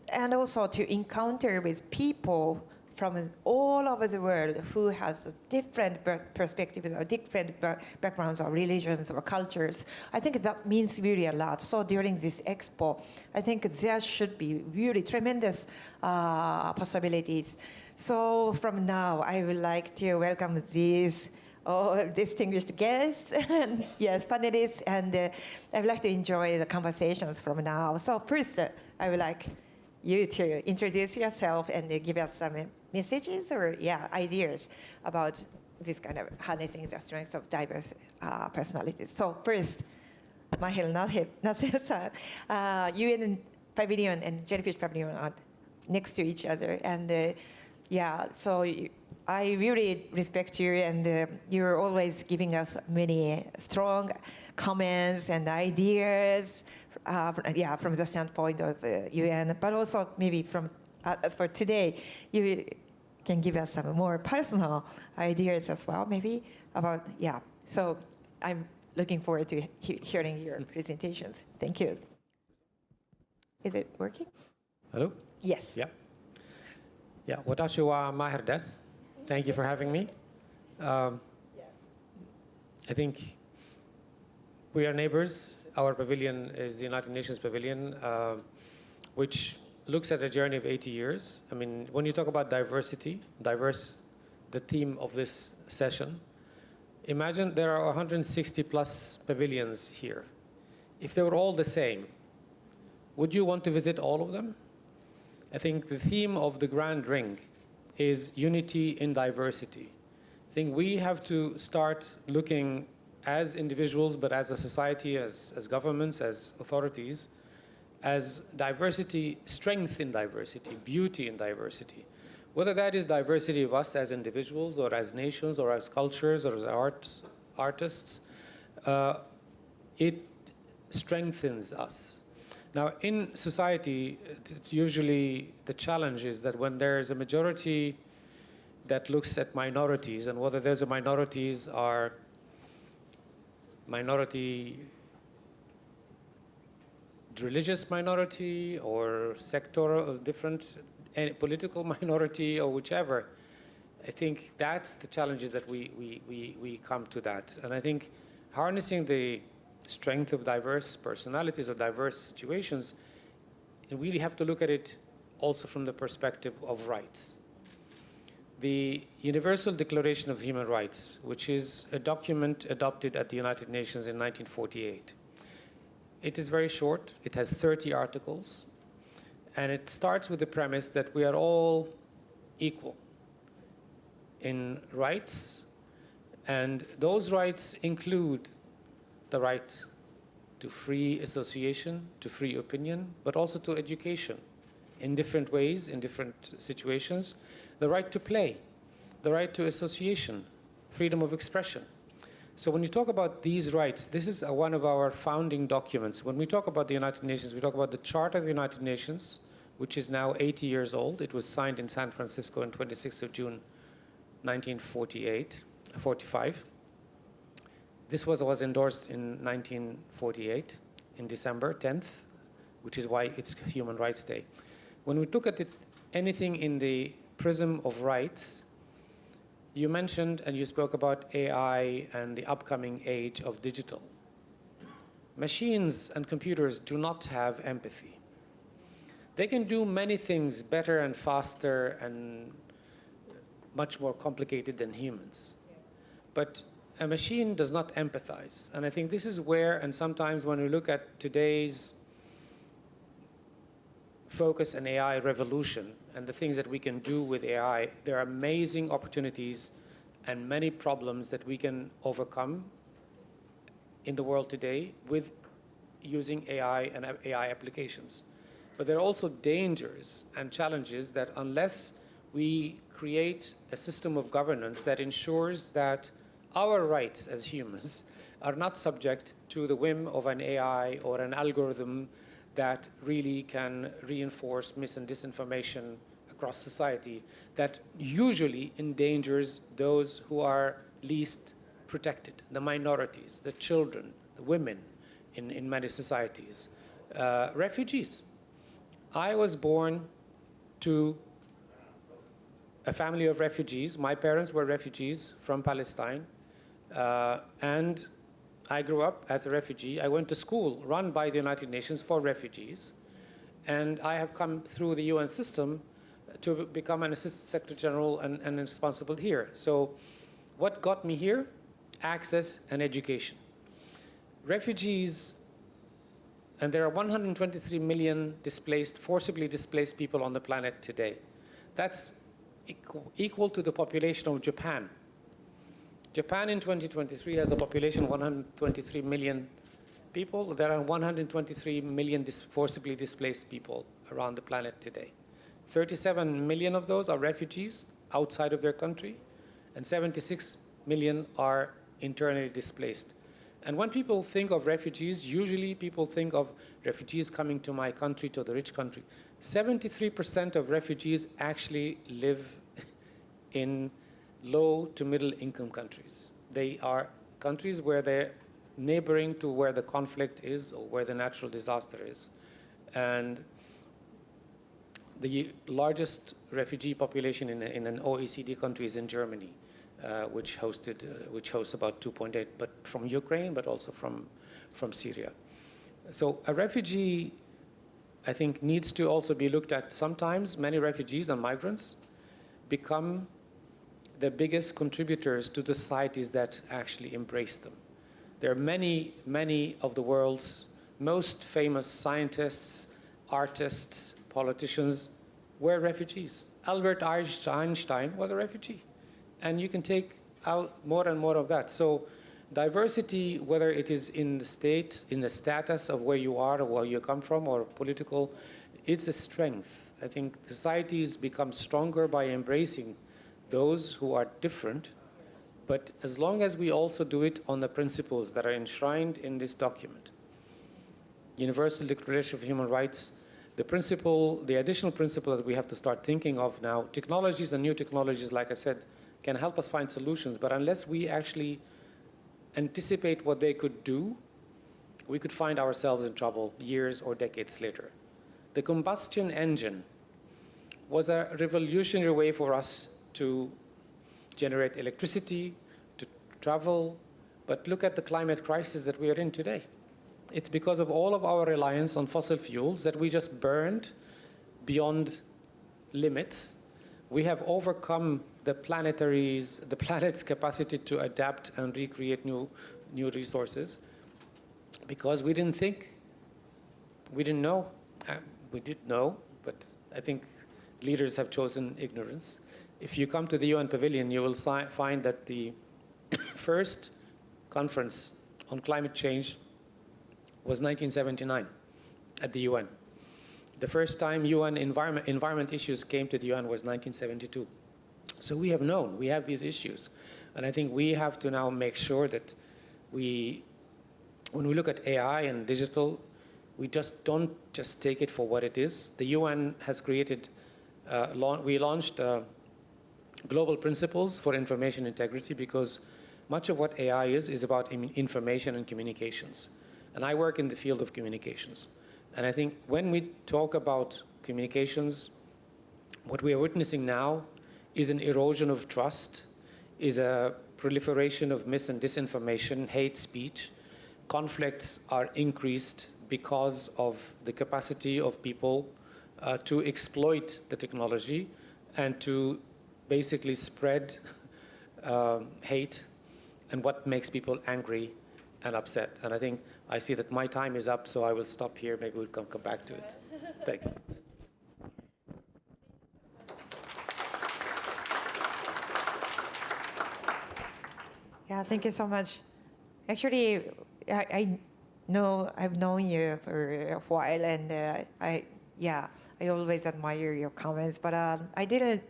And also to encounter with people from all over the world who has different perspectives or different backgrounds or religions or cultures. I think that means really a lot. So during this expo, I think there should be really tremendous possibilities. So from now, I would like to welcome these distinguished guests and yes, panelists, and I would like to enjoy the conversations from now. So first, I would like you to introduce yourself and give us some messages or ideas about this kind of harnessing the strengths of diverse personalities. So first, Mahel Nasser-san, UN Pavilion and Jellyfish Pavilion are next to each other, and so I really respect you, and you're always giving us many strong comments and ideas, from the standpoint of UN, but also maybe from as for today, you can give us some more personal ideas as well, maybe about So I'm looking forward to hearing your presentations. Thank you. Is it working?
Hello?
Yes.
Yeah. Watashi wa Maher desu. Thank you for having me. I think we are neighbors. Our pavilion is the United Nations Pavilion, which looks at a journey of 80 years. I mean, when you talk about diversity, the theme of this session, imagine there are 160 plus pavilions here. If they were all the same, would you want to visit all of them? I think the theme of the Grand Ring is unity in diversity. I think we have to start looking as individuals, but as a society, as governments, as authorities, as diversity, strength in diversity, beauty in diversity. Whether that is diversity of us as individuals or as nations or as cultures or as artists, it strengthens us. Now, in society, it's usually the challenge is that when there's a majority that looks at minorities, and whether those minorities are religious minority or sectoral, different political minority or whichever, I think that's the challenges that we come to that. And I think harnessing the strength of diverse personalities or diverse situations, and we really have to look at it also from the perspective of rights. The Universal Declaration of Human Rights, which is a document adopted at the United Nations in 1948. It is very short. It has 30 articles. And it starts with the premise that we are all equal in rights. And those rights include the right to free association, to free opinion, but also to education in different ways, in different situations. The right to play, the right to association, freedom of expression. So when you talk about these rights, this is one of our founding documents. When we talk about the United Nations, we talk about the Charter of the United Nations, which is now 80 years old. It was signed in San Francisco on 26th of June, 1945. This was endorsed in 1948, in December 10th, which is why it's Human Rights Day. When we look at it, anything in the prism of rights, you mentioned and you spoke about AI and the upcoming age of digital. Machines and computers do not have empathy. They can do many things better and faster and much more complicated than humans. But a machine does not empathize. And I think this is where, and sometimes when we look at today's focus on AI revolution and the things that we can do with AI, there are amazing opportunities and many problems that we can overcome in the world today with using AI and AI applications. But there are also dangers and challenges that unless we create a system of governance that ensures that our rights as humans are not subject to the whim of an AI or an algorithm that really can reinforce mis and disinformation across society, that usually endangers those who are least protected, the minorities, the children, the women in many societies, refugees. I was born to a family of refugees. My parents were refugees from Palestine, and I grew up as a refugee. I went to school run by the United Nations for refugees, and I have come through the UN system to become an Assistant Secretary General and responsible here. So what got me here? Access and education. Refugees, and there are 123 million displaced, forcibly displaced people on the planet today. That's equal to the population of Japan. Japan in 2023 has a population of 123 million people. There are 123 million forcibly displaced people around the planet today. 37 million of those are refugees outside of their country, and 76 million are internally displaced. And when people think of refugees, usually people think of refugees coming to my country, to the rich country. 73% of refugees actually live in low to middle income countries. They are countries where they're neighboring to where the conflict is or where the natural disaster is. And the largest refugee population in an OECD country is in Germany, which hosts about 2.8, but from Ukraine, but also from Syria. So a refugee, I think, needs to also be looked at. Sometimes many refugees and migrants become the biggest contributors to the societies that actually embrace them. There are many, many of the world's most famous scientists, artists, politicians were refugees. Albert Einstein was a refugee. And you can take out more and more of that. So diversity, whether it is in the state, in the status of where you are or where you come from or political, it's a strength. I think societies become stronger by embracing those who are different, but as long as we also do it on the principles that are enshrined in this document. Universal Declaration of Human Rights, the principle, the additional principle that we have to start thinking of now, technologies and new technologies, like I said, can help us find solutions, but unless we actually anticipate what they could do, we could find ourselves in trouble years or decades later. The combustion engine was a revolutionary way for us to generate electricity, to travel, But look at the climate crisis that we are in today. It's because of all of our reliance on fossil fuels that we just burned beyond limits. We have overcome the planet's capacity to adapt and recreate new resources because we didn't think, we didn't know. We did know, but I think leaders have chosen ignorance. If you come to the UN Pavilion, you will find that the first conference on climate change was 1979 at the UN. The first time UN environment issues came to the UN was 1972. So we have known, we have these issues. And I think we have to now make sure that when we look at AI and digital, we just don't just take it for what it is. The UN has created, we launched global principles for information integrity because much of what AI is about information and communications. And I work in the field of communications. And I think when we talk about communications, what we are witnessing now is an erosion of trust, is a proliferation of mis and disinformation, hate speech. Conflicts are increased because of the capacity of people to exploit the technology and to basically spread hate and what makes people angry and upset. And I think I see that my time is up, so I will stop here. Maybe we'll come back to it. Thanks.
Yeah, thank you so much. Actually, I know I've known you for a while, and I always admire your comments. But I didn't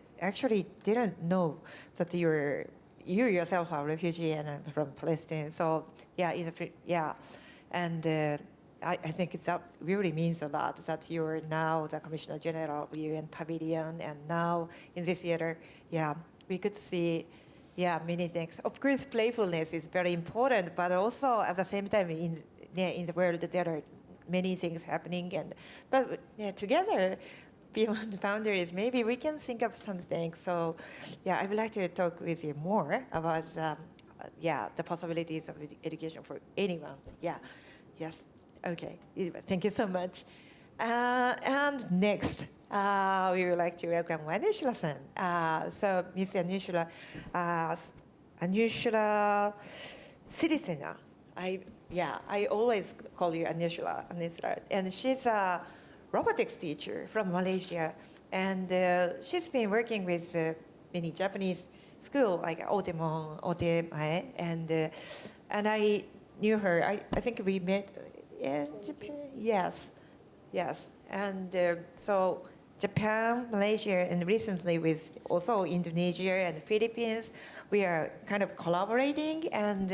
know that you yourself are a refugee and from Palestine. So and I think that really means a lot that you're now the Commissioner General of UN Pavilion, and now in this theater, we could see many things. Of course, playfulness is very important, but also at the same time in the world there are many things happening, but together beyond boundaries, maybe we can think of something. So I would like to talk with you more about the possibilities of education for anyone. Yes. Okay. Thank you so much. And next, we would like to welcome Anushla-san. So, Miss Anushla Sirisena. I always call you Anushla, and she's a robotics teacher from Malaysia, and she's been working with many Japanese schools like Otemon, Otemae, and I knew her. I think we met in Japan. Yes, and so Japan, Malaysia, and recently with also Indonesia and Philippines, we are kind of collaborating, and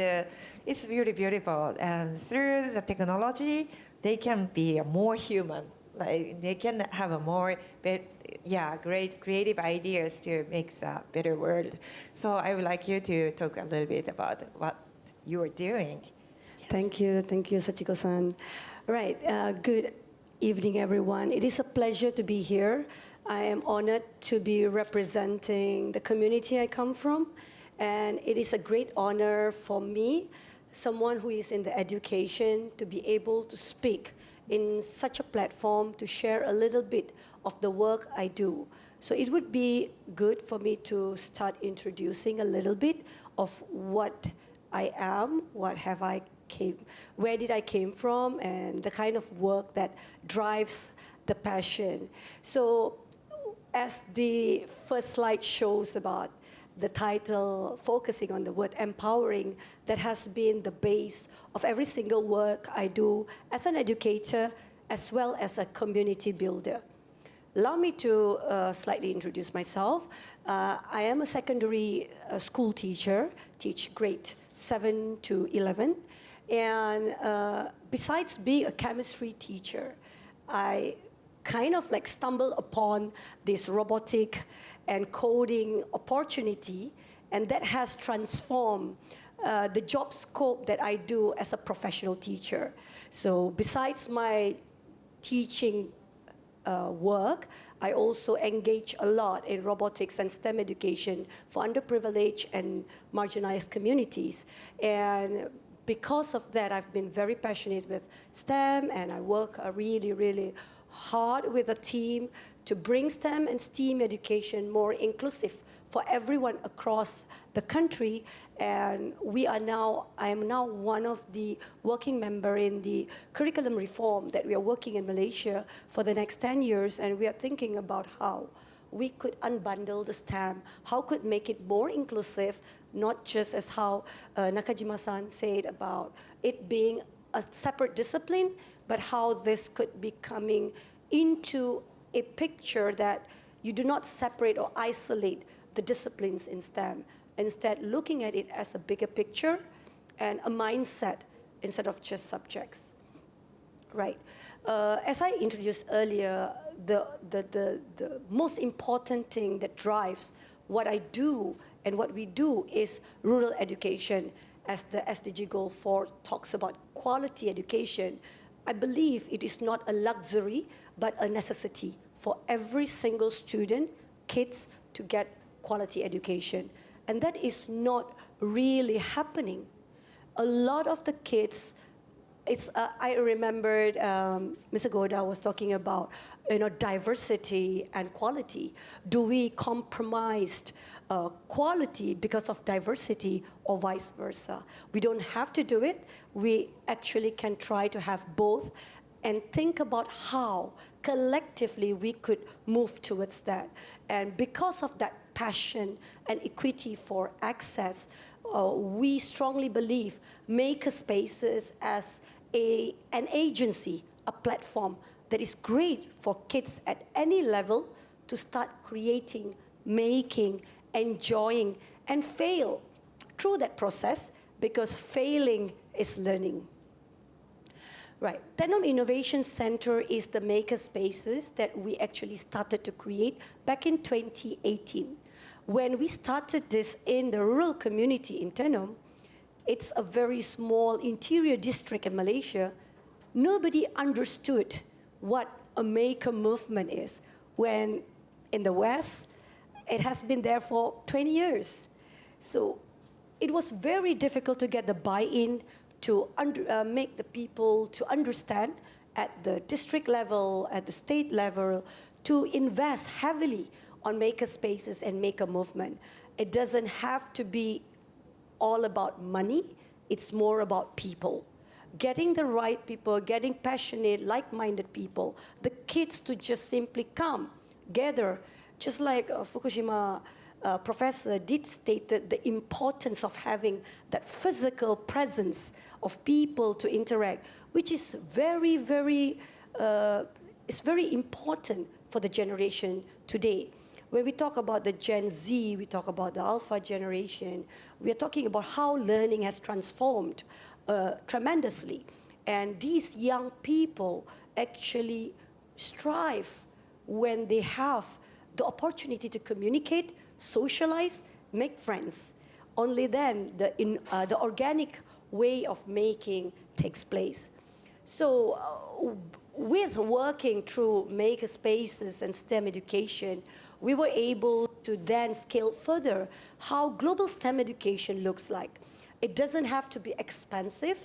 it's really beautiful. And through the technology, they can be more human. Like they can have a more, great creative ideas to make a better world. So I would like you to talk a little bit about what you are doing. Yes.
Thank you, Sachiko-san. Right, good evening, everyone. It is a pleasure to be here. I am honored to be representing the community I come from, and it is a great honor for me, someone who is in the education, to be able to speak in such a platform to share a little bit of the work I do. So it would be good for me to start introducing a little bit of what I am, where did I came from, and the kind of work that drives the passion. So as the first slide shows about the title, focusing on the word empowering, that has been the base of every single work I do as an educator, as well as a community builder. Allow me to slightly introduce myself. I am a secondary school teacher, teach grade 7 to 11. And besides being a chemistry teacher, I kind of like stumbled upon this robotic and coding opportunity, and that has transformed the job scope that I do as a professional teacher. So besides my teaching work, I also engage a lot in robotics and STEM education for underprivileged and marginalized communities. And because of that, I've been very passionate with STEM, and I work really, really hard with a team to bring STEM and STEAM education more inclusive for everyone across the country. And I am now one of the working member in the curriculum reform that we are working in Malaysia for the next 10 years. And we are thinking about how we could unbundle the STEM, how could make it more inclusive, not just as how Nakajima-san said about it being a separate discipline, but how this could be coming into a picture that you do not separate or isolate the disciplines in STEM, instead looking at it as a bigger picture and a mindset instead of just subjects. Right. As I introduced earlier, the most important thing that drives what I do and what we do is rural education. As the SDG Goal 4 talks about quality education, I believe it is not a luxury, but a necessity for every single student, kids, to get quality education. And that is not really happening. A lot of the kids, I remembered Mr. Goda was talking about diversity and quality. Do we compromise quality because of diversity or vice versa? We don't have to do it. We actually can try to have both and think about how collectively we could move towards that. And because of that passion and equity for access, we strongly believe maker spaces as an agency, a platform that is great for kids at any level to start creating, making, enjoying, and fail through that process, because failing is learning. Right. Tenom Innovation Center is the maker spaces that we actually started to create back in 2018. When we started this in the rural community in Tenom, it's a very small interior district in Malaysia. Nobody understood what a maker movement is, when in the West, it has been there for 20 years. So it was very difficult to get the buy-in to make the people to understand at the district level, at the state level, to invest heavily on maker spaces and maker movement. It doesn't have to be all about money, it's more about people. Getting the right people, getting passionate, like-minded people, the kids to just simply come, gather, just like Fukushima professor did stated the importance of having that physical presence of people to interact, which is very, very, it's very important for the generation today. When we talk about the Gen Z, we talk about the Alpha generation, we are talking about how learning has transformed tremendously. And these young people actually strive when they have the opportunity to communicate, socialize, make friends. Only then the organic way of making takes place. So with working through maker spaces and STEM education, we were able to then scale further how global STEM education looks like. It doesn't have to be expensive.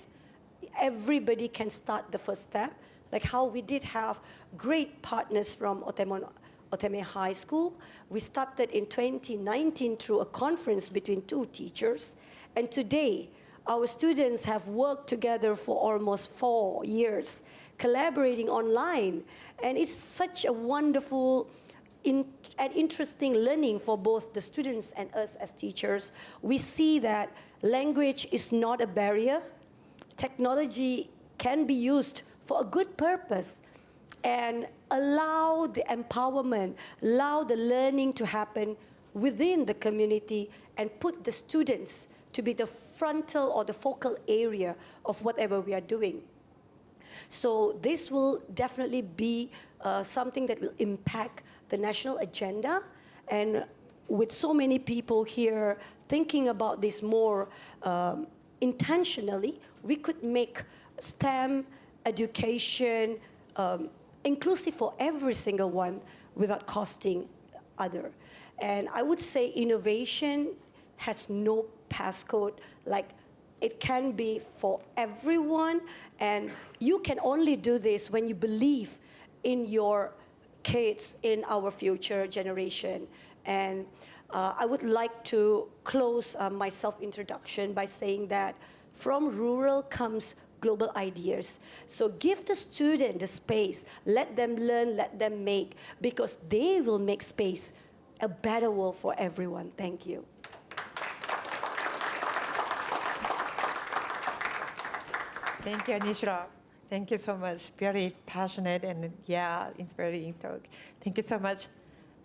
Everybody can start the first step, like how we did have great partners from Oteme High School. We started in 2019 through a conference between two teachers. And today, our students have worked together for almost 4 years, collaborating online. And it's such a wonderful and interesting learning for both the students and us as teachers. We see that language is not a barrier. Technology can be used for a good purpose and allow the empowerment, allow the learning to happen within the community and put the students to be the frontal or the focal area of whatever we are doing. So this will definitely be something that will impact the national agenda. And with so many people here thinking about this more intentionally, we could make STEM education inclusive for every single one without costing other. And I would say innovation has no passcode. Like, it can be for everyone, and you can only do this when you believe in your kids, in our future generation. And I would like to close my self-introduction by saying that from rural comes global ideas. So give the student the space, let them learn, let them make, because they will make space a better world for everyone. Thank you.
Thank you, Anishra. Thank you so much. Very passionate and inspiring talk. Thank you so much.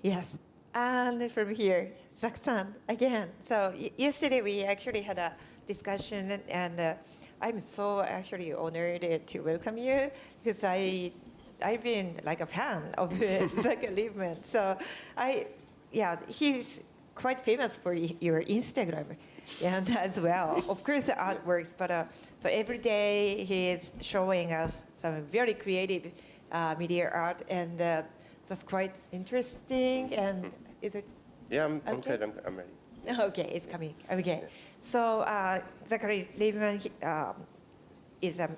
Yes. And from here, Zak-san, again. So yesterday we actually had a discussion, and I'm so actually honored to welcome you, because I've been like a fan of Zach Liebman. So he's quite famous for your Instagram and as well. Of course, the artworks, but so every day he is showing us some very creative media art, and that's quite interesting. And is it?
Yeah, I'm
Okay.
good. I'm ready.
Okay, it's coming. Okay. So Zachary Liebman is an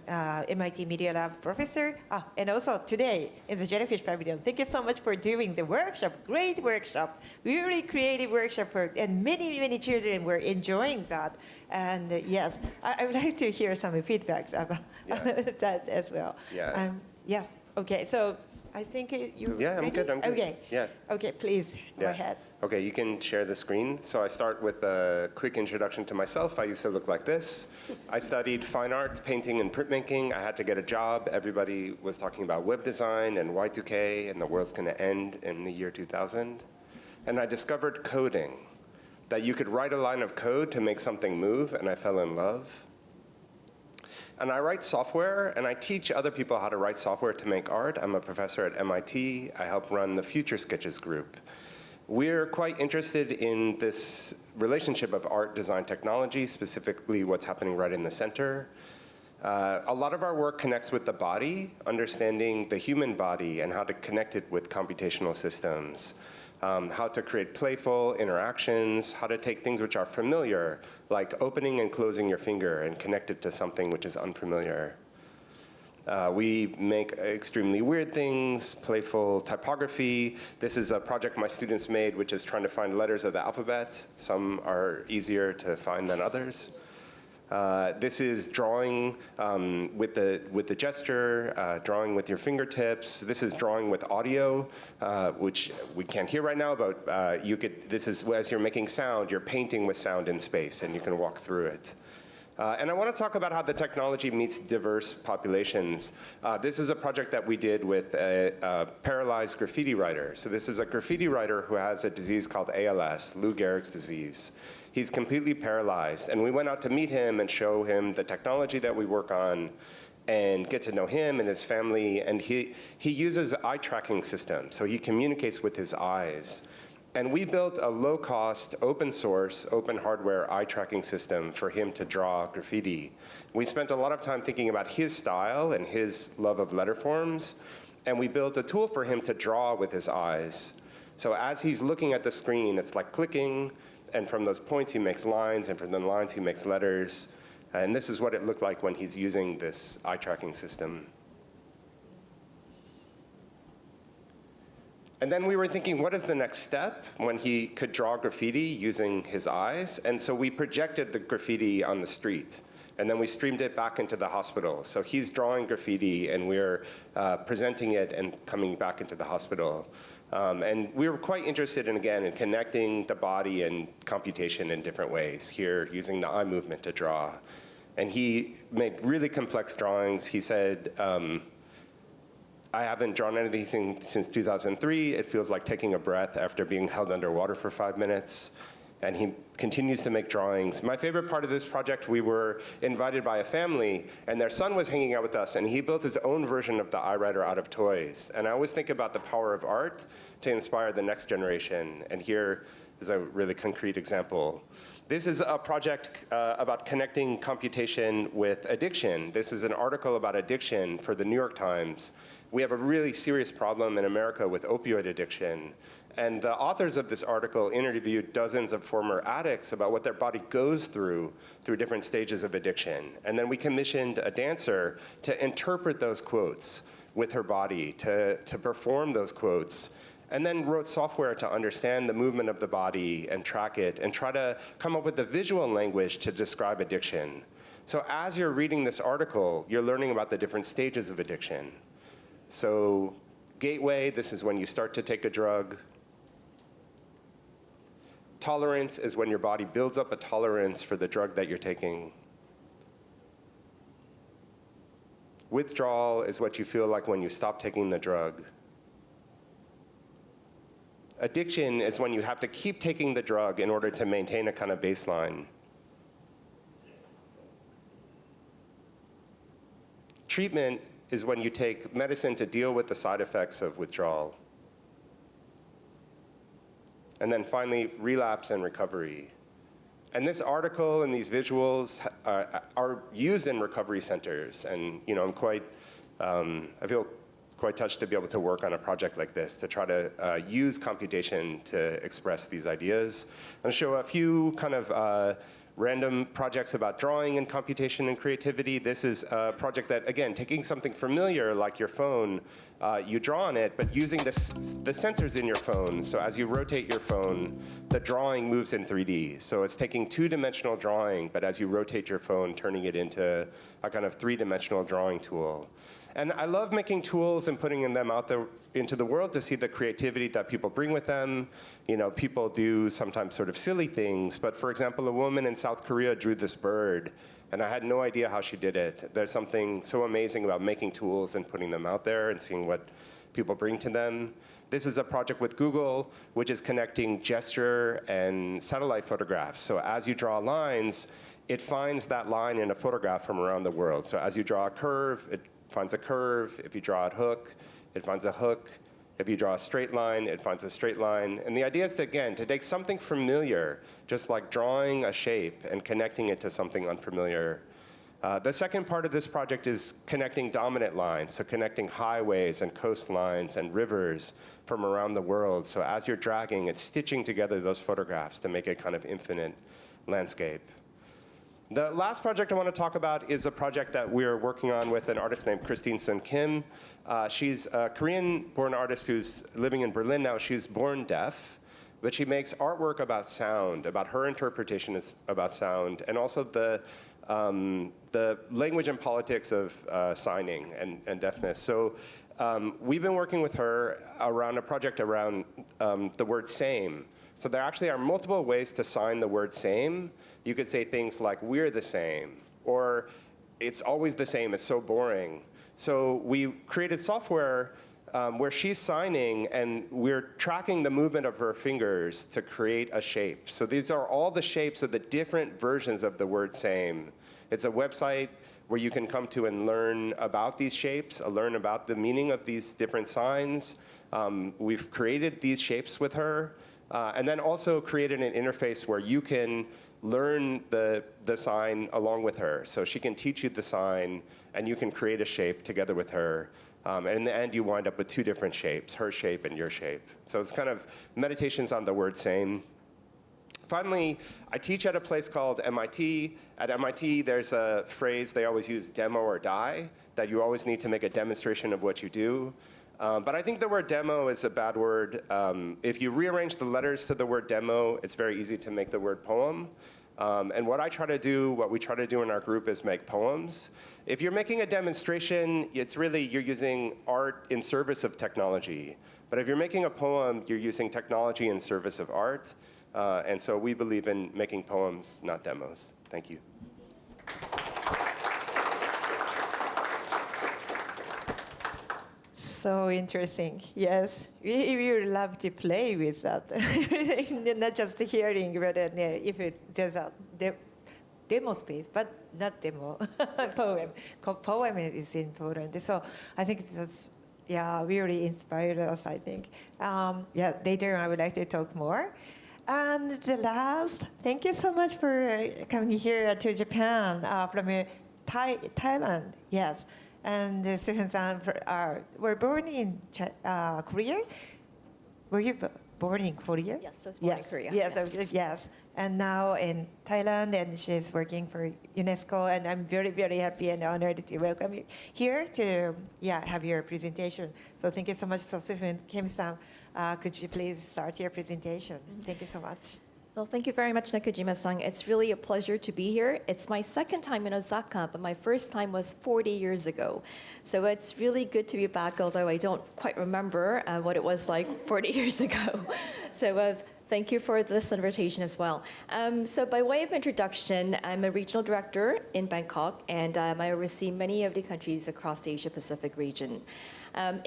MIT Media Lab professor, and also today in the Jellyfish Pavilion. Thank you so much for doing the workshop. Great workshop, really creative workshop, and many children were enjoying that. And yes, I would like to hear some feedbacks about that as well.
Yeah.
Yes. Okay. So I think you.
Yeah, I'm good.
Okay.
Yeah.
Okay. Please go ahead.
Okay, you can share the screen. So I start with a quick introduction to myself. I used to look like this. I studied fine art, painting, and printmaking. I had to get a job. Everybody was talking about web design and Y2K, and the world's going to end in the year 2000. And I discovered coding, that you could write a line of code to make something move, and I fell in love. And I write software, and I teach other people how to write software to make art. I'm a professor at MIT. I help run the Future Sketches group. We're quite interested in this relationship of art, design, technology, specifically what's happening right in the center. A lot of our work connects with the body, understanding the human body and how to connect it with computational systems. How to create playful interactions, how to take things which are familiar, like opening and closing your finger, and connect it to something which is unfamiliar. We make extremely weird things, playful typography. This is a project my students made, which is trying to find letters of the alphabet. Some are easier to find than others. This is drawing with the gesture, drawing with your fingertips. This is drawing with audio, which we can't hear right now, but this is as you're making sound, you're painting with sound in space, and you can walk through it. And I want to talk about how the technology meets diverse populations. This is a project that we did with a paralyzed graffiti writer. So this is a graffiti writer who has a disease called ALS, Lou Gehrig's disease. He's completely paralyzed, and we went out to meet him and show him the technology that we work on and get to know him and his family. And he uses eye tracking system, so he communicates with his eyes. And we built a low-cost, open-source, open hardware eye tracking system for him to draw graffiti. We spent a lot of time thinking about his style and his love of letter forms, and we built a tool for him to draw with his eyes. So as he's looking at the screen, it's like clicking, and from those points he makes lines, and from the lines he makes letters. And this is what it looked like when he's using this eye tracking system. And then we were thinking, what is the next step when he could draw graffiti using his eyes? And so we projected the graffiti on the street, and then we streamed it back into the hospital. So he's drawing graffiti, and we're presenting it and coming back into the hospital. And we were quite interested in connecting the body and computation in different ways, here using the eye movement to draw. And he made really complex drawings. He said, I haven't drawn anything since 2003. It feels like taking a breath after being held underwater for 5 minutes. And he continues to make drawings. My favorite part of this project, we were invited by a family, and their son was hanging out with us, and he built his own version of the iWriter out of toys. And I always think about the power of art to inspire the next generation. And here is a really concrete example. This is a project about connecting computation with addiction. This is an article about addiction for the New York Times. we have a really serious problem in America with opioid addiction. And the authors of this article interviewed dozens of former addicts about what their body goes through different stages of addiction. And then we commissioned a dancer to interpret those quotes with her body, to perform those quotes, and then wrote software to understand the movement of the body and track it and try to come up with the visual language to describe addiction. So as you're reading this article, you're learning about the different stages of addiction. So gateway, this is when you start to take a drug. Tolerance is when your body builds up a tolerance for the drug that you're taking. Withdrawal is what you feel like when you stop taking the drug. Addiction is when you have to keep taking the drug in order to maintain a kind of baseline. Treatment is when you take medicine to deal with the side effects of withdrawal. And then finally, relapse and recovery. And this article and these visuals are used in recovery centers. And I'm I feel quite touched to be able to work on a project like this, to try to use computation to express these ideas. I'm gonna show a few kind of random projects about drawing and computation and creativity. This is a project that, again, taking something familiar like your phone, you draw on it, but using the sensors in your phone. So as you rotate your phone, the drawing moves in 3D. So it's taking two-dimensional drawing, but as you rotate your phone, turning it into a kind of three-dimensional drawing tool. And I love making tools and putting them out there into the world to see the creativity that people bring with them. People do sometimes sort of silly things, but for example, a woman in South Korea drew this bird, and I had no idea how she did it. There's something so amazing about making tools and putting them out there and seeing what people bring to them. This is a project with Google, which is connecting gesture and satellite photographs. So as you draw lines, it finds that line in a photograph from around the world. So as you draw a curve, it finds a curve. If you draw a hook, it finds a hook. If you draw a straight line, it finds a straight line. And the idea is, to take something familiar, just like drawing a shape and connecting it to something unfamiliar. The second part of this project is connecting dominant lines, so connecting highways and coastlines and rivers from around the world. So as you're dragging, it's stitching together those photographs to make a kind of infinite landscape. The last project I want to talk about is a project that we're working on with an artist named Christine Sun Kim. She's a Korean-born artist who's living in Berlin now. She's born deaf, but she makes artwork about sound, about her interpretation is about sound, and also the language and politics of signing and deafness. So we've been working with her around a project around the word same. So there actually are multiple ways to sign the word same. You could say things like, we're the same, or it's always the same, it's so boring. So we created software where she's signing and we're tracking the movement of her fingers to create a shape. So these are all the shapes of the different versions of the word same. It's a website where you can come to and learn about these shapes, learn about the meaning of these different signs. We've created these shapes with her. And then also created an interface where you can learn the sign along with her. So she can teach you the sign, and you can create a shape together with her. And in the end, you wind up with two different shapes, her shape and your shape. So it's kind of meditations on the word same. Finally, I teach at a place called MIT. At MIT, there's a phrase they always use, demo or die, that you always need to make a demonstration of what you do. But I think the word demo is a bad word. If you rearrange the letters to the word demo, it's very easy to make the word poem. And what we try to do in our group is make poems. If you're making a demonstration, it's really, you're using art in service of technology. But if you're making a poem, you're using technology in service of art. And so we believe in making poems, not demos. Thank you.
So interesting. Yes, we would love to play with that. Not just hearing, but if there's a demo space, but not demo, poem. Poem is important. So I think that's, really inspired us, I think. Later I would like to talk more. And the last, thank you so much for coming here to Japan from Thailand. Yes. And Suhun-san were born in Korea. Were you born in Korea?
Yes, I was born in Korea.
Yes, yes. And now in Thailand, and she's working for UNESCO. And I'm very, very happy and honored to welcome you here to have your presentation. So thank you so much. So Suhun, Kim-san, could you please start your presentation? Thank you so much.
Well, thank you very much, Nakajima-san. It's really a pleasure to be here. It's my second time in Osaka, but my first time was 40 years ago. So it's really good to be back, although I don't quite remember what it was like 40 years ago. So thank you for this invitation as well. So by way of introduction, I'm a regional director in Bangkok, and I oversee many of the countries across the Asia-Pacific region.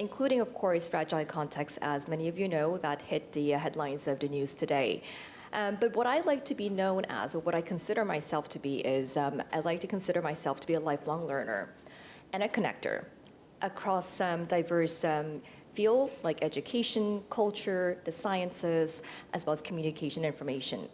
Including, of course, fragile contexts, as many of you know, that hit the headlines of the news today. But what I like to be known as, or what I consider myself to be, is I like to consider myself to be a lifelong learner and a connector across diverse fields like education, culture, the sciences, as well as communication information.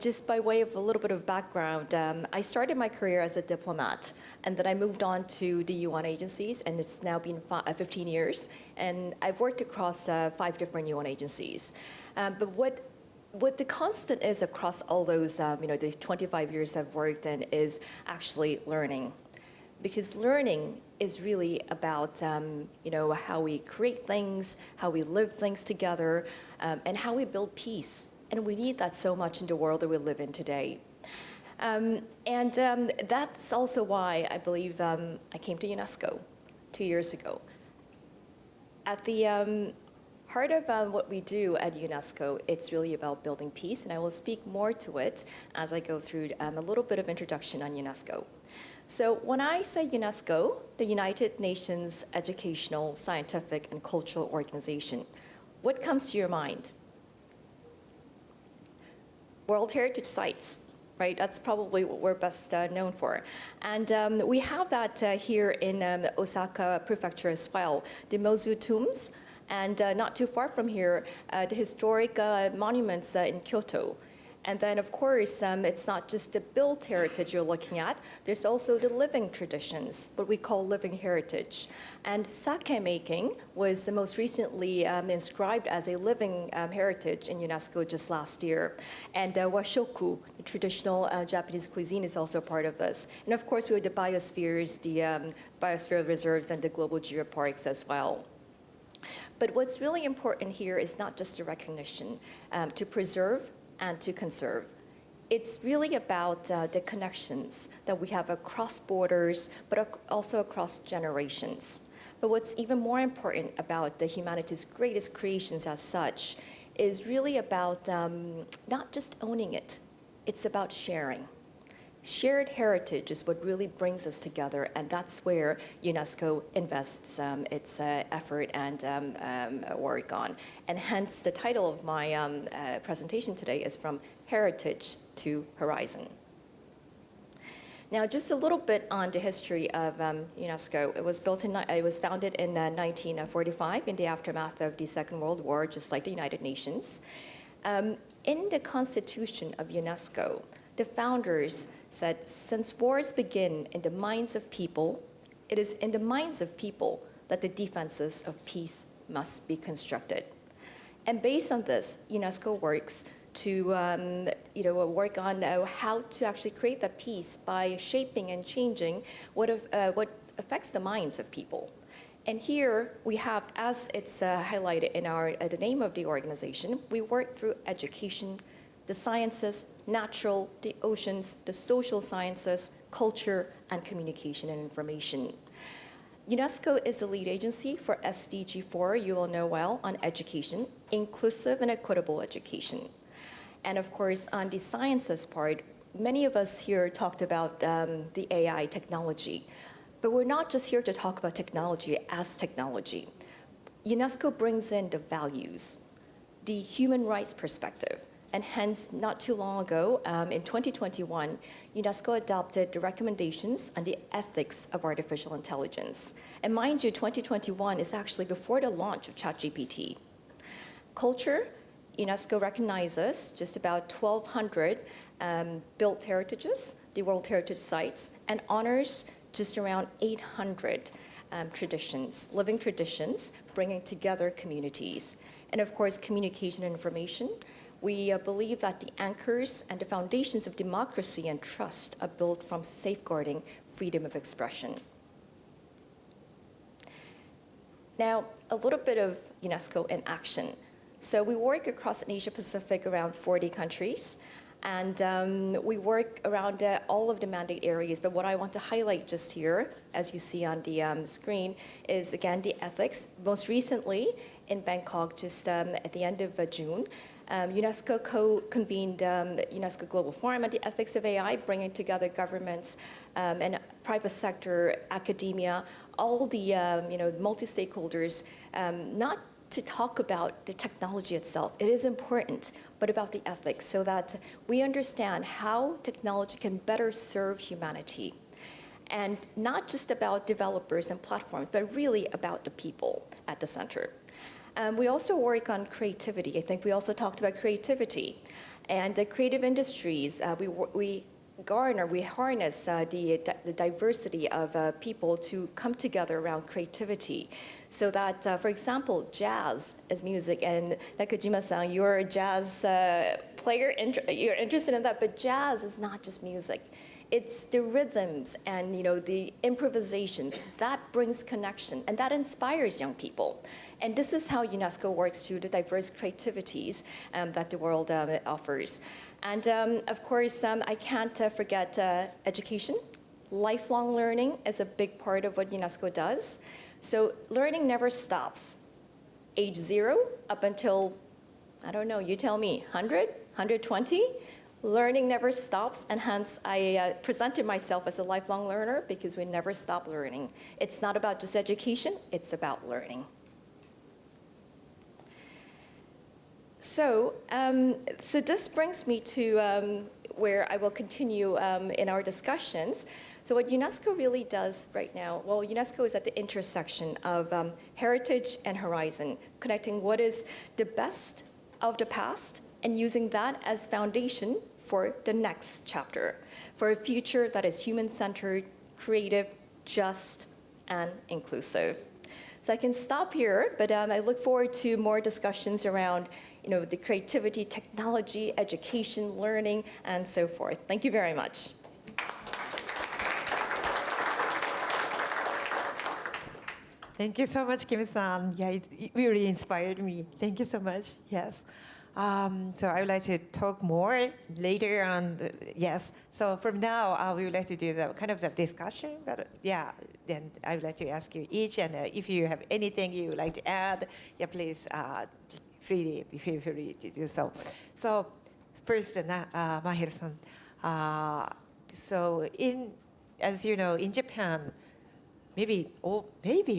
Just by way of a little bit of background, I started my career as a diplomat, and then I moved on to the UN agencies, and it's now been 15 years, and I've worked across 5 different UN agencies. But what the constant is across all those, the 25 years I've worked in, is actually learning. Because learning is really about, how we create things, how we live things together, and how we build peace. And we need that so much in the world that we live in today. That's also why I believe I came to UNESCO 2 years ago. At the heart of what we do at UNESCO, it's really about building peace, and I will speak more to it as I go through a little bit of introduction on UNESCO. So when I say UNESCO, the United Nations Educational, Scientific, and Cultural Organization, what comes to your mind? World Heritage Sites, right? That's probably what we're best known for. And we have that here in Osaka Prefecture as well, the Mozu tombs, and not too far from here, the historic monuments in Kyoto. And then, of course, it's not just the built heritage you're looking at, there's also the living traditions, what we call living heritage. And sake making was most recently inscribed as a living heritage in UNESCO just last year. And washoku, the traditional Japanese cuisine, is also part of this. And of course, we have the biospheres, the biosphere reserves, and the global geoparks as well. But what's really important here is not just the recognition, to preserve and to conserve. It's really about the connections that we have across borders, but also across generations. But what's even more important about the humanity's greatest creations as such is really about not just owning it, it's about sharing. Shared heritage is what really brings us together, and that's where UNESCO invests its effort and work on. And hence, the title of my presentation today is From Heritage to Horizon. Now, just a little bit on the history of UNESCO. It was founded in 1945 in the aftermath of the Second World War, just like the United Nations. In the constitution of UNESCO, the founders said, since wars begin in the minds of people, it is in the minds of people that the defenses of peace must be constructed. And based on this, UNESCO works to work on how to actually create that peace by shaping and changing what affects the minds of people. And here we have, as it's highlighted in the name of the organization, we work through education, the sciences, natural, the oceans, the social sciences, culture, and communication and information. UNESCO is the lead agency for SDG 4, you will know well, on education, inclusive and equitable education. And of course, on the sciences part, many of us here talked about the AI technology. But we're not just here to talk about technology as technology. UNESCO brings in the values, the human rights perspective, and hence, not too long ago, in 2021, UNESCO adopted the recommendations on the ethics of artificial intelligence. And mind you, 2021 is actually before the launch of ChatGPT. Culture, UNESCO recognizes just about 1,200 built heritages, the World Heritage Sites, and honors just around 800 traditions, living traditions, bringing together communities. And of course, communication and information. We believe that the anchors and the foundations of democracy and trust are built from safeguarding freedom of expression. Now, a little bit of UNESCO in action. So we work across Asia Pacific around 40 countries, and we work around all of the mandate areas. But what I want to highlight just here, as you see on the screen, is again the ethics. Most recently in Bangkok, just at the end of June, UNESCO co-convened UNESCO Global Forum on the Ethics of AI, bringing together governments and private sector, academia, all the multi-stakeholders, not to talk about the technology itself. It is important, but about the ethics, so that we understand how technology can better serve humanity. And not just about developers and platforms, but really about the people at the center. We also work on creativity. I think we also talked about creativity. And the creative industries, we harness the diversity of people to come together around creativity. So that, for example, jazz is music, and Nakajima-san, you're a jazz player, you're interested in that, but jazz is not just music. It's the rhythms and the improvisation that brings connection, and that inspires young people. And this is how UNESCO works through the diverse creativities that the world offers. And of course, I can't forget education. Lifelong learning is a big part of what UNESCO does. So learning never stops. Age 0 up until, I don't know, you tell me, 100, 120? Learning never stops, and hence I presented myself as a lifelong learner, because we never stop learning. It's not about just education, it's about learning. So this brings me to where I will continue in our discussions. So what UNESCO really does right now, well, UNESCO is at the intersection of heritage and horizon, connecting what is the best of the past and using that as foundation for the next chapter, for a future that is human-centered, creative, just, and inclusive. So I can stop here, but I look forward to more discussions around the creativity, technology, education, learning, and so forth. Thank you very much.
Thank you so much, Kim-san. Yeah, it really inspired me. Thank you so much. Yes. So I would like to talk more later on. Yes. So from now, we would like to do the kind of the discussion. But yeah, then I would like to ask you each, and if you have anything you would like to add, yeah, please feel free to do so. So first, Maher-san. So as you know, in Japan, maybe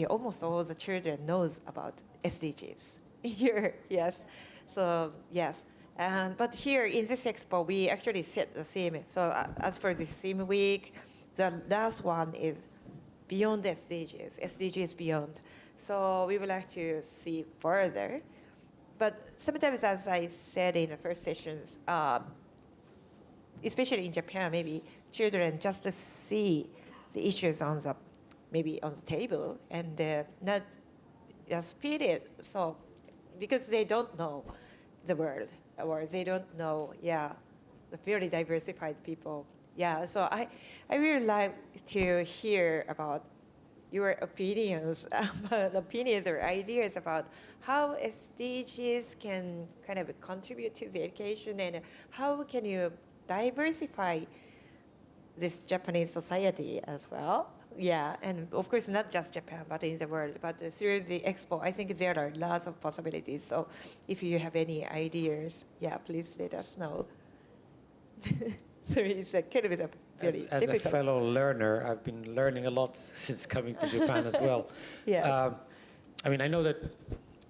almost all the children knows about SDGs. Here, yes. So yes, but here in this expo, we actually set the theme. So as for this theme week, the last one is beyond SDGs beyond. So we would like to see further. But sometimes, as I said in the first sessions, especially in Japan, maybe children just see the issues on the table and not just feel it. So because they don't know the world, or they don't know, the very diversified people. Yeah, so I really like to hear about your opinions or ideas about how SDGs can kind of contribute to the education, and how can you diversify this Japanese society as well. Yeah, and of course not just Japan, but in the world. But through the expo, I think there are lots of possibilities. So if you have any ideas, please let us know. Sorry, it's a kind of a very
as
difficult.
a fellow learner, I've been learning a lot since coming to Japan as well.
Yes.
I mean, I know that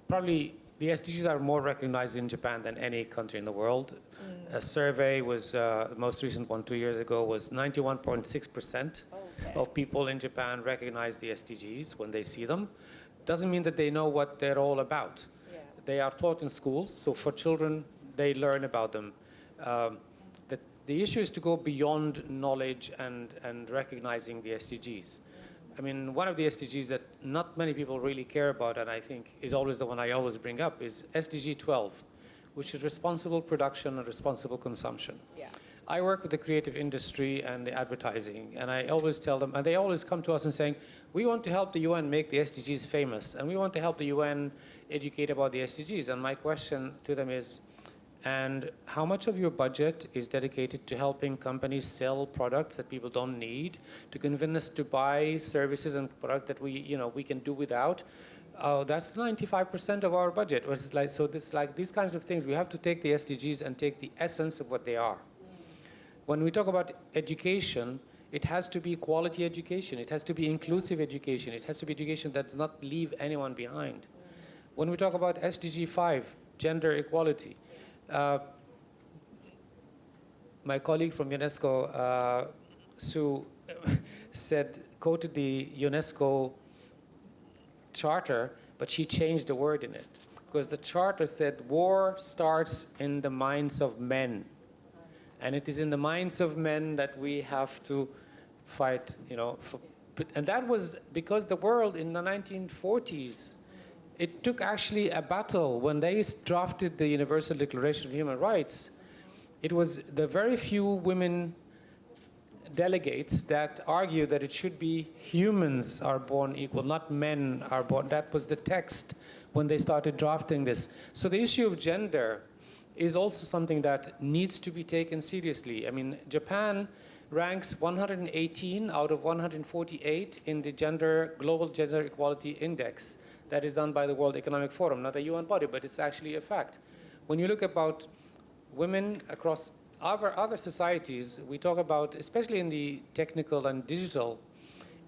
probably the SDGs are more recognized in Japan than any country in the world. A survey was, the most recent one 2 years ago, was 91.6% of people in Japan recognize the SDGs when they see them. Doesn't mean that they know what they're all about. They are taught in schools, so for children, they learn about them. the issue is to go beyond knowledge and recognizing the SDGs. I mean, one of the SDGs that not many people really care about, and I think is always the one I always bring up, is SDG 12, which is responsible production and responsible consumption.
Yeah.
I work with the creative industry and the advertising, and I always tell them, and they always come to us and saying, we want to help the UN make the SDGs famous, and we want to help the UN educate about the SDGs. And my question to them is, and how much of your budget is dedicated to helping companies sell products that people don't need, to convince us to buy services and products that we can do without? That's 95% of our budget. So these kinds of things, we have to take the SDGs and take the essence of what they are. When we talk about education, it has to be quality education. It has to be inclusive education. It has to be education that does not leave anyone behind. When we talk about SDG 5, gender equality, my colleague from UNESCO, Sue, quoted the UNESCO charter, but she changed the word in it. Because the charter said, war starts in the minds of men. And it is in the minds of men that we have to fight, and that was because the world in the 1940s, it took actually a battle when they drafted the Universal Declaration of Human Rights. It was the very few women delegates that argued that it should be humans are born equal, not men are born. That was the text when they started drafting this. So the issue of gender is also something that needs to be taken seriously. I mean, Japan ranks 118 out of 148 in the Global Gender Equality Index that is done by the World Economic Forum, not a UN body, but it's actually a fact. When you look about women across other societies, we talk about, especially in the technical and digital,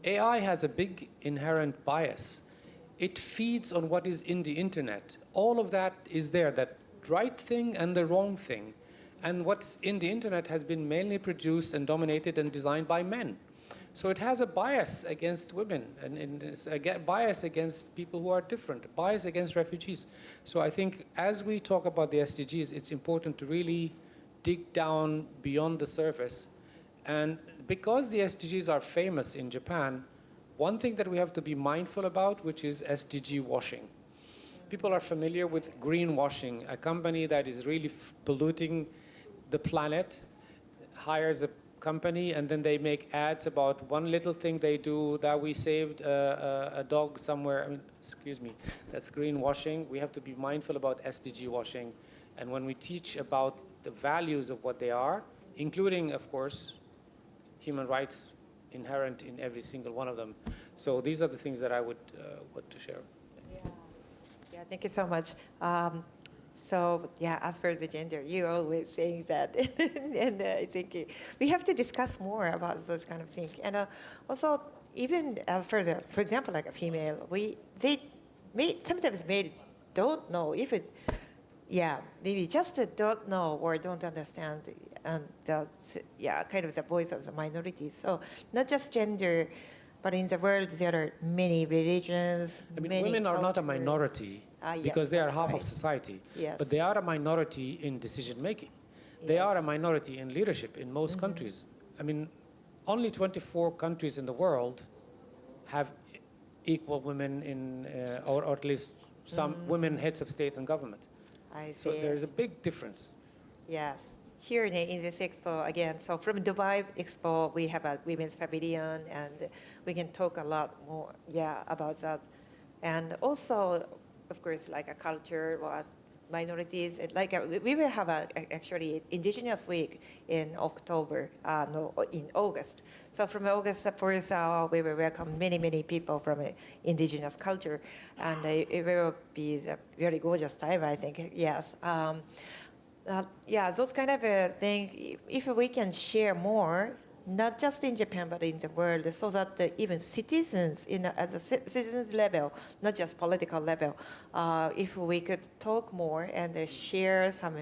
AI has a big inherent bias. It feeds on what is in the internet. All of that is there, that right thing and the wrong thing. And what's in the internet has been mainly produced and dominated and designed by men. So it has a bias against women, and it's a bias against people who are different, a bias against refugees. So I think as we talk about the SDGs, it's important to really dig down beyond the surface. And because the SDGs are famous in Japan, one thing that we have to be mindful about, which is SDG washing. People are familiar with greenwashing, a company that is really polluting the planet, hires a company, and then they make ads about one little thing they do, that we saved a dog somewhere. I mean, excuse me, that's greenwashing. We have to be mindful about SDG washing. And when we teach about the values of what they are, including, of course, human rights inherent in every single one of them. So these are the things that I would want to share.
Yeah, thank you so much. So yeah, as for the gender, you're always saying that, and I think we have to discuss more about those kind of things. And also, even as for example, like a female, sometimes don't know if it's, maybe just don't know or don't understand, and kind of the voice of the minorities. So not just gender, but in the world there are many religions.
I mean,
many
women are not a
cultures.
minority
Yes,
because they are half
right.
of society.
Yes.
But they are a minority in decision making. They are a minority in leadership in most countries. I mean, only 24 countries in the world have equal women in, or at least some women heads of state and government.
I see.
So there's a big difference.
Yes. Here in this expo, again, so from Dubai Expo, we have a women's pavilion, and we can talk a lot more, about that. And also, of course, like a culture, minorities, we will have actually Indigenous Week in in August. So from August 1st, we will welcome many, many people from indigenous culture, and it will be a very gorgeous time, I think, yes. Those kind of thing, if we can share more, not just in Japan, but in the world, so that even citizens, at the citizens level, not just political level, if we could talk more and share some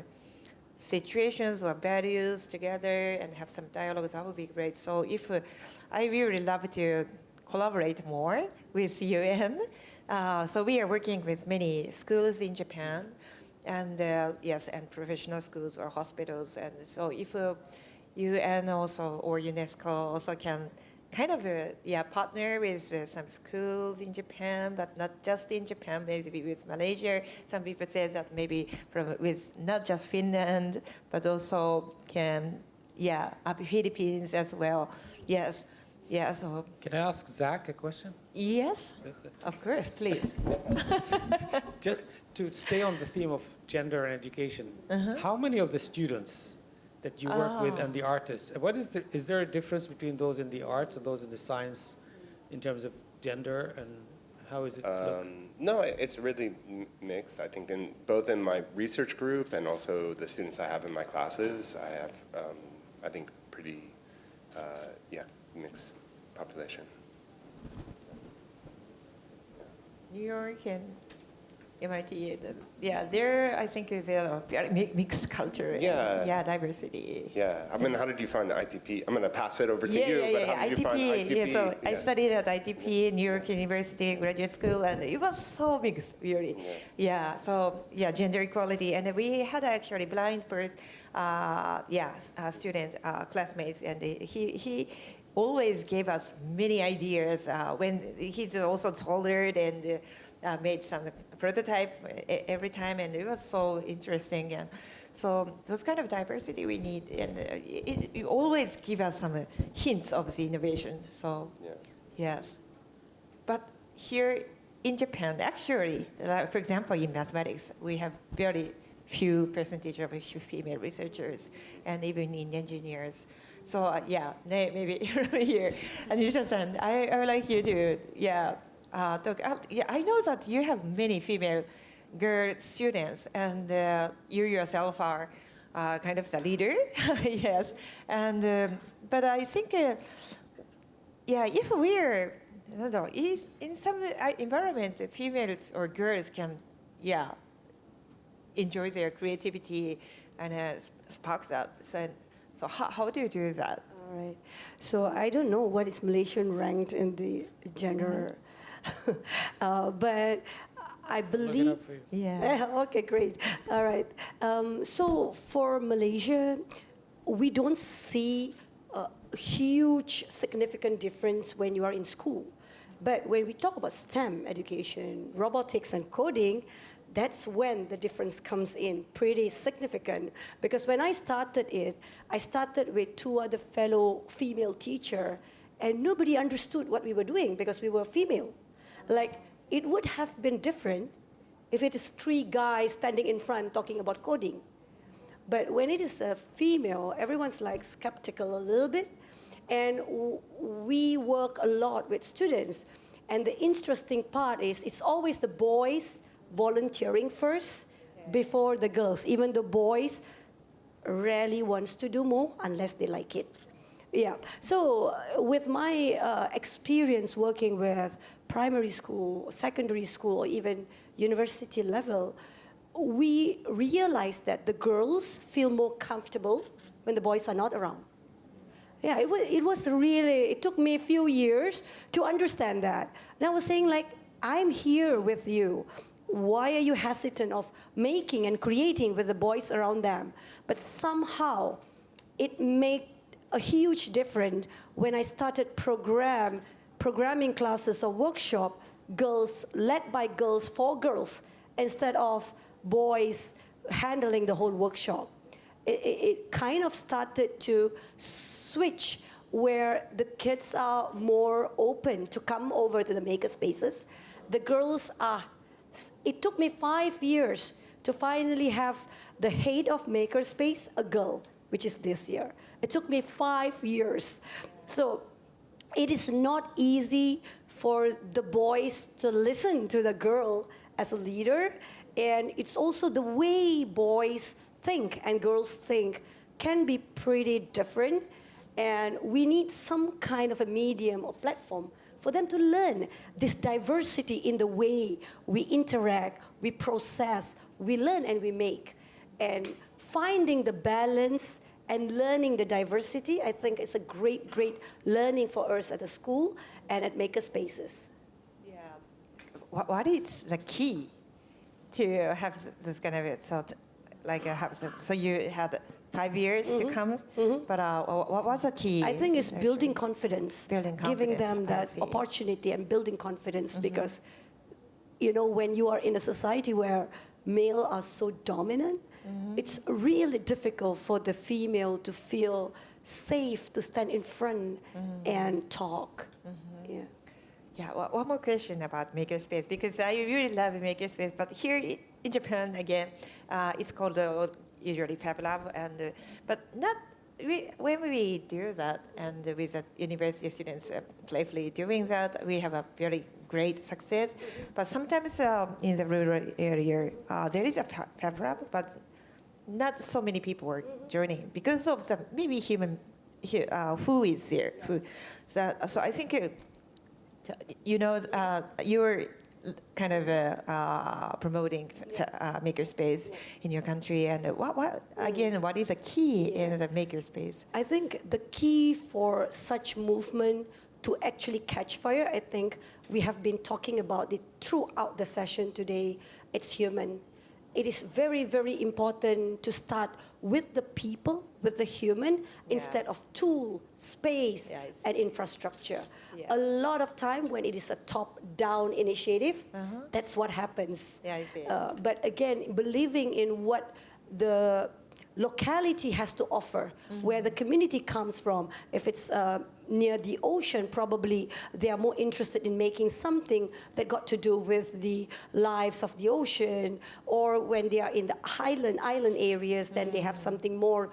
situations or values together and have some dialogue, that would be great. So I really love to collaborate more with UN. So we are working with many schools in Japan, and and professional schools or hospitals. And so if UN also or UNESCO also can kind of partner with some schools in Japan, but not just in Japan, maybe with Malaysia. Some people say that maybe with not just Finland, but also can, Philippines as well. Yes. Yeah, so.
Can I ask Zach a question?
Yes, of course, please.
Just to stay on the theme of gender and education, how many of the students that you work with and the artists, is there a difference between those in the arts and those in the science in terms of gender, and how is it look?
No, it's really mixed. I think both in my research group and also the students I have in my classes, I have, I think, pretty, mixed population.
New York and MIT, there I think is a very mixed culture.
Yeah.
Diversity.
Yeah, I mean, how did you find the ITP? I'm going to pass it over to you, but how did you find ITP?
So I studied at ITP, New York University Graduate School, and it was so mixed, really. Gender equality, and we had actually blind person, student, classmates, and he always gave us many ideas when he's also tolerant and made some prototype every time, and it was so interesting. And so those kind of diversity we need, and it always give us some hints of the innovation. So yes, but here in Japan, actually, for example, in mathematics, we have very few percentage of female researchers, and even in engineers. So maybe here, and Nisha-san, I would like you to talk. I know that you have many female girl students, and you yourself are kind of the leader, yes. And but I think, if we're, I don't know, in some environment, females or girls can, enjoy their creativity and sparks out. So how do you do that?
All right. So I don't know what is Malaysian ranked in the gender, but I believe.
Look it up for you.
Yeah.
Okay, great. All right. So for Malaysia, we don't see a huge significant difference when you are in school. But when we talk about STEM education, robotics and coding, that's when the difference comes in, pretty significant. Because when I started it, I started with 2 other fellow female teachers, and nobody understood what we were doing because we were female. Like, it would have been different if it is 3 guys standing in front talking about coding. But when it is a female, everyone's like skeptical a little bit. And we work a lot with students. And the interesting part is it's always the boys volunteering first before the girls. Even the boys rarely wants to do more unless they like it. Yeah. So with my experience working with primary school, secondary school, or even university level, we realized that the girls feel more comfortable when the boys are not around. Yeah, it took me a few years to understand that. And I was saying, like, I'm here with you. Why are you hesitant of making and creating with the boys around them? But somehow, it made a huge difference when I started programming classes or workshop, girls led by girls for girls, instead of boys handling the whole workshop. It kind of started to switch where the kids are more open to come over to the maker spaces. The girls are. It took me 5 years to finally have the head of Makerspace a girl, which is this year. It took me 5 years. So it is not easy for the boys to listen to the girl as a leader. And it's also the way boys think and girls think can be pretty different. And we need some kind of a medium or platform for them to learn this diversity in the way we interact, we process, we learn and we make. And finding the balance and learning the diversity, I think is a great, great learning for us at the school and at Makerspaces.
Yeah. What is the key to have this kind of thought? like so you had 5 years to come, but what was the key?
I think it's building confidence,
Building
giving
confidence,
them
I
that
see.
opportunity and building confidence because, when you are in a society where male are so dominant, it's really difficult for the female to feel safe to stand in front and talk. Yeah.
Yeah, one more question about Makerspace, because I really love Makerspace, but here in Japan, again, it's called usually Fab Lab, but not, when we do that, and with the university students playfully doing that, we have a very great success. But sometimes in the rural area, there is a Fab Lab, but not so many people are joining because of the maybe human who is there. So I think you're kind of promoting Makerspace in your country, and what is the key in the Makerspace?
I think the key for such movement to actually catch fire, I think we have been talking about it throughout the session today, it's human. It is very, very important to start with the people, with the human, instead of tool, space, and infrastructure.
Yes.
A lot of time when it is a top-down initiative, that's what happens.
Yeah, I see.
But again, believing in what the locality has to offer, where the community comes from. If it's near the ocean, probably they are more interested in making something that got to do with the lives of the ocean. Or when they are in the island areas, then they have something more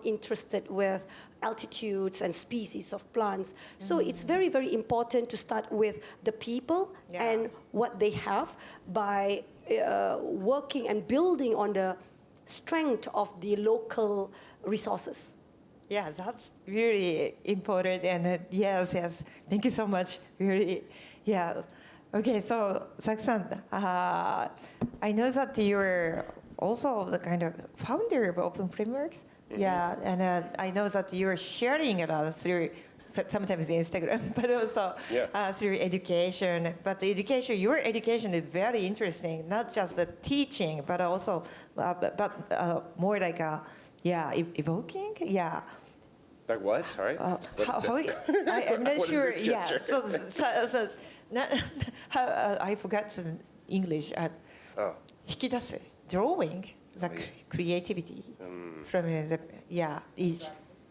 interested with altitudes and species of plants. So it's very, very important to start with the people and what they have by working and building on the strength of the local resources.
Yeah, that's really important. And yes, thank you so much. Really, yeah. Okay, so Saki-san, I know that you're also the kind of founder of Open Frameworks. Yeah, and I know that you're sharing it through sometimes Instagram, but also through education. But your education is very interesting, not just the teaching, but also, more like evoking,
Like what? Sorry.
I'm not
What
sure.
is this gesture?
So I forgot the English. 引き出す drawing the creativity from each.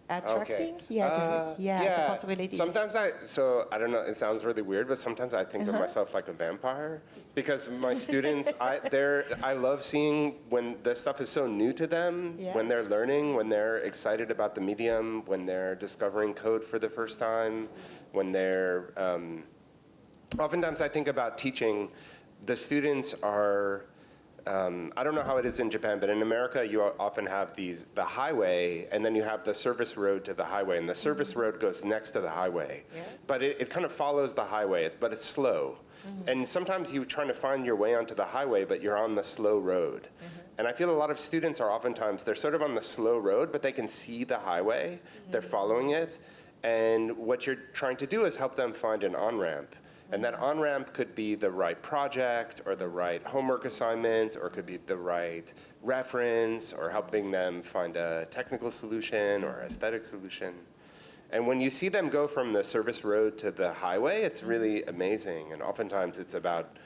Attracting? The possibilities.
Sometimes I don't know, it sounds really weird, but sometimes I think of myself like a vampire because my students, I love seeing when the stuff is so new to them, when they're learning, when they're excited about the medium, when they're discovering code for the first time, when they're, oftentimes I think about teaching, the students are, I don't know how it is in Japan, but in America, you often have the highway, and then you have the service road to the highway, and the service road goes next to the highway. But it kind of follows the highway, but it's slow. And sometimes you're trying to find your way onto the highway, but you're on the slow road. And I feel a lot of students are oftentimes, they're sort of on the slow road, but they can see the highway, they're following it, and what you're trying to do is help them find an on-ramp. And that on-ramp could be the right project or the right homework assignment, or it could be the right reference, or helping them find a technical solution or aesthetic solution. And when you see them go from the service road to the highway, it's really amazing. And oftentimes it's about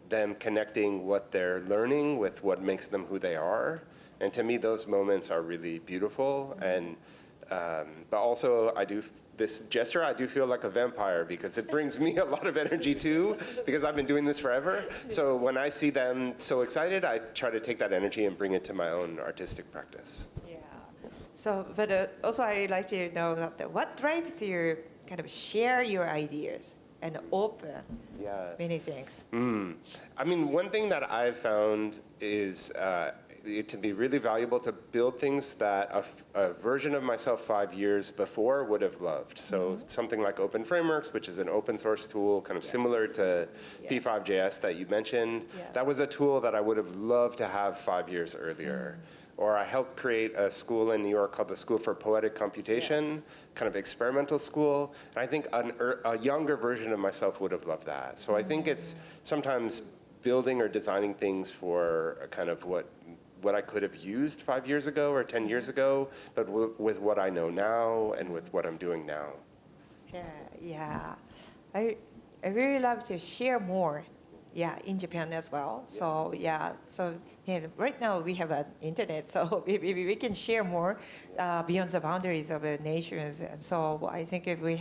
them connecting what they're learning with what makes them who they are. And to me, those moments are really beautiful. And but also, this gesture, I do feel like a vampire because it brings me a lot of energy too, because I've been doing this forever. So when I see them so excited, I try to take that energy and bring it to my own artistic practice.
Yeah. So, but also I'd like to know that what drives you kind of share your ideas and open many things?
I mean, one thing that I've found is it to be really valuable to build things that a version of myself 5 years before would have loved. So something like Open Frameworks, which is an open source tool, kind of similar to P5JS that you mentioned. That was a tool that I would have loved to have 5 years earlier. Or I helped create a school in New York called the School for Poetic Computation, kind of experimental school. And I think a younger version of myself would have loved that. So I think it's sometimes building or designing things for a kind of what what I could have used 5 years ago or 10 years ago, but with what I know now and with what I'm doing now.
Yeah. I really love to share more. Yeah, in Japan as well. So right now we have an internet, so maybe we can share more beyond the boundaries of the nations. And so I think if we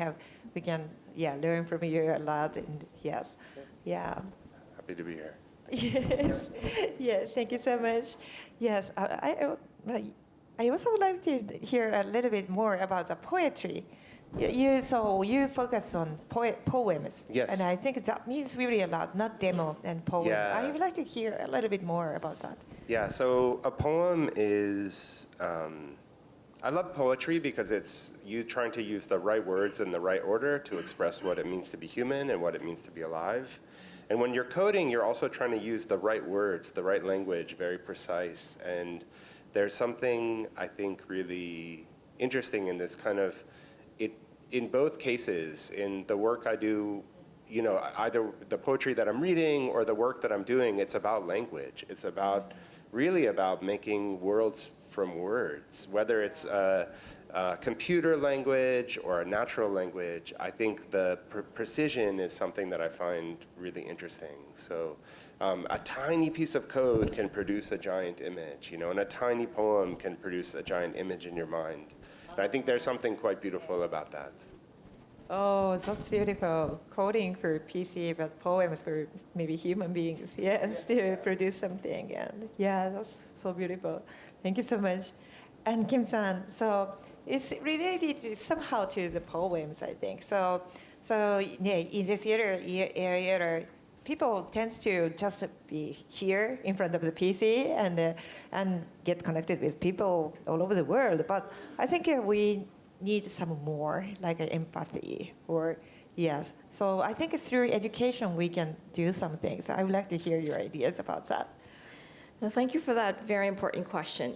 can learn from you a lot. And yes, yeah.
Happy to be here.
Yes, yeah. Thank you so much. Yes, I also would like to hear a little bit more about the poetry. You focus on poems.
Yes.
And I think that means really a lot, not demo and poem.
Yeah.
I would like to hear a little bit more about that.
Yeah, so a poem is, I love poetry because it's you trying to use the right words in the right order to express what it means to be human and what it means to be alive. And when you're coding, you're also trying to use the right words, the right language, very precise. And there's something, I think, really interesting in this kind of, in both cases, in the work I do, either the poetry that I'm reading or the work that I'm doing, it's about language. It's really about making worlds from words, whether it's a computer language or a natural language. I think the precision is something that I find really interesting. So a tiny piece of code can produce a giant image, and a tiny poem can produce a giant image in your mind. And I think there's something quite beautiful about that.
Oh, that's beautiful. Coding for PC, but poems for maybe human beings. Yes, to produce something. And yeah, that's so beautiful. Thank you so much. And Kim-san, so it's related somehow to the poems, I think. So yeah, in this area, people tend to just be here in front of the PC and get connected with people all over the world. But I think we need some more, like empathy or yes. So I think through education we can do some things. I would like to hear your ideas about that.
Well, thank you for that very important question.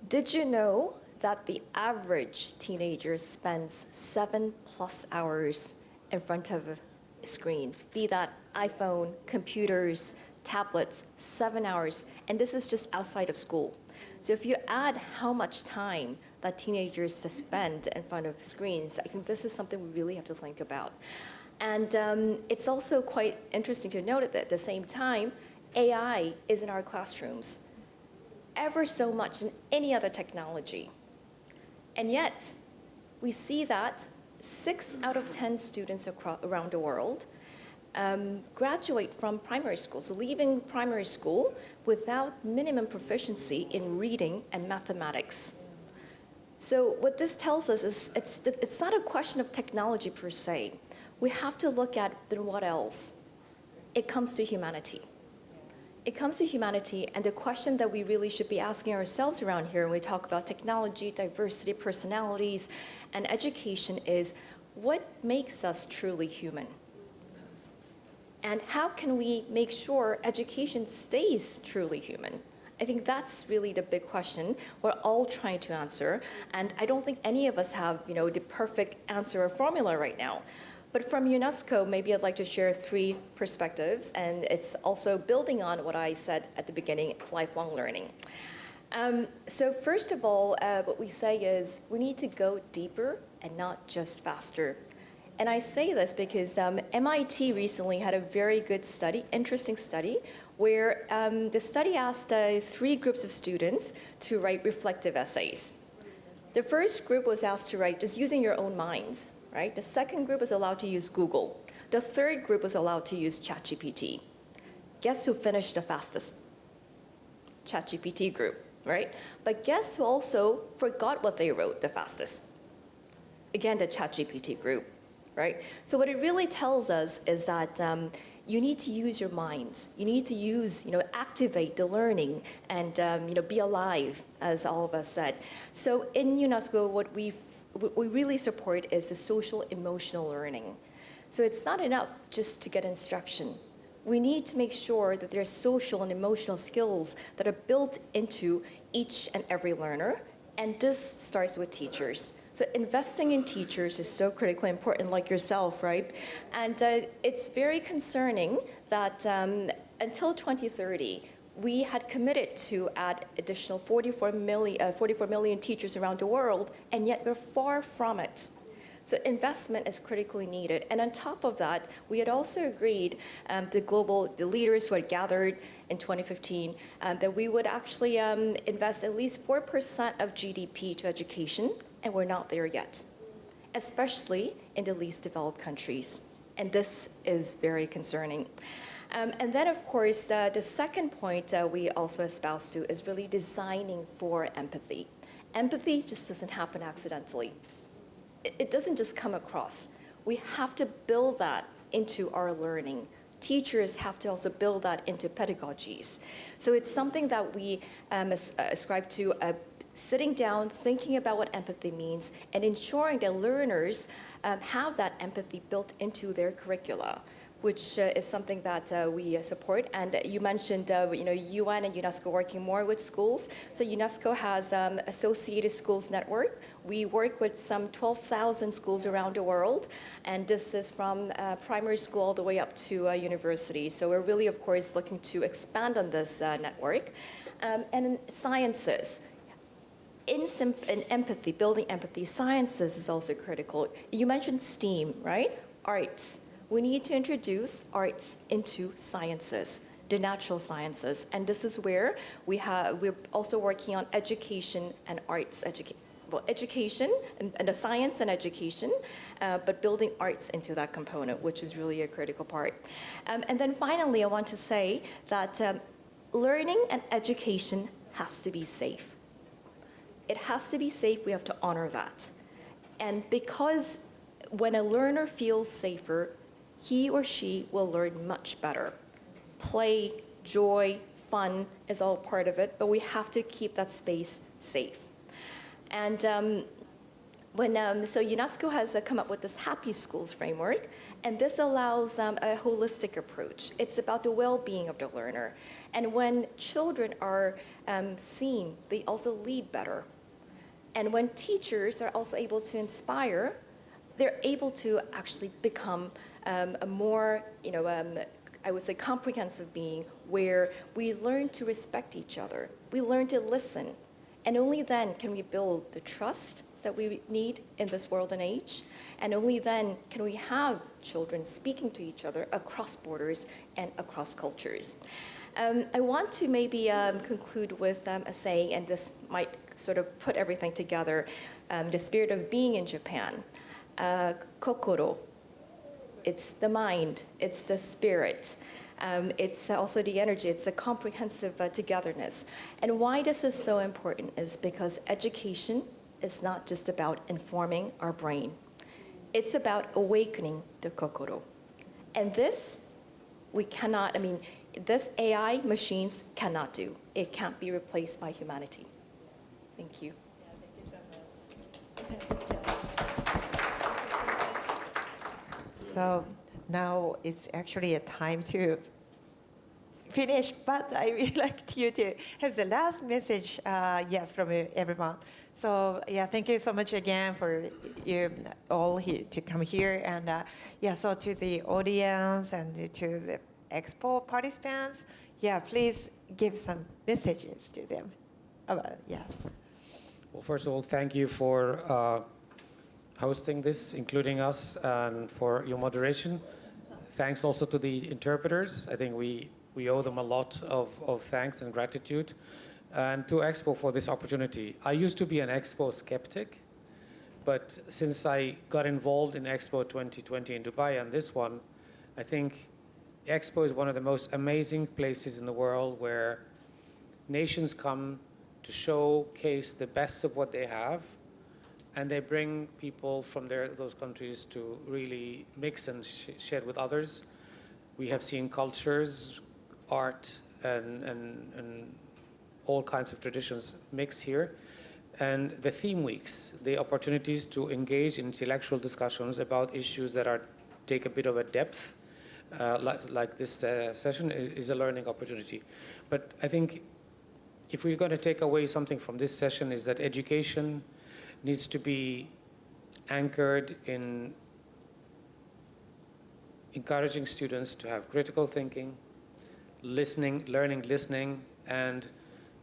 Did you know that the average teenager spends 7+ hours in front of a screen, be that iPhone, computers, tablets, 7 hours, and this is just outside of school. So if you add how much time that teenagers spend in front of screens, I think this is something we really have to think about. And it's also quite interesting to note that at the same time, AI is in our classrooms ever so much in any other technology. And yet, we see that 6 out of 10 students around the world graduate from primary school, so leaving primary school without minimum proficiency in reading and mathematics. So what this tells us is it's not a question of technology per se. We have to look at then what else? It comes to humanity. It comes to humanity, and the question that we really should be asking ourselves around here when we talk about technology, diversity, personalities, and education is, what makes us truly human? And how can we make sure education stays truly human? I think that's really the big question we're all trying to answer, and I don't think any of us have, the perfect answer or formula right now. But from UNESCO, maybe I'd like to share 3 perspectives, and it's also building on what I said at the beginning, lifelong learning. So first of all, what we say is we need to go deeper and not just faster. And I say this because MIT recently had a very good study, interesting study, where the study asked 3 groups of students to write reflective essays. The first group was asked to write just using your own minds. Right? The second group was allowed to use Google. The third group was allowed to use ChatGPT. Guess who finished the fastest? ChatGPT group, right? But guess who also forgot what they wrote the fastest? Again, the ChatGPT group, right? So what it really tells us is that you need to use your minds. You need to use, activate the learning and, be alive, as all of us said. So in UNESCO, what we really support is the social emotional learning. So it's not enough just to get instruction. We need to make sure that there's social and emotional skills that are built into each and every learner, and this starts with teachers. So investing in teachers is so critically important, like yourself, right? And it's very concerning that until 2030, we had committed to add additional 44 million teachers around the world, and yet we're far from it. So investment is critically needed. And on top of that, we had also agreed, the leaders who had gathered in 2015, that we would actually invest at least 4% of GDP to education, and we're not there yet, especially in the least developed countries. And this is very concerning. And then, of course, the second point we also espouse to is really designing for empathy. Empathy just doesn't happen accidentally. It doesn't just come across. We have to build that into our learning. Teachers have to also build that into pedagogies. So it's something that we ascribe to sitting down, thinking about what empathy means, and ensuring that learners have that empathy built into their curricula, which is something that we support. And you mentioned, UN and UNESCO working more with schools. So UNESCO has Associated Schools Network. We work with some 12,000 schools around the world, and this is from primary school all the way up to university. So we're really, of course, looking to expand on this network. And in sciences, in empathy, building empathy, sciences is also critical. You mentioned STEAM, right? Arts. We need to introduce arts into sciences, the natural sciences. And this is where we're also working on education and arts, education and the science and education, but building arts into that component, which is really a critical part. And then finally, I want to say that learning and education has to be safe. It has to be safe, we have to honor that. And because when a learner feels safer, he or she will learn much better. Play, joy, fun is all part of it, but we have to keep that space safe. And so UNESCO has come up with this Happy Schools framework, and this allows a holistic approach. It's about the well-being of the learner. And when children are seen, they also lead better. And when teachers are also able to inspire, they're able to actually become a more, I would say, comprehensive being, where we learn to respect each other. We learn to listen. And only then can we build the trust that we need in this world and age. And only then can we have children speaking to each other across borders and across cultures. I want to maybe conclude with a saying, and this might sort of put everything together, the spirit of being in Japan. Kokoro. It's the mind, it's the spirit, it's also the energy, it's a comprehensive togetherness. And why this is so important is because education is not just about informing our brain. It's about awakening the kokoro. And this, we cannot, this AI machines cannot do. It can't be replaced by humanity. Thank you.
So now it's actually a time to finish, but I would like you to have the last message, from everyone. So thank you so much again for you all to come here, and so to the audience and to the Expo participants, please give some messages to them.
Well, first of all, thank you for hosting this, including us, and for your moderation. Thanks also to the interpreters. I think we owe them a lot of thanks and gratitude. And to Expo for this opportunity. I used to be an Expo skeptic, but since I got involved in Expo 2020 in Dubai and this one, I think Expo is one of the most amazing places in the world where nations come to showcase the best of what they have, and they bring people from those countries to really mix and share with others. We have seen cultures, art, and all kinds of traditions mix here. And the theme weeks, the opportunities to engage in intellectual discussions about issues that take a bit of a depth, like this session, is a learning opportunity. But I think if we're going to take away something from this session, is that education needs to be anchored in encouraging students to have critical thinking, learning listening, and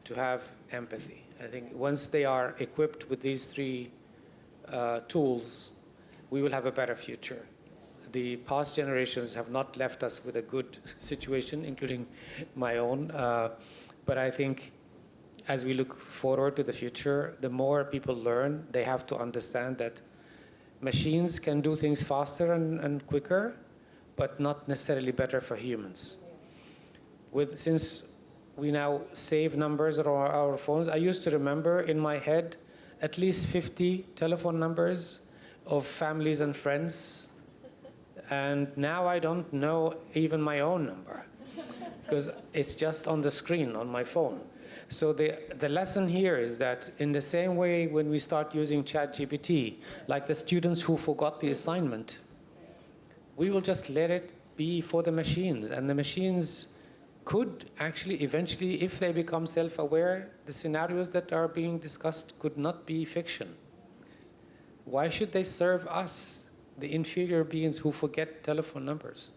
to have empathy. I think once they are equipped with these three tools, we will have a better future. The past generations have not left us with a good situation, including my own. But I think as we look forward to the future, the more people learn, they have to understand that machines can do things faster and quicker, but not necessarily better for humans. Since we now save numbers on our phones, I used to remember in my head at least 50 telephone numbers of families and friends. And now I don't know even my own number because it's just on the screen on my phone. So the lesson here is that in the same way when we start using ChatGPT, like the students who forgot the assignment, we will just let it be for the machines. And the machines could actually eventually, if they become self-aware, the scenarios that are being discussed could not be fiction. Why should they serve us, the inferior beings who forget telephone numbers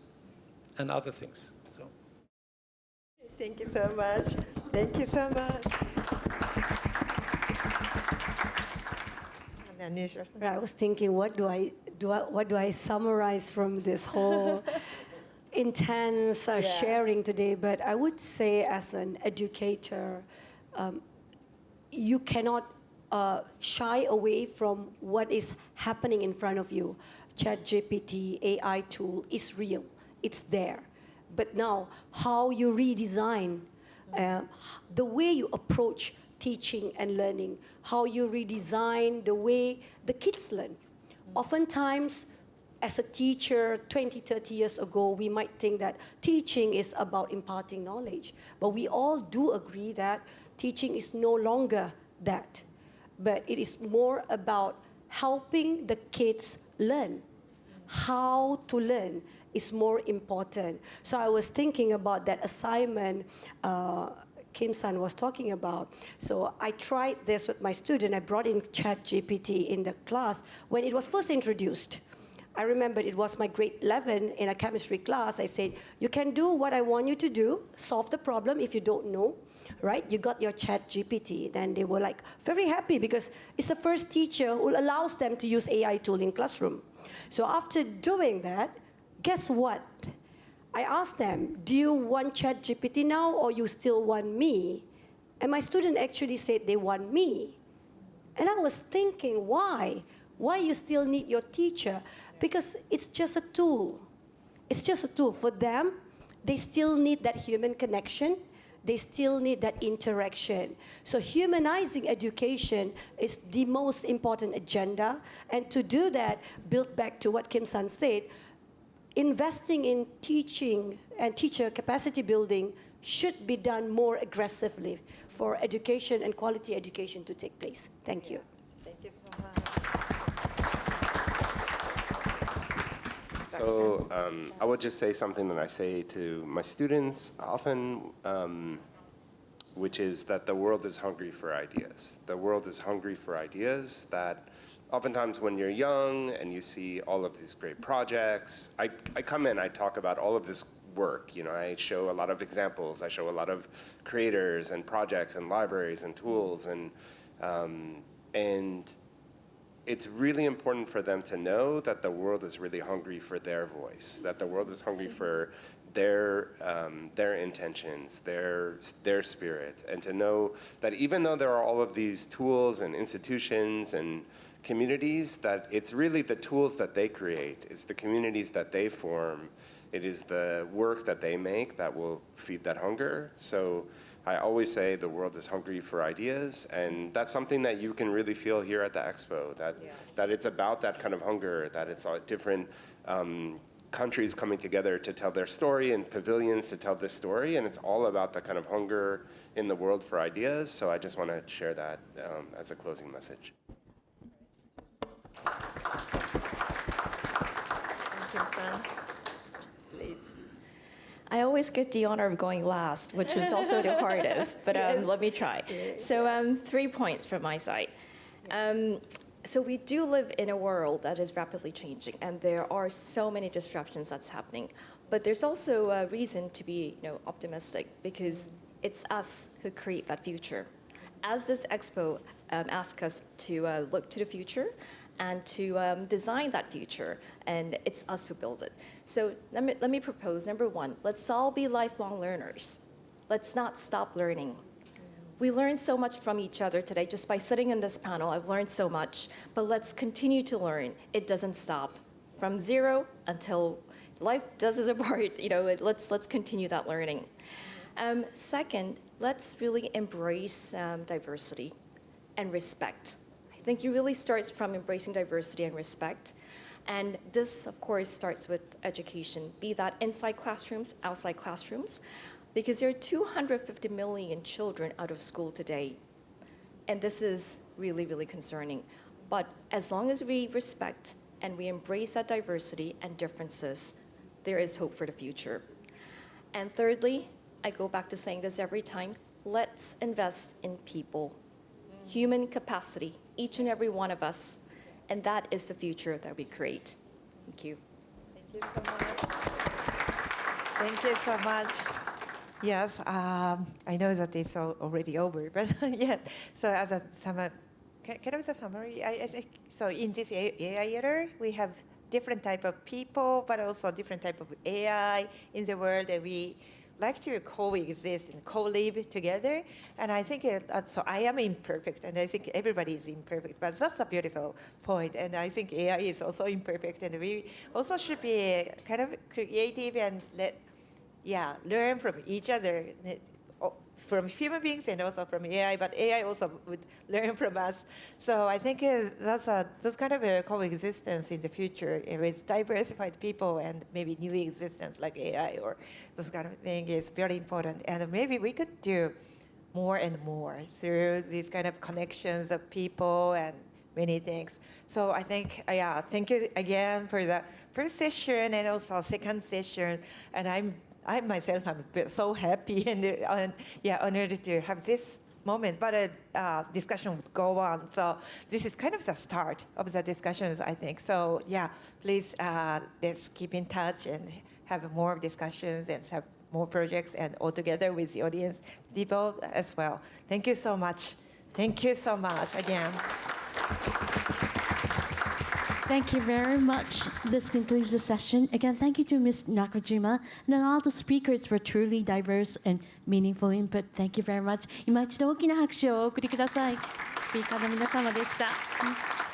and other things? So.
Thank you so much. Thank you so much.
Right, I was thinking, what do I summarize from this whole intense sharing today? But I would say, as an educator, you cannot shy away from what is happening in front of you. ChatGPT, AI tool is real. It's there. But now, how you redesign the way you approach teaching and learning, how you redesign the way the kids learn. Oftentimes, as a teacher 20, 30 years ago, we might think that teaching is about imparting knowledge. But we all do agree that teaching is no longer that. But it is more about helping the kids learn. How to learn is more important. So I was thinking about that assignment Kim-san was talking about. So I tried this with my student. I brought in ChatGPT in the class when it was first introduced. I remember it was my grade 11 in a chemistry class. I said, you can do what I want you to do, solve the problem if you don't know, right? You got your ChatGPT. Then they were like very happy because it's the first teacher who allows them to use AI tool in classroom. So after doing that, guess what? I asked them, do you want ChatGPT now or you still want me? And my student actually said they want me. And I was thinking, why? Why you still need your teacher? Because it's just a tool. It's just a tool. For them, they still need that human connection. They still need that interaction. So humanizing education is the most important agenda. And to do that, build back to what Kim-san said, investing in teaching and teacher capacity building should be done more aggressively for education and quality education to take place. Thank you.
Thank you so much.
So I would just say something that I say to my students often, which is that the world is hungry for ideas. The world is hungry for ideas that oftentimes when you're young and you see all of these great projects, I come in, I talk about all of this work. You know, I show a lot of examples. I show a lot of creators and projects and libraries and tools. And it's really important for them to know that the world is really hungry for their voice, that the world is hungry for their intentions, their spirit, and to know that even though there are all of these tools and institutions and communities, that it's really the tools that they create, it's the communities that they form, it is the works that they make that will feed that hunger. So I always say the world is hungry for ideas, and that's something that you can really feel here at the Expo, that it's about that kind of hunger, that it's different countries coming together to tell their story and pavilions to tell this story, and it's all about the kind of hunger in the world for ideas. So I just want to share that as a closing message.
I always get the honor of going last, which is also the hardest, but let me try. So 3 points from my side. So we do live in a world that is rapidly changing, and there are so many disruptions that's happening. But there's also a reason to be, optimistic, because it's us who create that future. As this expo asks us to look to the future and to design that future, and it's us who build it. So let me propose, number one, let's all be lifelong learners. Let's not stop learning. We learned so much from each other today just by sitting in this panel. I've learned so much, but let's continue to learn. It doesn't stop. From zero until life does us apart, let's continue that learning. Second, let's really embrace diversity and respect. I think it really starts from embracing diversity and respect. And this, of course, starts with education, be that inside classrooms, outside classrooms, because there are 250 million children out of school today. And this is really, really concerning. But as long as we respect and we embrace that diversity and differences, there is hope for the future. And thirdly, I go back to saying this every time, let's invest in people, human capacity, each and every one of us, and that is the future that we create. Thank you.
Thank you so much. Thank you so much. Yes, I know that it's already over, but yeah. So as a summary, kind of the summary, I think, so in this AI era, we have different type of people, but also different type of AI in the world, and we like to coexist and co-live together. And I think, so I am imperfect, and I think everybody is imperfect, but that's a beautiful point. And I think AI is also imperfect, and we also should be kind of creative and learn from each other, from human beings and also from AI, but AI also would learn from us. So I think those kind of a coexistence in the future with diversified people and maybe new existence like AI or those kind of thing is very important. And maybe we could do more and more through these kind of connections of people and many things. So I think, thank you again for the first session and also second session. And I myself am so happy and honored to have this moment, but a discussion would go on. So this is kind of the start of the discussions, I think. So please let's keep in touch and have more discussions and have more projects and all together with the audience people as well. Thank you so much. Thank you so much again.
Thank you very much. This concludes the session. Again, thank you to Ms. Nakajima and all the speakers for truly diverse and meaningful input. Thank you very much. 今一度大きな拍手をお送りください。スピーカーの皆様でした。